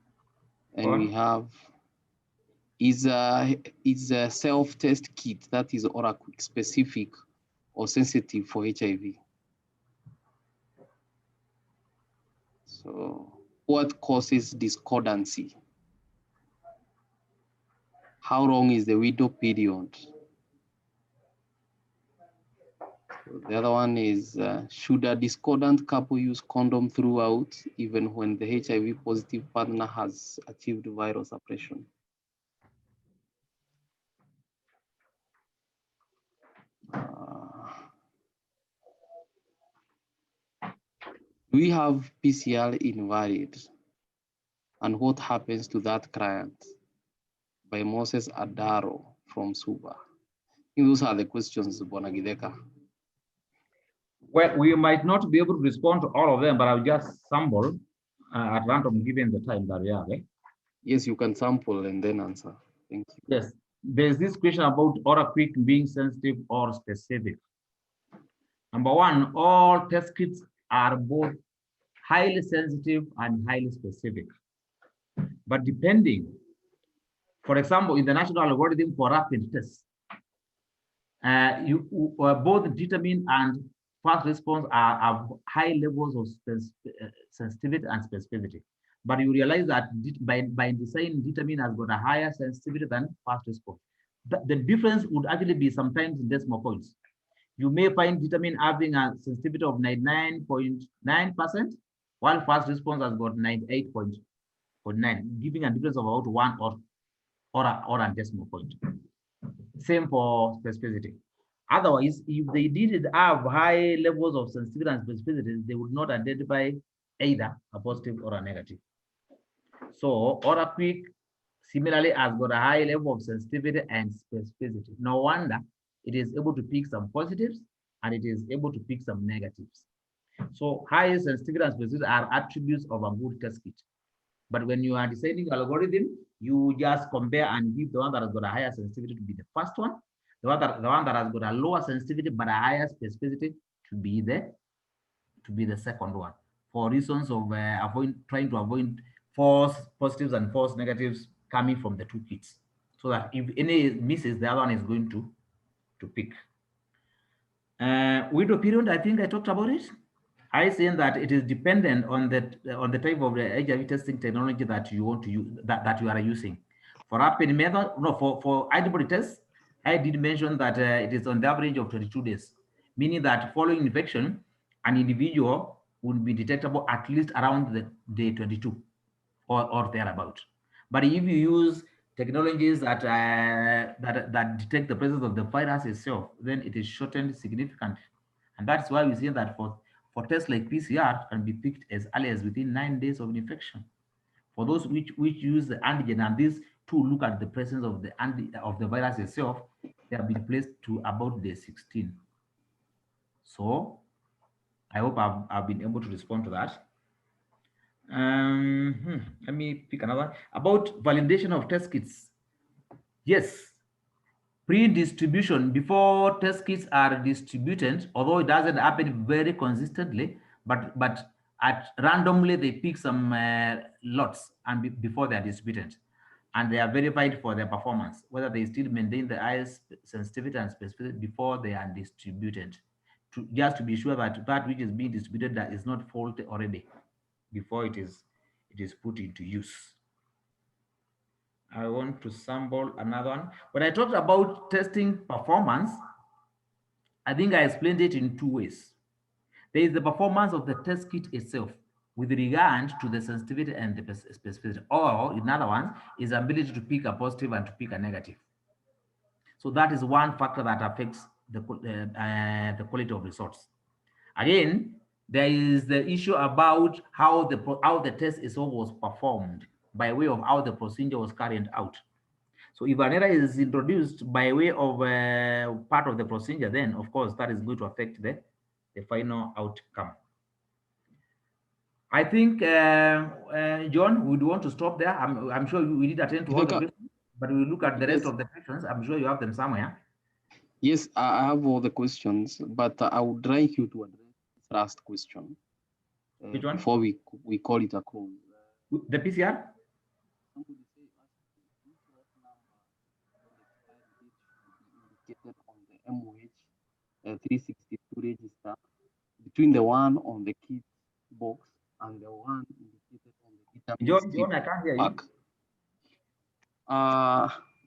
[SPEAKER 4] we have is a self-test kit that is Oracle specific or sensitive for HIV. So what causes discordancy? How long is the window period? So the other one is, should a discordant couple use condom throughout, even when the HIV positive partner has achieved viral suppression? We have PCR invalid, and what happens to that client? By Moses Adaro from Suba. Those are the questions, Bonagideka.
[SPEAKER 2] Well, we might not be able to respond to all of them, but I'll just sample at random given the time that we have.
[SPEAKER 4] Yes, you can sample and then answer. Thank you.
[SPEAKER 2] Yes, there's this question about Oracle being sensitive or specific. Number one, all test kits are both highly sensitive and highly specific. But depending, for example, in the national algorithm for rapid tests, both determine and fast response have high levels of sensitivity and specificity. But you realize that by design, determine has got a higher sensitivity than fast response. The difference would actually be sometimes in decimal points. You may find determine having a sensitivity of 99.9%, while fast response has got 98.9, giving a difference of about 1 or a decimal point. Same for specificity. Otherwise, if they didn't have high levels of sensitivity and specificity, they would not identify either a positive or a negative. So Oracle similarly has got a high level of sensitivity and specificity. No wonder it is able to pick some positives and it is able to pick some negatives. So high sensitivity and specificity are attributes of a good test kit. But when you are designing algorithm, you just compare and give the one that has got a higher sensitivity to be the first one, the one that has got a lower sensitivity but a higher specificity to be the second one, for reasons of trying to avoid false positives and false negatives coming from the two kits, so that if any misses, the other one is going to pick. Window period, I think I talked about it. I say that it is dependent on the type of the HIV testing technology that you want to use, that you are using. For rapid method, no, for antibody tests, I did mention that it is on the average of 22 days, meaning that following infection, an individual would be detectable at least around the day 22 or thereabout. But if you use technologies that detect the presence of the virus itself, then it is shortened significantly. And that's why we see that for tests like PCR can be picked as early as within 9 days of infection. For those which use the antigen, and these two look at the presence of the virus itself, they have been placed to about day 16. So I hope I've been able to respond to that. Let me pick another about validation of test kits. Yes, pre-distribution, before test kits are distributed, although it doesn't happen very consistently, but at randomly they pick some lots and before they are distributed, and they are verified for their performance, whether they still maintain the highest sensitivity and specificity before they are distributed, just to be sure that that which is being distributed that is not faulty already before it is put into use. I want to sample another one. When I talked about testing performance, I think I explained it in two ways. There is the performance of the test kit itself with regard to the sensitivity and the specificity, or in other ones, is ability to pick a positive and to pick a negative. So that is one factor that affects the quality of results. Again, there is the issue about how the test itself was performed by way of how the procedure was carried out. So if an error is introduced by way of part of the procedure, then of course that is going to affect the the final outcome. I think, John, would want to stop there. I'm sure we did attend to all the questions, but we'll look at the rest of the questions. I'm sure you have them somewhere.
[SPEAKER 4] Yes, I have all the questions, but I would like you to address this last question.
[SPEAKER 2] Which one?
[SPEAKER 4] Before we call it a call.
[SPEAKER 2] The PCR?
[SPEAKER 4] Somebody say which lot number on the expiry date should be indicated on the MOH 362 register between the one on the kit box and the one indicated on the vitamin
[SPEAKER 2] John, I can't hear you.
[SPEAKER 4] pack.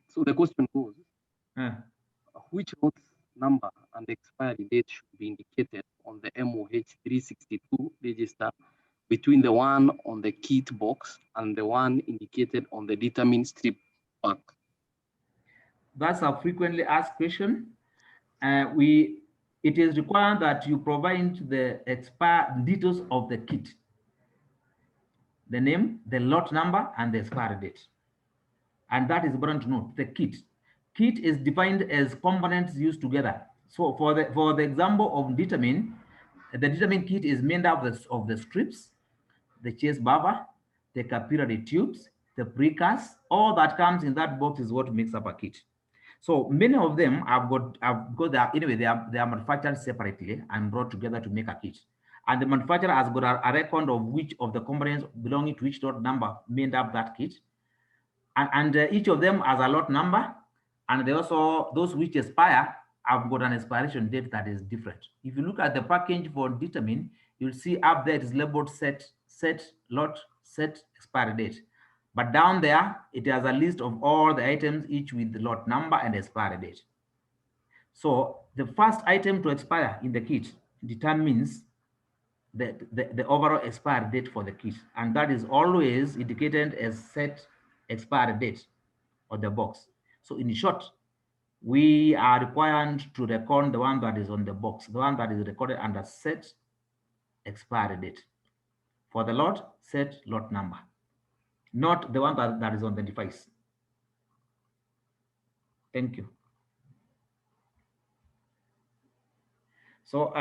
[SPEAKER 4] So the question goes, which lot number and expiry date should be indicated on the MOH 362 register between the one on the kit box and the one indicated on the determined strip pack?
[SPEAKER 2] That's a frequently asked question. It is required that you provide the expired details of the kit, the name, the lot number, and the expiry date. And that is important to note. The kit is defined as components used together. So for the example of determine, the determine kit is made up of the strips, the chase buffer, the capillary tubes, the precast. All that comes in that box is what makes up a kit. So many of them have got that anyway. They are manufactured separately and brought together to make a kit. And the manufacturer has got a record of which of the components belonging to which lot number made up that kit. And each of them has a lot number, and they also, those which expire have got an expiration date that is different. If you look at the package for determine, you'll see up there it is labeled set, lot, set, expiry date. But down there, it has a list of all the items, each with the lot number and expiry date. So the first item to expire in the kit determines the overall expiry date for the kit, and that is always indicated as set expiry date on the box. So in short, we are required to record the one that is on the box, the one that is recorded under set expiry date. For the lot, set lot number, not the one that is on the device. Thank you. So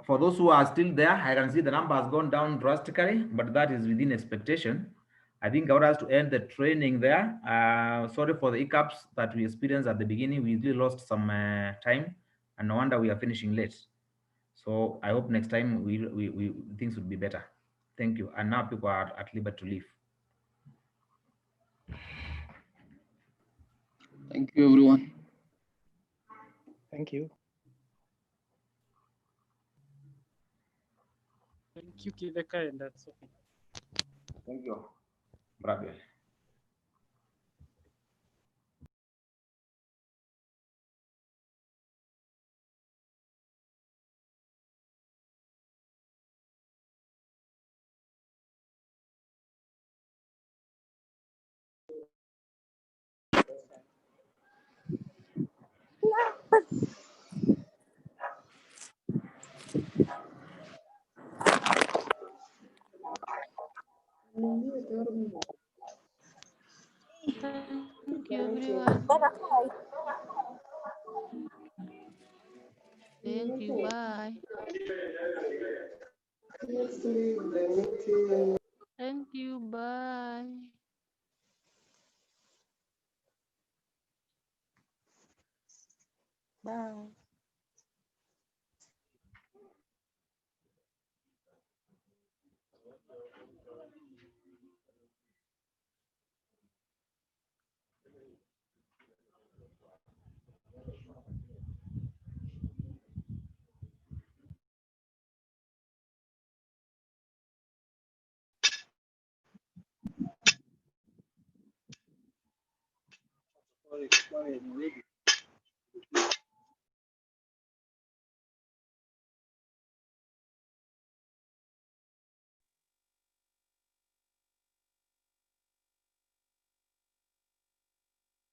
[SPEAKER 2] for those who are still there, I can see the number has gone down drastically, but that is within expectation. I think I would like to end the training there. Sorry for the hiccups that we experienced at the beginning. We really lost some time, and no wonder we are finishing late. So I hope next time things will be better. Thank you. And now people are at liberty to leave.
[SPEAKER 4] Thank you, everyone.
[SPEAKER 5] Thank you.
[SPEAKER 1] Thank you, Kiveka, and that's okay.
[SPEAKER 2] Thank you, Brother.
[SPEAKER 6] Thank you, everyone. Thank you. Bye. Thank you. Bye. Bye.